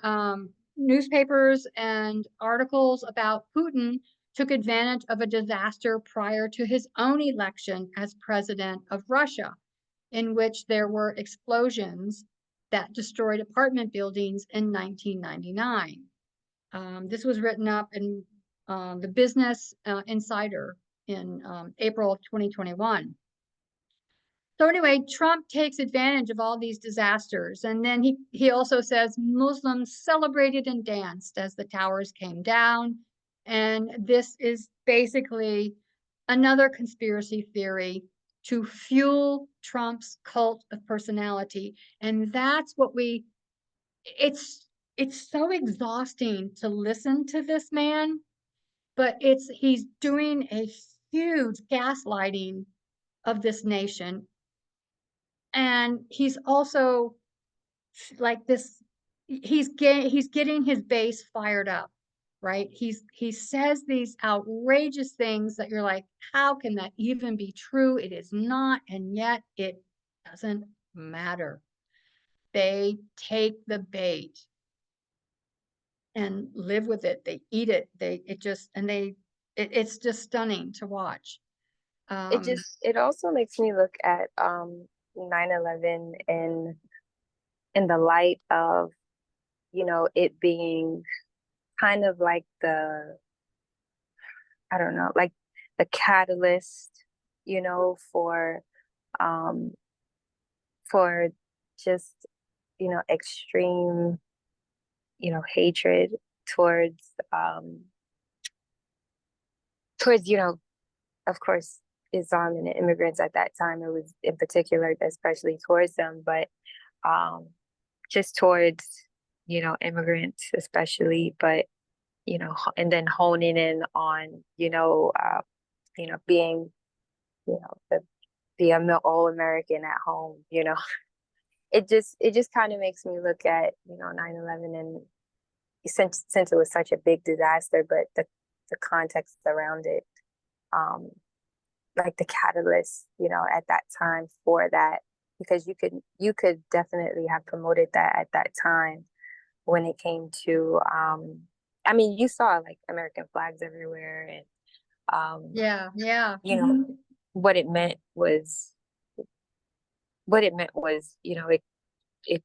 newspapers and articles about Putin took advantage of a disaster prior to his own election as president of Russia, in which there were explosions that destroyed apartment buildings in 1999. This was written up in the Business Insider in April of 2021. So anyway, Trump takes advantage of all these disasters. And then he also says Muslims celebrated and danced as the towers came down. And this is basically another conspiracy theory to fuel Trump's cult of personality. And that's what it's so exhausting to listen to this man, but he's doing a huge gaslighting of this nation. And he's also like this, he's getting his base fired up, right? He says these outrageous things that you're like, how can that even be true? It is not, and yet it doesn't matter. They take the bait and live with it. They eat it. It's just stunning to watch. It also makes me look at 9/11 in the light of, you know, it being kind of like I don't know, like the catalyst, you know, for just, you know, extreme, you know, hatred towards you know, of course, Islam and immigrants at that time. It was in particular, especially towards them, but just towards, you know, immigrants especially, but, you know, and then honing in on, you know, being, you know, the all American at home, you know. It just kind of makes me look at, you know, 9/11, and since it was such a big disaster, but the context around it, like the catalyst, you know, at that time for that, because you could definitely have promoted that at that time when it came to I mean, you saw like American flags everywhere, and yeah. you know, what it meant was, you know, it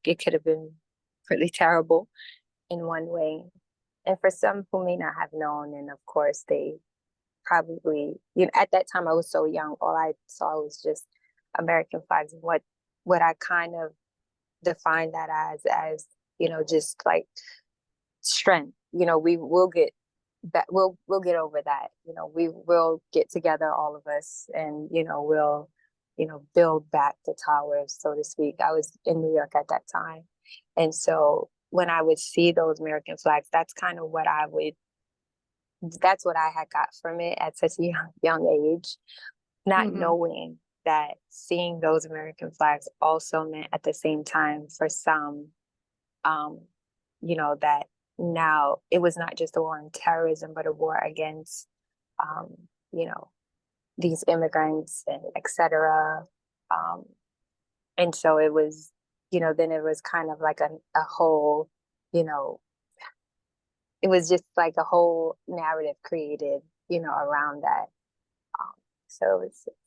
could have been really terrible in one way. And for some who may not have known, and of course they probably, at that time I was so young, all I saw was just American flags. And what I kind of defined that as, just like strength. We will get that, we'll get over that. We will get together, all of us, and we'll build back the towers, so to speak. I was in New York at that time, and so when I would see those American flags, that's kind of that's what I had got from it at such a young age, not knowing that seeing those American flags also meant at the same time for some, that now it was not just a war on terrorism, but a war against, you know, these immigrants and et cetera. And so it was, then it was kind of like a whole, it was just like a whole narrative created, around that. So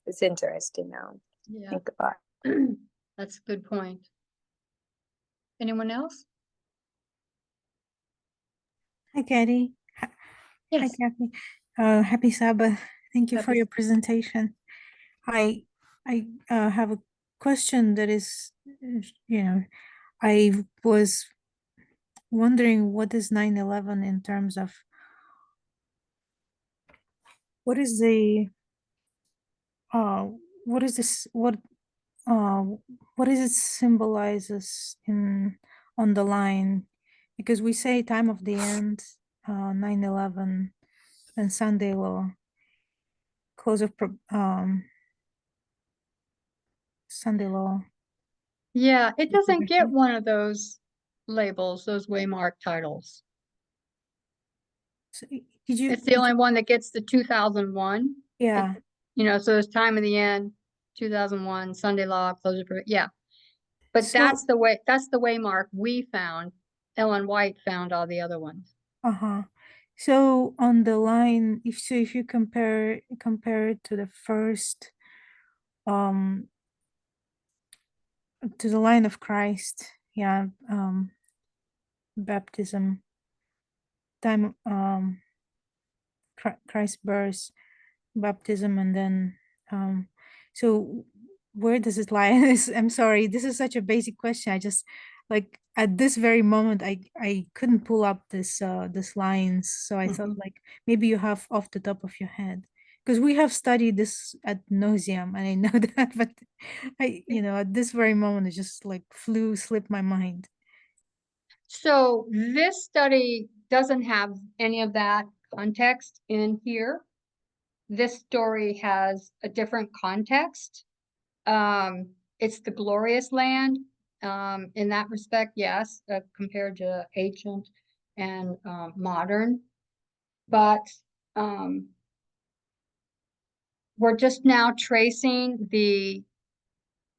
it's interesting now to Yeah, think about. that's a good point. Anyone else? Hi, Katie. Hi, Yes. Kathy. Happy Sabbath. Thank you for Happy your presentation. I have a question that is, I was wondering what is 9/11 in terms of what is the what is this uh what is it symbolizes on the line, because we say time of the end, 9/11 and Sunday law, close of Sunday law. Yeah, it doesn't get Prohibition. one of those labels, those waymark titles. So, did you? It's the only one that gets the 2001. Yeah. So it's time of the end, 2001, Sunday law, closure. Yeah. But So, that's the waymark we found. Ellen White found all the other ones. So on the line, if you compare it to the first, to the line of Christ, yeah, baptism, time, Christ's birth, baptism, and then, so where does it lie? I'm sorry, this is such a basic question. I just, like, at this very moment, I couldn't pull up this lines, so I thought, like, maybe you have off the top of your head, because we have studied this at nauseam, and I know that, but at this very moment, it just like slipped my mind. So this study doesn't have any of that context in here. This story has a different context. It's the glorious land. In that respect, yes, compared to ancient and modern. But we're just now tracing the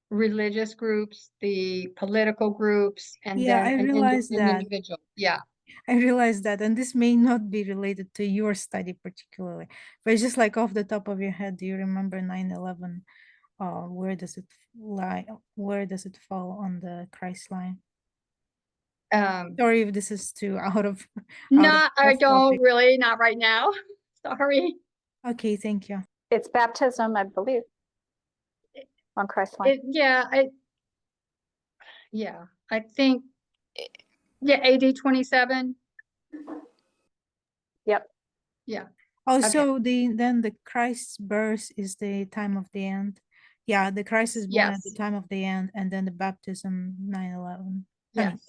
religious groups, the political groups, and Yeah, then I an realized that. individual. Yeah. I realize that, and this may not be related to your study particularly, but it's just like off the top of your head, do you remember 9/11? Where does it lie? Where does it fall on the Christ line? Sorry if this is too out of I off don't topic. really, not right now. Sorry. Okay, thank you. It's baptism, I believe, on Christ's line. I think, AD 27. Yep. Yeah. Also, then the Christ's birth is the time of the end. Yeah, the Christ is born at the Yes. time of the end, and then the baptism 9/11. Yes.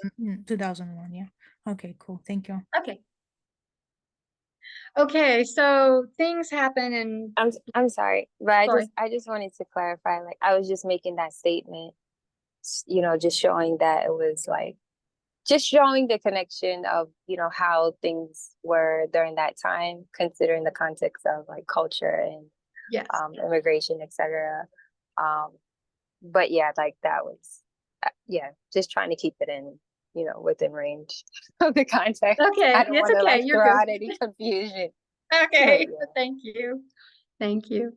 2001. Yeah. Okay, cool. Thank you. Okay. Okay, so things happen and I'm sorry, but Sorry. I just wanted to clarify, like, I was just making that statement, just showing that it was like, just showing the connection of, how things were during that time, considering the context of like culture and yes. immigration, etc. But yeah, like that was, just trying to keep it in, within range of the context. Okay, I don't it's want to okay. like You're throw good. out any confusion. Okay, Yeah. thank you. Thank you.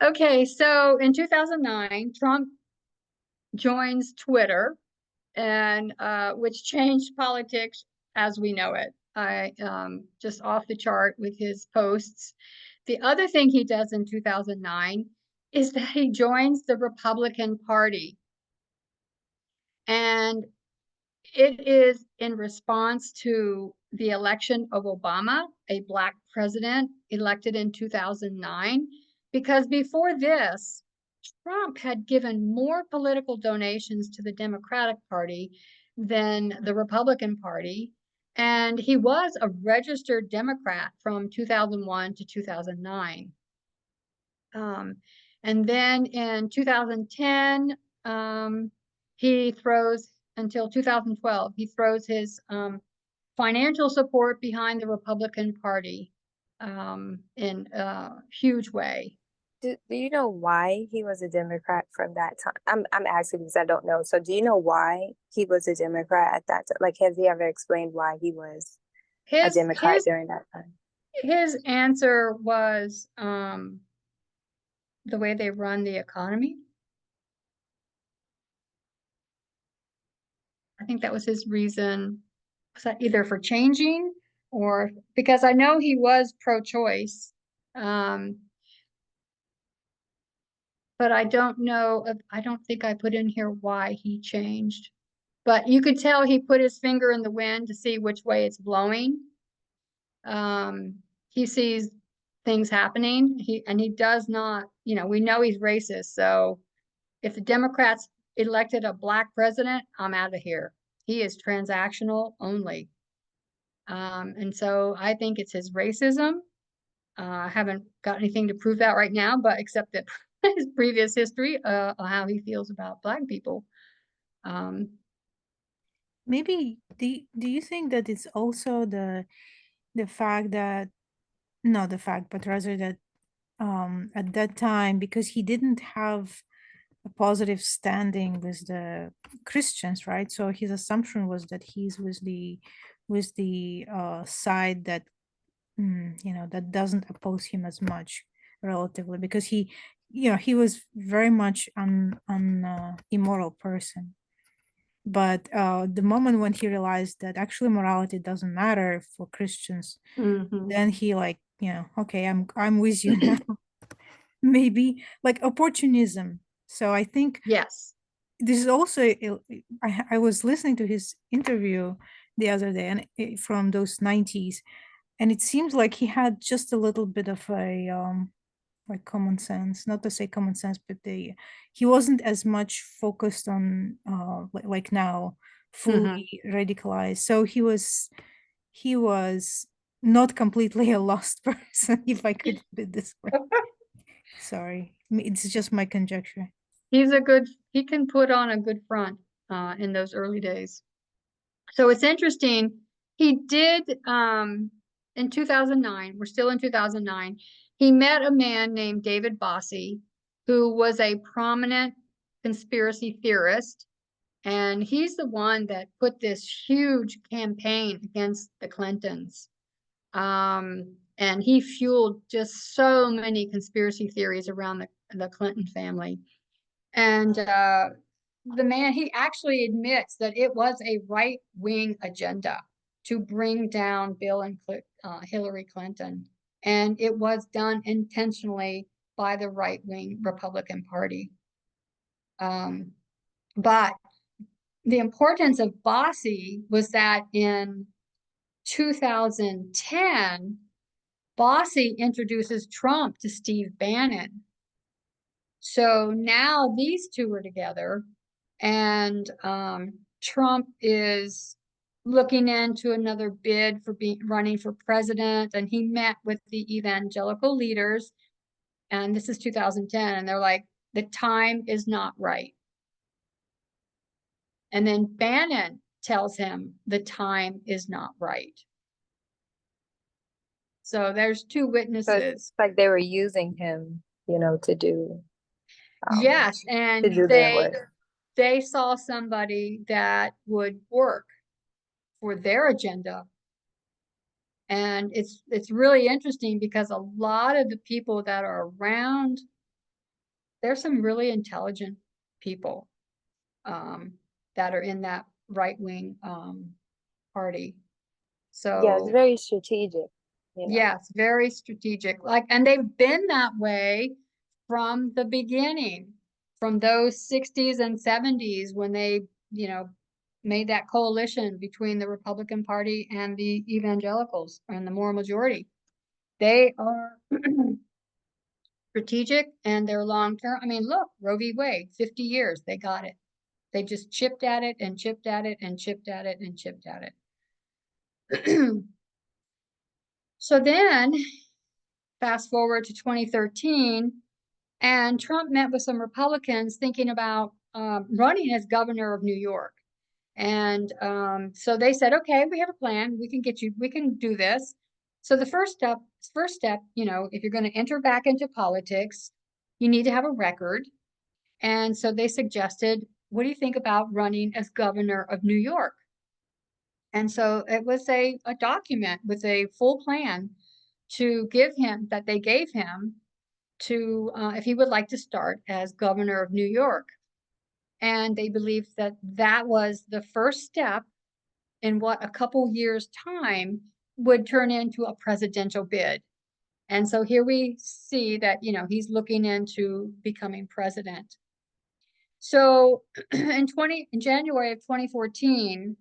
Okay, so in 2009, Trump joins Twitter, and which changed politics as we know it. just off the chart with his posts. The other thing he does in 2009 is that he joins the Republican Party. And it is in response to the election of Obama, a Black president elected in 2009, because before this, Trump had given more political donations to the Democratic Party than the Republican Party. And he was a registered Democrat from 2001 to 2009. And then in 2010, he throws, until 2012, he throws his financial support behind the Republican Party in a huge way. Do you know why he was a Democrat from that time? I'm asking because I don't know. So do you know why he was a Democrat at that time? Like, has he ever explained why he was a Democrat during that time? His answer was the way they run the economy. I think that was his reason. Was that either for changing or because I know he was pro-choice. But I don't know, I don't think I put in here why he changed. But you could tell he put his finger in the wind to see which way it's blowing. He sees things happening. He does not, we know he's racist. So if the Democrats elected a Black president, I'm out of here. He is transactional only. And so I think it's his racism. I haven't got anything to prove that right now, but except that his previous history, how he feels about Black people. Maybe do you think that it's also the fact that, not the fact, but rather that at that time, because he didn't have a positive standing with the Christians, right? So his assumption was that he's with the side that that doesn't oppose him as much relatively, because he was very much an immoral person. But the moment when he realized that actually morality doesn't matter for Christians, then he okay, I'm with you now. Maybe like opportunism. So I think Yes. this is also I was listening to his interview the other day, and from those 90s, and it seems like he had just a little bit of a like common sense, not to say common sense, but he wasn't as much focused on like now fully radicalized. So he was not completely a lost person, if I could put it this way. Sorry, it's just my conjecture. He can put on a good front in those early days. So it's interesting. He did in 2009, we're still in 2009, he met a man named David Bossie, who was a prominent conspiracy theorist. And he's the one that put this huge campaign against the Clintons. And he fueled just so many conspiracy theories around the Clinton family. And the man, he actually admits that it was a right-wing agenda to bring down Bill and Hillary Clinton. And it was done intentionally by the right-wing Republican Party. But the importance of Bossie was that in 2010, Bossie introduces Trump to Steve Bannon. So now these two are together, and Trump is looking into another bid for running for president, and he met with the evangelical leaders, and this is 2010, and they're like, the time is not right. And then Bannon tells him the time is not right. So there's two So witnesses. it's like they were using him, to do. Yes, and to do their work. they saw somebody that would work for their agenda. And it's really interesting because a lot of the people that are around, there's some really intelligent people that are in that right-wing party. Yeah, it's So very strategic, you know. yes, very strategic. Like, and they've been that way from the beginning, from those 60s and 70s when they, you know, made that coalition between the Republican Party and the evangelicals and the moral majority. They are strategic and they're long term. I mean, look, Roe v. Wade, 50 years, they got it. They just chipped at it and chipped at it and chipped at it and chipped at it. So then, fast forward to 2013, and Trump met with some Republicans thinking about running as governor of New York. And so they said, okay, we have a plan. We can get you, we can do this. So the first step, you know, if you're going to enter back into politics, you need to have a record. And so they suggested, what do you think about running as governor of New York? And so it was a document with a full plan to give him, that they gave him to, if he would like to start as governor of New York. And they believed that that was the first step in what a couple years' time would turn into a presidential bid. And so here we see that, you know, he's looking into becoming president. So in January of 2014,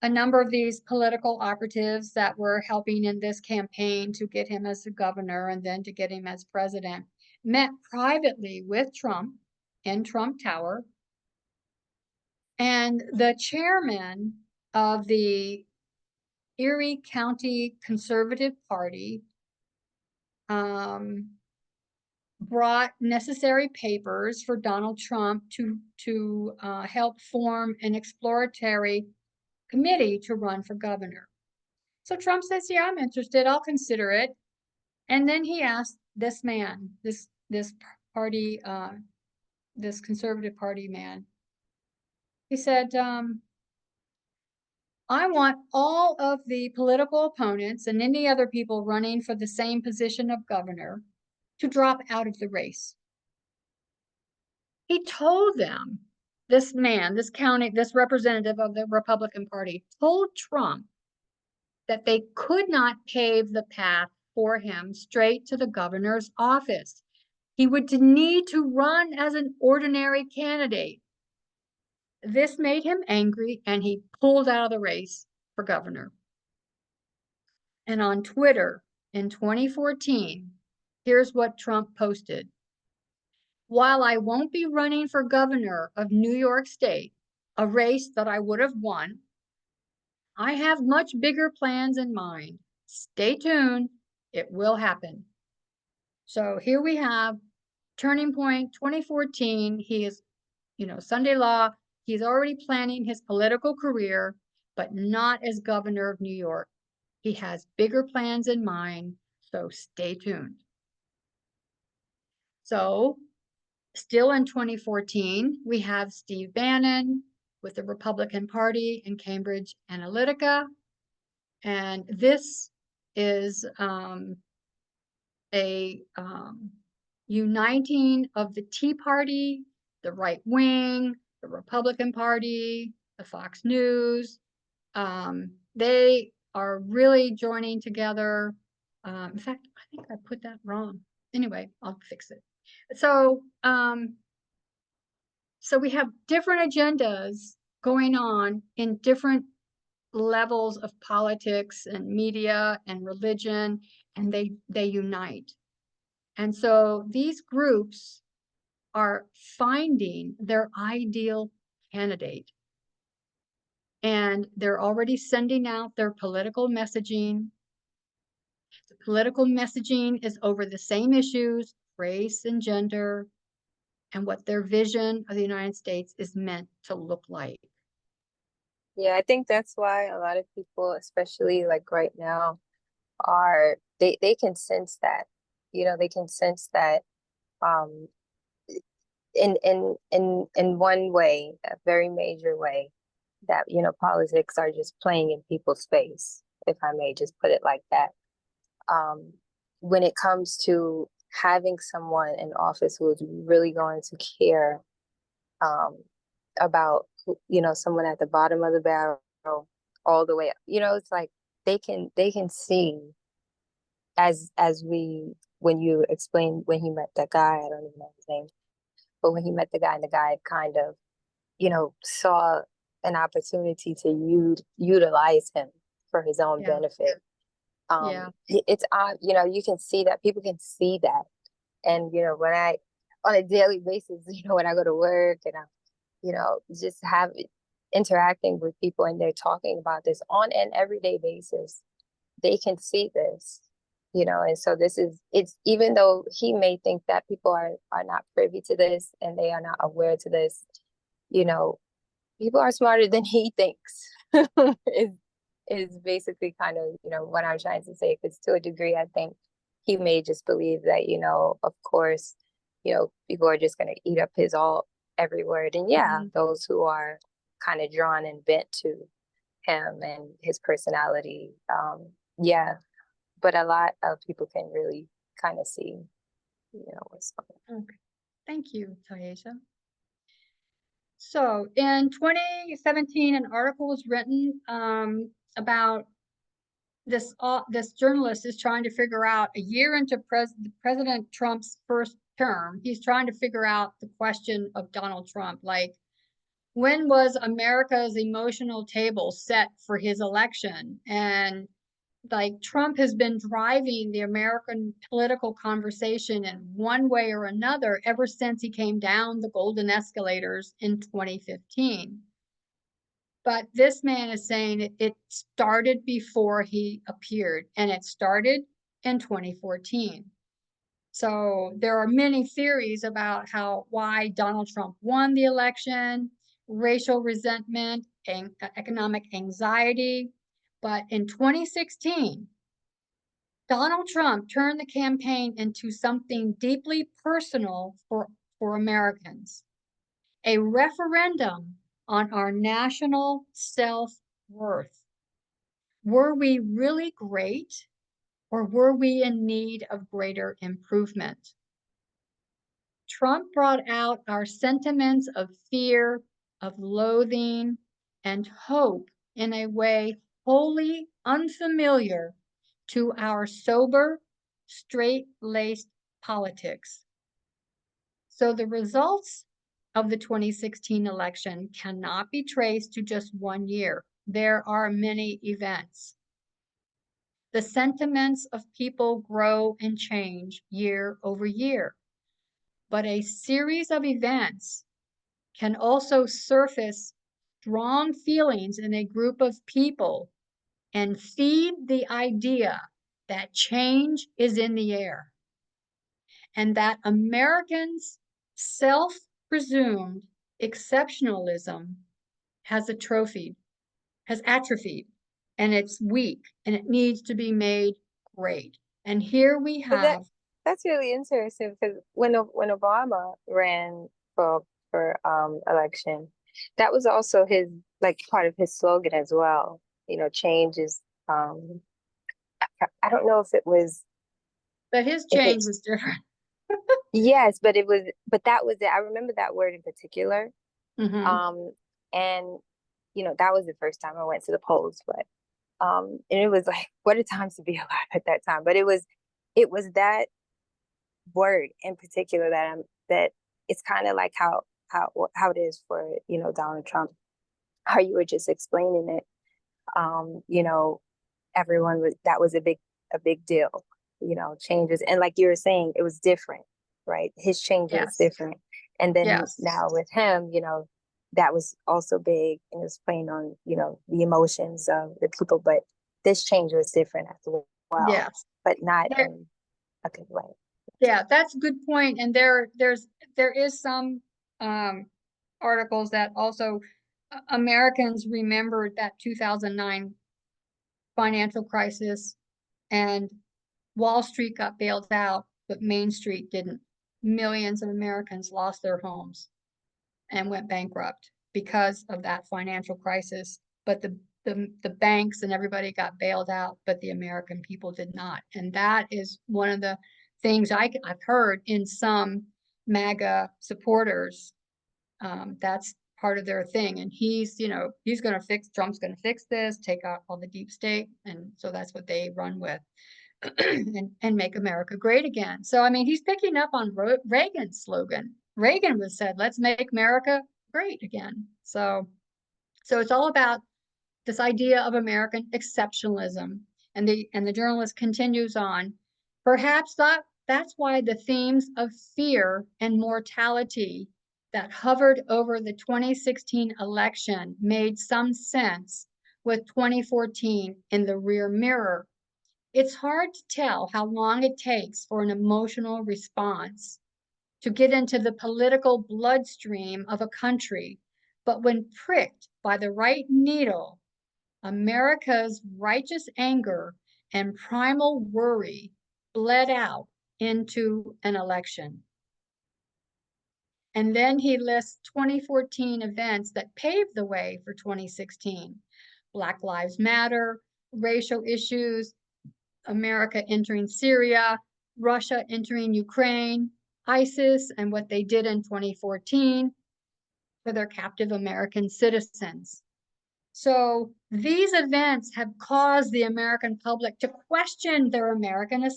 a number of these political operatives that were helping in this campaign to get him as a governor and then to get him as president met privately with Trump in Trump Tower. And the chairman of the Erie County Conservative Party brought necessary papers for Donald Trump to help form an exploratory committee to run for governor. So Trump says, yeah, I'm interested. I'll consider it. And then he asked this man, this party, this conservative party man, he said, I want all of the political opponents and any other people running for the same position of governor to drop out of the race. He told them, this man, this representative of the Republican Party told Trump that they could not pave the path for him straight to the governor's office. He would need to run as an ordinary candidate. This made him angry and he pulled out of the race for governor. And on Twitter in 2014, here's what Trump posted. While I won't be running for governor of New York State, a race that I would have won, I have much bigger plans in mind. Stay tuned, it will happen. So here we have turning point 2014. He is, you know, Sunday law. He's already planning his political career, but not as governor of New York. He has bigger plans in mind, so stay tuned. So still in 2014, we have Steve Bannon with the Republican Party in Cambridge Analytica. And this is a uniting of the Tea Party, the right wing, the Republican Party, the Fox News. They are really joining together. In fact, I think I put that wrong. Anyway, I'll fix it. So, so we have different agendas going on in different levels of politics and media and religion, and they unite. And so these groups are finding their ideal candidate. And they're already sending out their political messaging. The political messaging is over the same issues, race and gender, and what their vision of the United States is meant to look like. Yeah, I think that's why a lot of people, especially like right now, they can sense that, you know, they can sense that in one way, a very major way, that, you know, politics are just playing in people's face, if I may just put it like that. When it comes to having someone in office who is really going to care about, you know, someone at the bottom of the barrel all the way up, you know, it's like they can see as we when you explained when he met that guy, I don't even know his name, but when he met the guy and the guy kind of, you know, saw an opportunity to utilize him for his own Yeah. benefit. Yeah. It's you know, you can see that, people can see that. And, you know, when I, on a daily basis, you know, when I go to work and I'm, you know, just interacting with people and they're talking about this on an everyday basis, they can see this, you know. And so it's, even though he may think that people are not privy to this and they are not aware to this, you know, people are smarter than he thinks. is basically kind of, you know, what I'm trying to say. Because to a degree, I think he may just believe that, you know, of course, you know, people are just going to eat up every word. And yeah, those who are kind of drawn and bent to him and his personality, yeah. But a lot of people can really kind of see, you know, what's going on. Okay. Thank you, Taisha. So in 2017, an article was written about this journalist is trying to figure out, a year into President Trump's first term, he's trying to figure out the question of Donald Trump. Like, when was America's emotional table set for his election? And like, Trump has been driving the American political conversation in one way or another ever since he came down the golden escalators in 2015. But this man is saying it started before he appeared, and it started in 2014. So there are many theories about why Donald Trump won the election, racial resentment, and economic anxiety. But in 2016, Donald Trump turned the campaign into something deeply personal for Americans, a referendum on our national self-worth. Were we really great, or were we in need of greater improvement? Trump brought out our sentiments of fear, of loathing, and hope in a way wholly unfamiliar to our sober, straight-laced politics. So the results of the 2016 election cannot be traced to just one year. There are many events. The sentiments of people grow and change year over year, but a series of events can also surface strong feelings in a group of people and feed the idea that change is in the air, and that Americans' self-presumed exceptionalism has atrophied, and it's weak, and it needs to be made great. And here we But have. that's really interesting, because when Obama ran for election, that was also his, like, part of his slogan as well. You know, change is I don't know if it was, But his if change it, was different. yes, but that was it. I remember that word in particular. Mhm. And you know, that was the first time I went to the polls, but and it was like, what a time to be alive at that time. But it was that word in particular that it's kind of like how it is for, you know, Donald Trump, how you were just explaining it. You know, that was a big deal, you know, changes. And like you were saying, it was different, right? His change was Yes. different. And then Yes. now with him, you know, that was also big, and it was playing on, you know, the emotions of the people. But this change was different as well, Yes. but not There- in a good way. Yeah, that's a good point. And there is some articles that also Americans remembered that 2009 financial crisis, and Wall Street got bailed out, but Main Street didn't. Millions of Americans lost their homes and went bankrupt because of that financial crisis. But the banks and everybody got bailed out, but the American people did not. And that is one of the things I've heard in some MAGA supporters. That's part of their thing. And he's, you know, Trump's gonna fix this, take out all the deep state. And so that's what they run with. and make America great again. So, I mean, he's picking up on Reagan's slogan. Reagan was said, let's make America great again. So it's all about this idea of American exceptionalism. And the journalist continues on. Perhaps that's why the themes of fear and mortality that hovered over the 2016 election made some sense with 2014 in the rear mirror. It's hard to tell how long it takes for an emotional response to get into the political bloodstream of a country, but when pricked by the right needle, America's righteous anger and primal worry bled out into an election. And then he lists 2014 events that paved the way for 2016. Black Lives Matter, racial issues, America entering Syria, Russia entering Ukraine, ISIS, and what they did in 2014 for their captive American citizens. So these events have caused the American public to question their American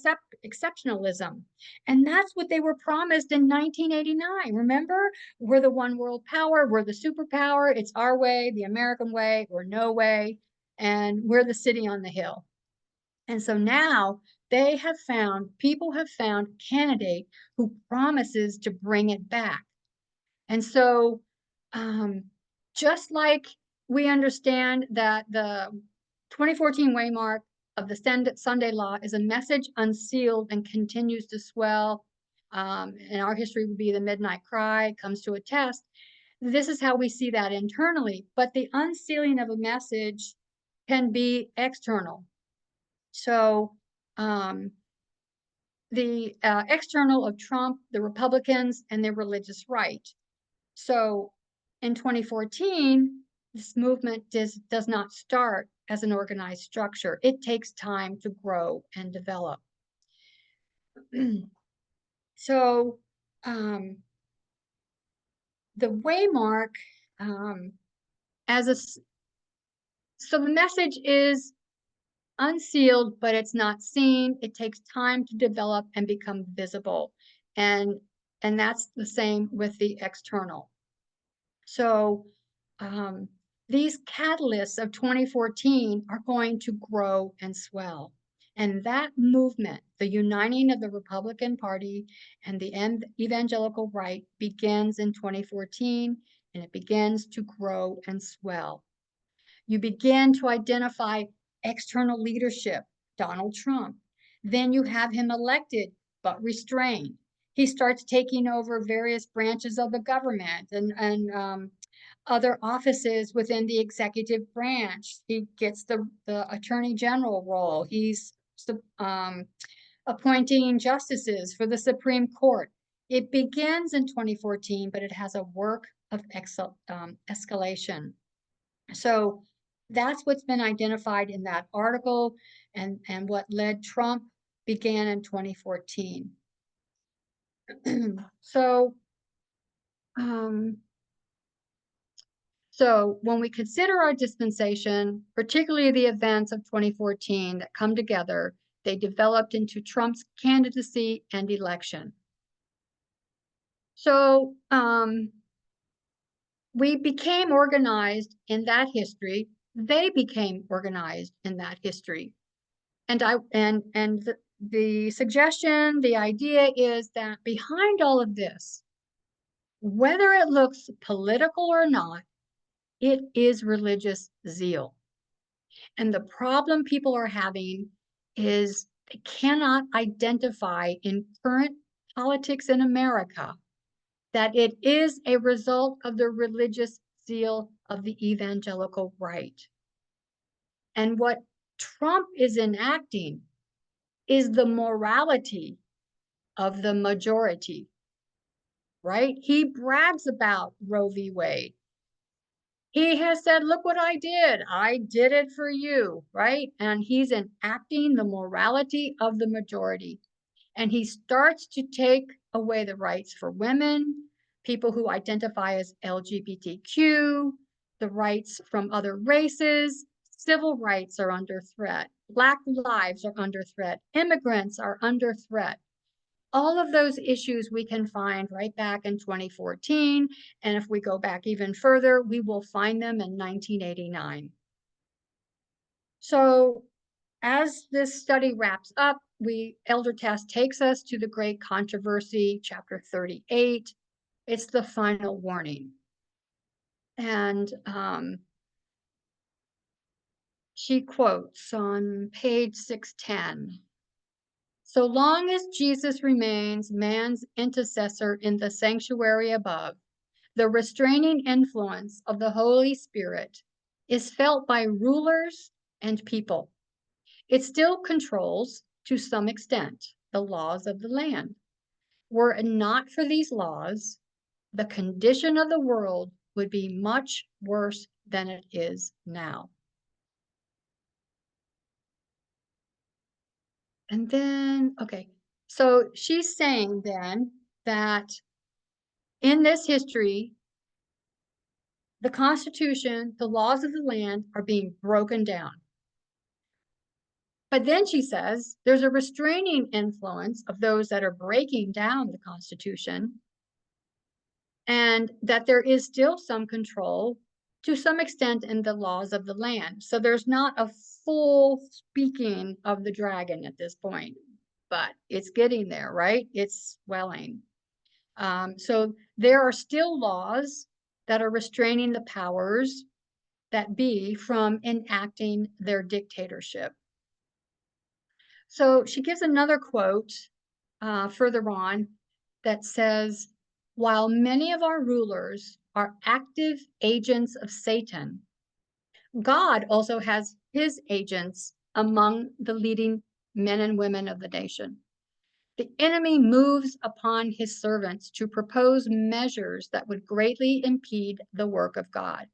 exceptionalism. And that's what they were promised in 1989. Remember, we're the one world power, we're the superpower, it's our way, the American way, or no way, and we're the city on the hill. And so now people have found a candidate who promises to bring it back. And so just like we understand that the 2014 waymark of the Sunday Law is a message unsealed and continues to swell, in our history would be the midnight cry, comes to a test. This is how we see that internally, but the unsealing of a message can be external. So the external of Trump, the Republicans, and their religious right. So in 2014, this movement does not start as an organized structure. It takes time to grow and develop. So the waymark so the message is unsealed, but it's not seen. It takes time to develop and become visible. And that's the same with the external. So these catalysts of 2014 are going to grow and swell. And that movement, the uniting of the Republican Party and the evangelical right, begins in 2014, and it begins to grow and swell. You begin to identify external leadership, Donald Trump. Then you have him elected, but restrained. He starts taking over various branches of the government and other offices within the executive branch. He gets the attorney general role. He's appointing justices for the Supreme Court. It begins in 2014, but it has a work of escalation. So that's what's been identified in that article, and what led Trump began in 2014. So when we consider our dispensation, particularly the events of 2014 that come together, they developed into Trump's candidacy and election. So we became organized in that history. They became organized in that history. And the suggestion, the idea is that behind all of this, whether it looks political or not, it is religious zeal. And the problem people are having is they cannot identify in current politics in America that it is a result of the religious zeal of the evangelical right. And what Trump is enacting is the morality of the majority, right? He brags about Roe v. Wade. He has said, look what I did. I did it for you, right? And he's enacting the morality of the majority. And he starts to take away the rights for women, people who identify as LGBTQ, the rights from other races, civil rights are under threat, Black lives are under threat, immigrants are under threat. All of those issues we can find right back in 2014. And if we go back even further, we will find them in 1989. So as this study wraps up, Elder Task takes us to the Great Controversy, chapter 38. It's the final warning. And she quotes on page 610. So long as Jesus remains man's intercessor in the sanctuary above, the restraining influence of the Holy Spirit is felt by rulers and people. It still controls, to some extent, the laws of the land. Were it not for these laws, the condition of the world would be much worse than it is now. And then, okay, so she's saying then that in this history, the Constitution, the laws of the land are being broken down. But then she says there's a restraining influence of those that are breaking down the Constitution, and that there is still some control to some extent in the laws of the land. So there's not a full speaking of the dragon at this point, but it's getting there, right? It's swelling. So there are still laws that are restraining the powers that be from enacting their dictatorship. So she gives another quote further on that says, while many of our rulers are active agents of Satan, God also has his agents among the leading men and women of the nation. The enemy moves upon his servants to propose measures that would greatly impede the work of God.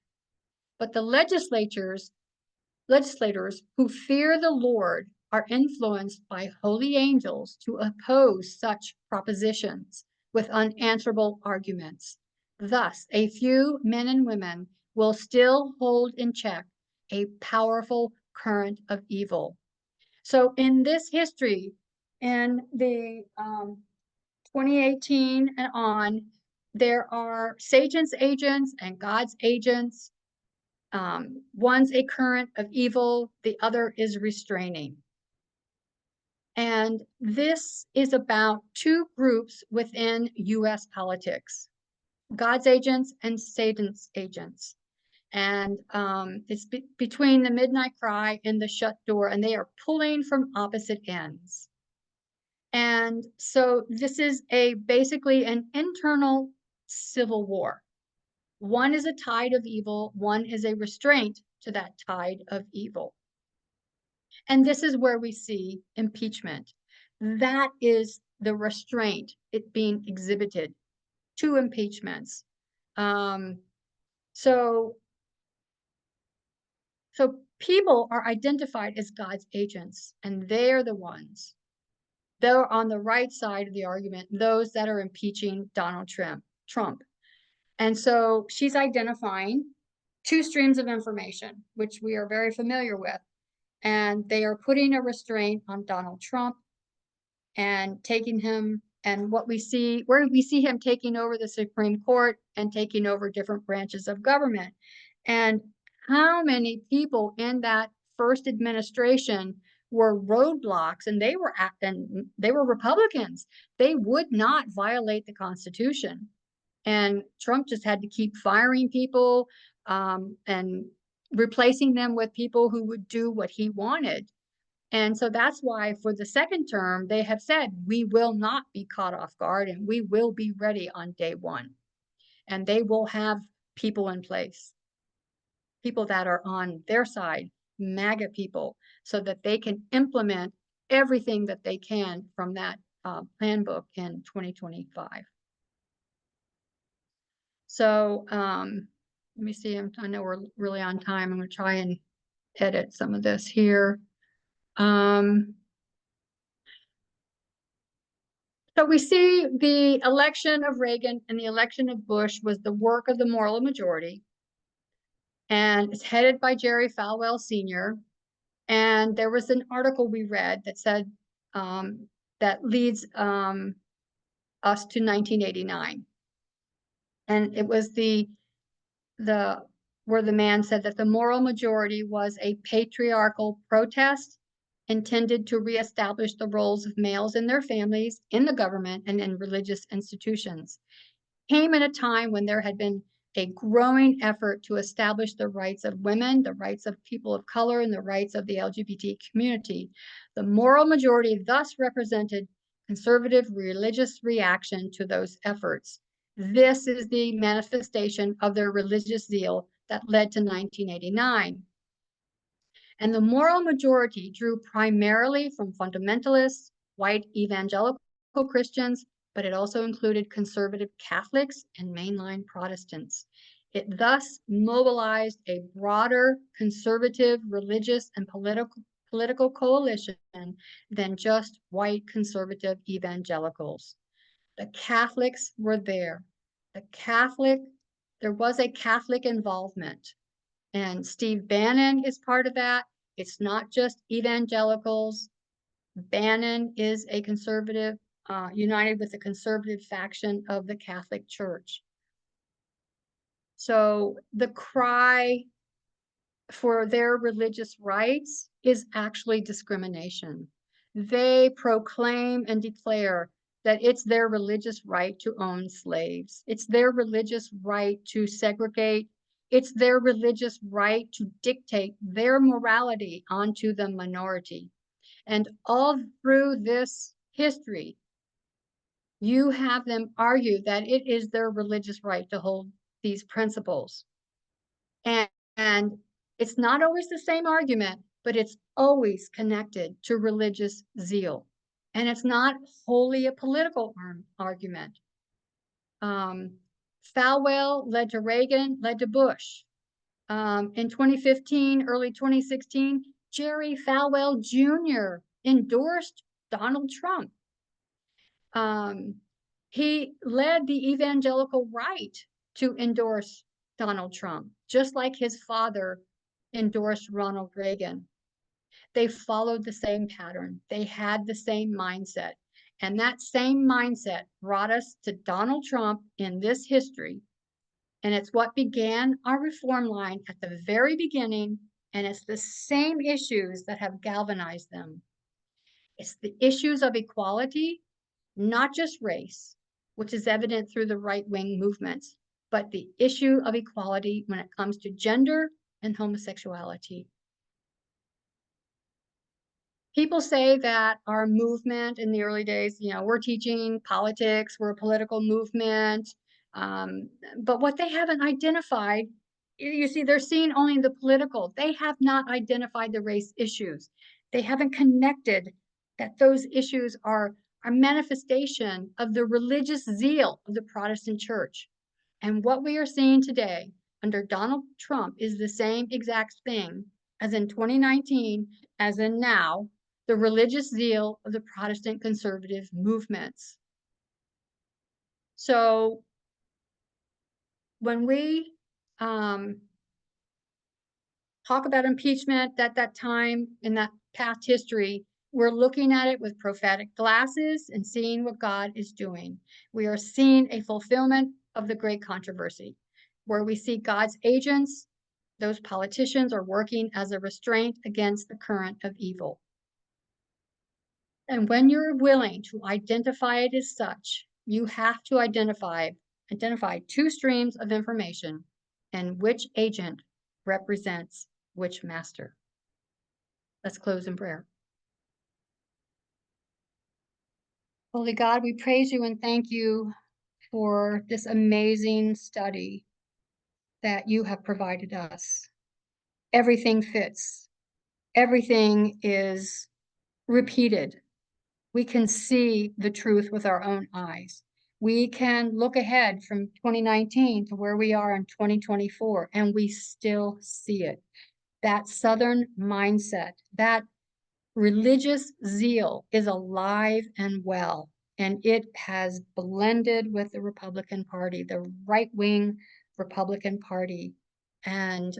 But the legislators who fear the Lord are influenced by holy angels to oppose such propositions with unanswerable arguments. Thus, a few men and women will still hold in check a powerful current of evil. So in this history, in the 2018 and on, there are Satan's agents and God's agents. One's a current of evil, the other is restraining. And this is about two groups within US politics, God's agents and Satan's agents. And it's between the midnight cry and the shut door, and they are pulling from opposite ends. And so this is basically an internal civil war. One is a tide of evil, one is a restraint to that tide of evil. And this is where we see impeachment. That is the restraint, it being exhibited to impeachments. So people are identified as God's agents, and they're the ones. They're on the right side of the argument, those that are impeaching Donald Trump. And so she's identifying two streams of information, which we are very familiar with. And they are putting a restraint on Donald Trump and taking him, and where we see him taking over the Supreme Court and taking over different branches of government. And how many people in that first administration were roadblocks, and they were Republicans. They would not violate the Constitution. And Trump just had to keep firing people and replacing them with people who would do what he wanted. And so that's why for the second term, they have said, we will not be caught off guard and we will be ready on day one. And they will have people in place, people that are on their side, MAGA people, so that they can implement everything that they can from that plan book in 2025. So let me see, I know we're really on time. I'm going to try and edit some of this here. So we see the election of Reagan and the election of Bush was the work of the moral majority. And it's headed by Jerry Falwell Sr. And there was an article we read that said that leads us to 1989. And it was where the man said that the moral majority was a patriarchal protest intended to reestablish the roles of males in their families, in the government, and in religious institutions. Came at a time when there had been a growing effort to establish the rights of women, the rights of people of color, and the rights of the LGBT community. The moral majority thus represented conservative religious reaction to those efforts. This is the manifestation of their religious zeal that led to 1989. And the moral majority drew primarily from fundamentalists, white evangelical Christians, but it also included conservative Catholics and mainline Protestants. It thus mobilized a broader conservative religious and political coalition than just white conservative evangelicals. The Catholics were there. There was a Catholic involvement. And Steve Bannon is part of that. It's not just evangelicals. Bannon is a conservative, united with the conservative faction of the Catholic Church. So the cry for their religious rights is actually discrimination. They proclaim and declare that it's their religious right to own slaves. It's their religious right to segregate. It's their religious right to dictate their morality onto the minority. And all through this history, you have them argue that it is their religious right to hold these principles. And it's not always the same argument, but it's always connected to religious zeal. And it's not wholly a political argument. Falwell led to Reagan, led to Bush. In 2015, early 2016, Jerry Falwell Jr. endorsed Donald Trump. He led the evangelical right to endorse Donald Trump, just like his father endorsed Ronald Reagan. They followed the same pattern. They had the same mindset. And that same mindset brought us to Donald Trump in this history. And it's what began our reform line at the very beginning. And it's the same issues that have galvanized them. It's the issues of equality, not just race, which is evident through the right-wing movements, but the issue of equality when it comes to gender and homosexuality. People say that our movement in the early days, we're teaching politics, we're a political movement, but what they haven't identified, you see, they're seeing only the political. They have not identified the race issues. They haven't connected that those issues are a manifestation of the religious zeal of the Protestant church. And what we are seeing today under Donald Trump is the same exact thing as in 2019, as in now, the religious zeal of the Protestant conservative movements. So when we talk about impeachment at that time in that past history, we're looking at it with prophetic glasses and seeing what God is doing. We are seeing a fulfillment of the great controversy, where we see God's agents, those politicians, are working as a restraint against the current of evil. And when you're willing to identify it as such, you have to identify two streams of information and which agent represents which master. Let's close in prayer. Holy God, we praise you and thank you for this amazing study that you have provided us. Everything fits. Everything is repeated. We can see the truth with our own eyes. We can look ahead from 2019 to where we are in 2024, and we still see it. That Southern mindset, that religious zeal is alive and well. and it has blended with the Republican Party, the right-wing Republican Party. And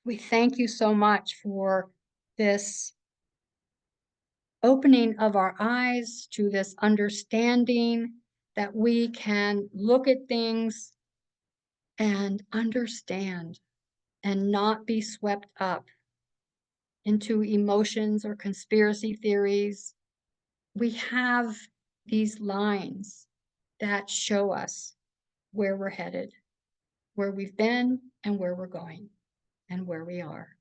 we thank you so much for this opening of our eyes to this understanding that we can look at things and understand and not be swept up into emotions or conspiracy theories. We have these lines that show us where we're headed, where we've been and where we're going and where we are.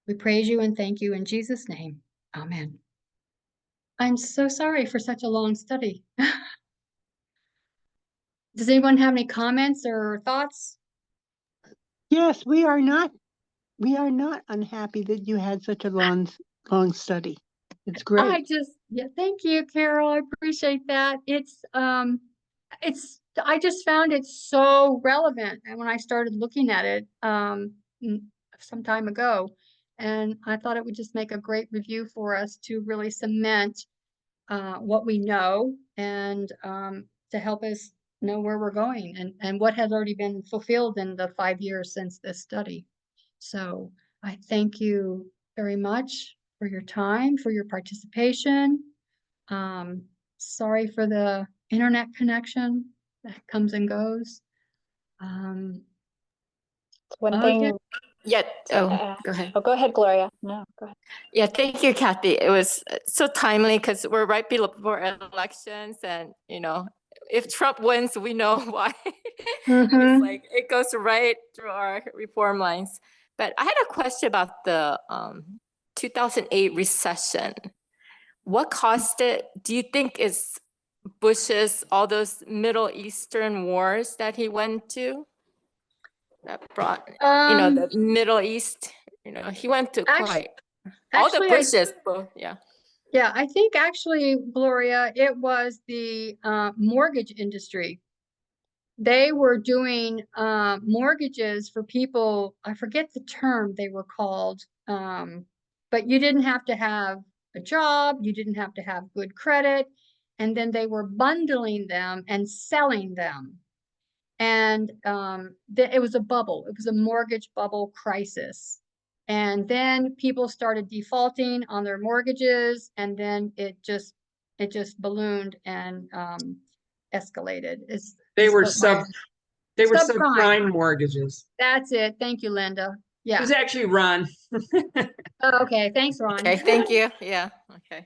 We praise you and thank you in Jesus' name. Amen. I'm so sorry for such a long study. Does anyone have any comments or thoughts? Yes, we are not unhappy that you had such a long study. It's great. Yeah, thank you, Carol. I appreciate that. I just found it so relevant. And when I started looking at it, some time ago, and I thought it would just make a great review for us to really cement, what we know and, to help us know where we're going and what has already been fulfilled in the 5 years since this study. So I thank you very much for your time, for your participation. Sorry for the internet connection that comes and goes. One Oh, thing. yeah. Yeah. Oh, Uh, go ahead. Oh, go ahead, Gloria. No, go ahead. Yeah, thank you, Kathy. It was so timely because we're right before elections, and if Trump wins, we know why. It's like it goes right through our reform lines. But I had a question about the 2008 recession. What caused it? Do you think it's Bush's all those Middle Eastern wars that he went to that brought the Middle East? He went to quite all the Actually, Bushes, both, yeah. yeah, I think actually, Gloria, it was the mortgage industry. They were doing mortgages for people, I forget the term they were called, but you didn't have to have a job, you didn't have to have good credit, and then they were bundling them and selling them. And it was a bubble, it was a mortgage bubble crisis. And then people started defaulting on their mortgages, and then it just ballooned and escalated. They were Subprime. subprime mortgages. That's it. Thank you, Linda. It Yeah. was actually Ron. Oh, okay. Thanks, Ron. Okay, thank you. Yeah, okay.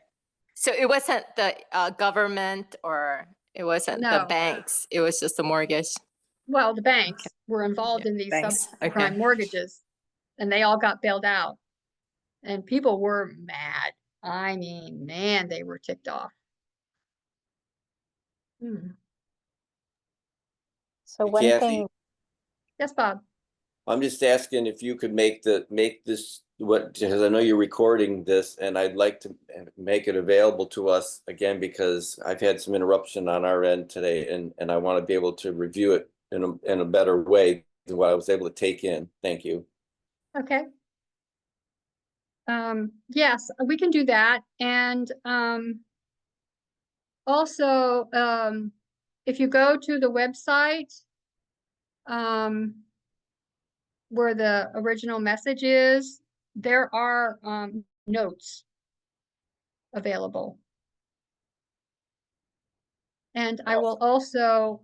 So it wasn't the government or it wasn't the No. banks. It was just the mortgage. Well, the banks were involved in these Banks, subprime okay. mortgages, and they all got bailed out. And people were mad. I mean, man, they were ticked off. So Hey, one Kathy, thing. Yes, Bob. I'm just asking if you could make this because I know you're recording this, and I'd like to make it available to us again because I've had some interruption on our end today, and I want to be able to review it in a better way than what I was able to take in. Thank you. Okay. Yes, we can do that. And also, if you go to the website, where the original message is, there are notes available. And I will also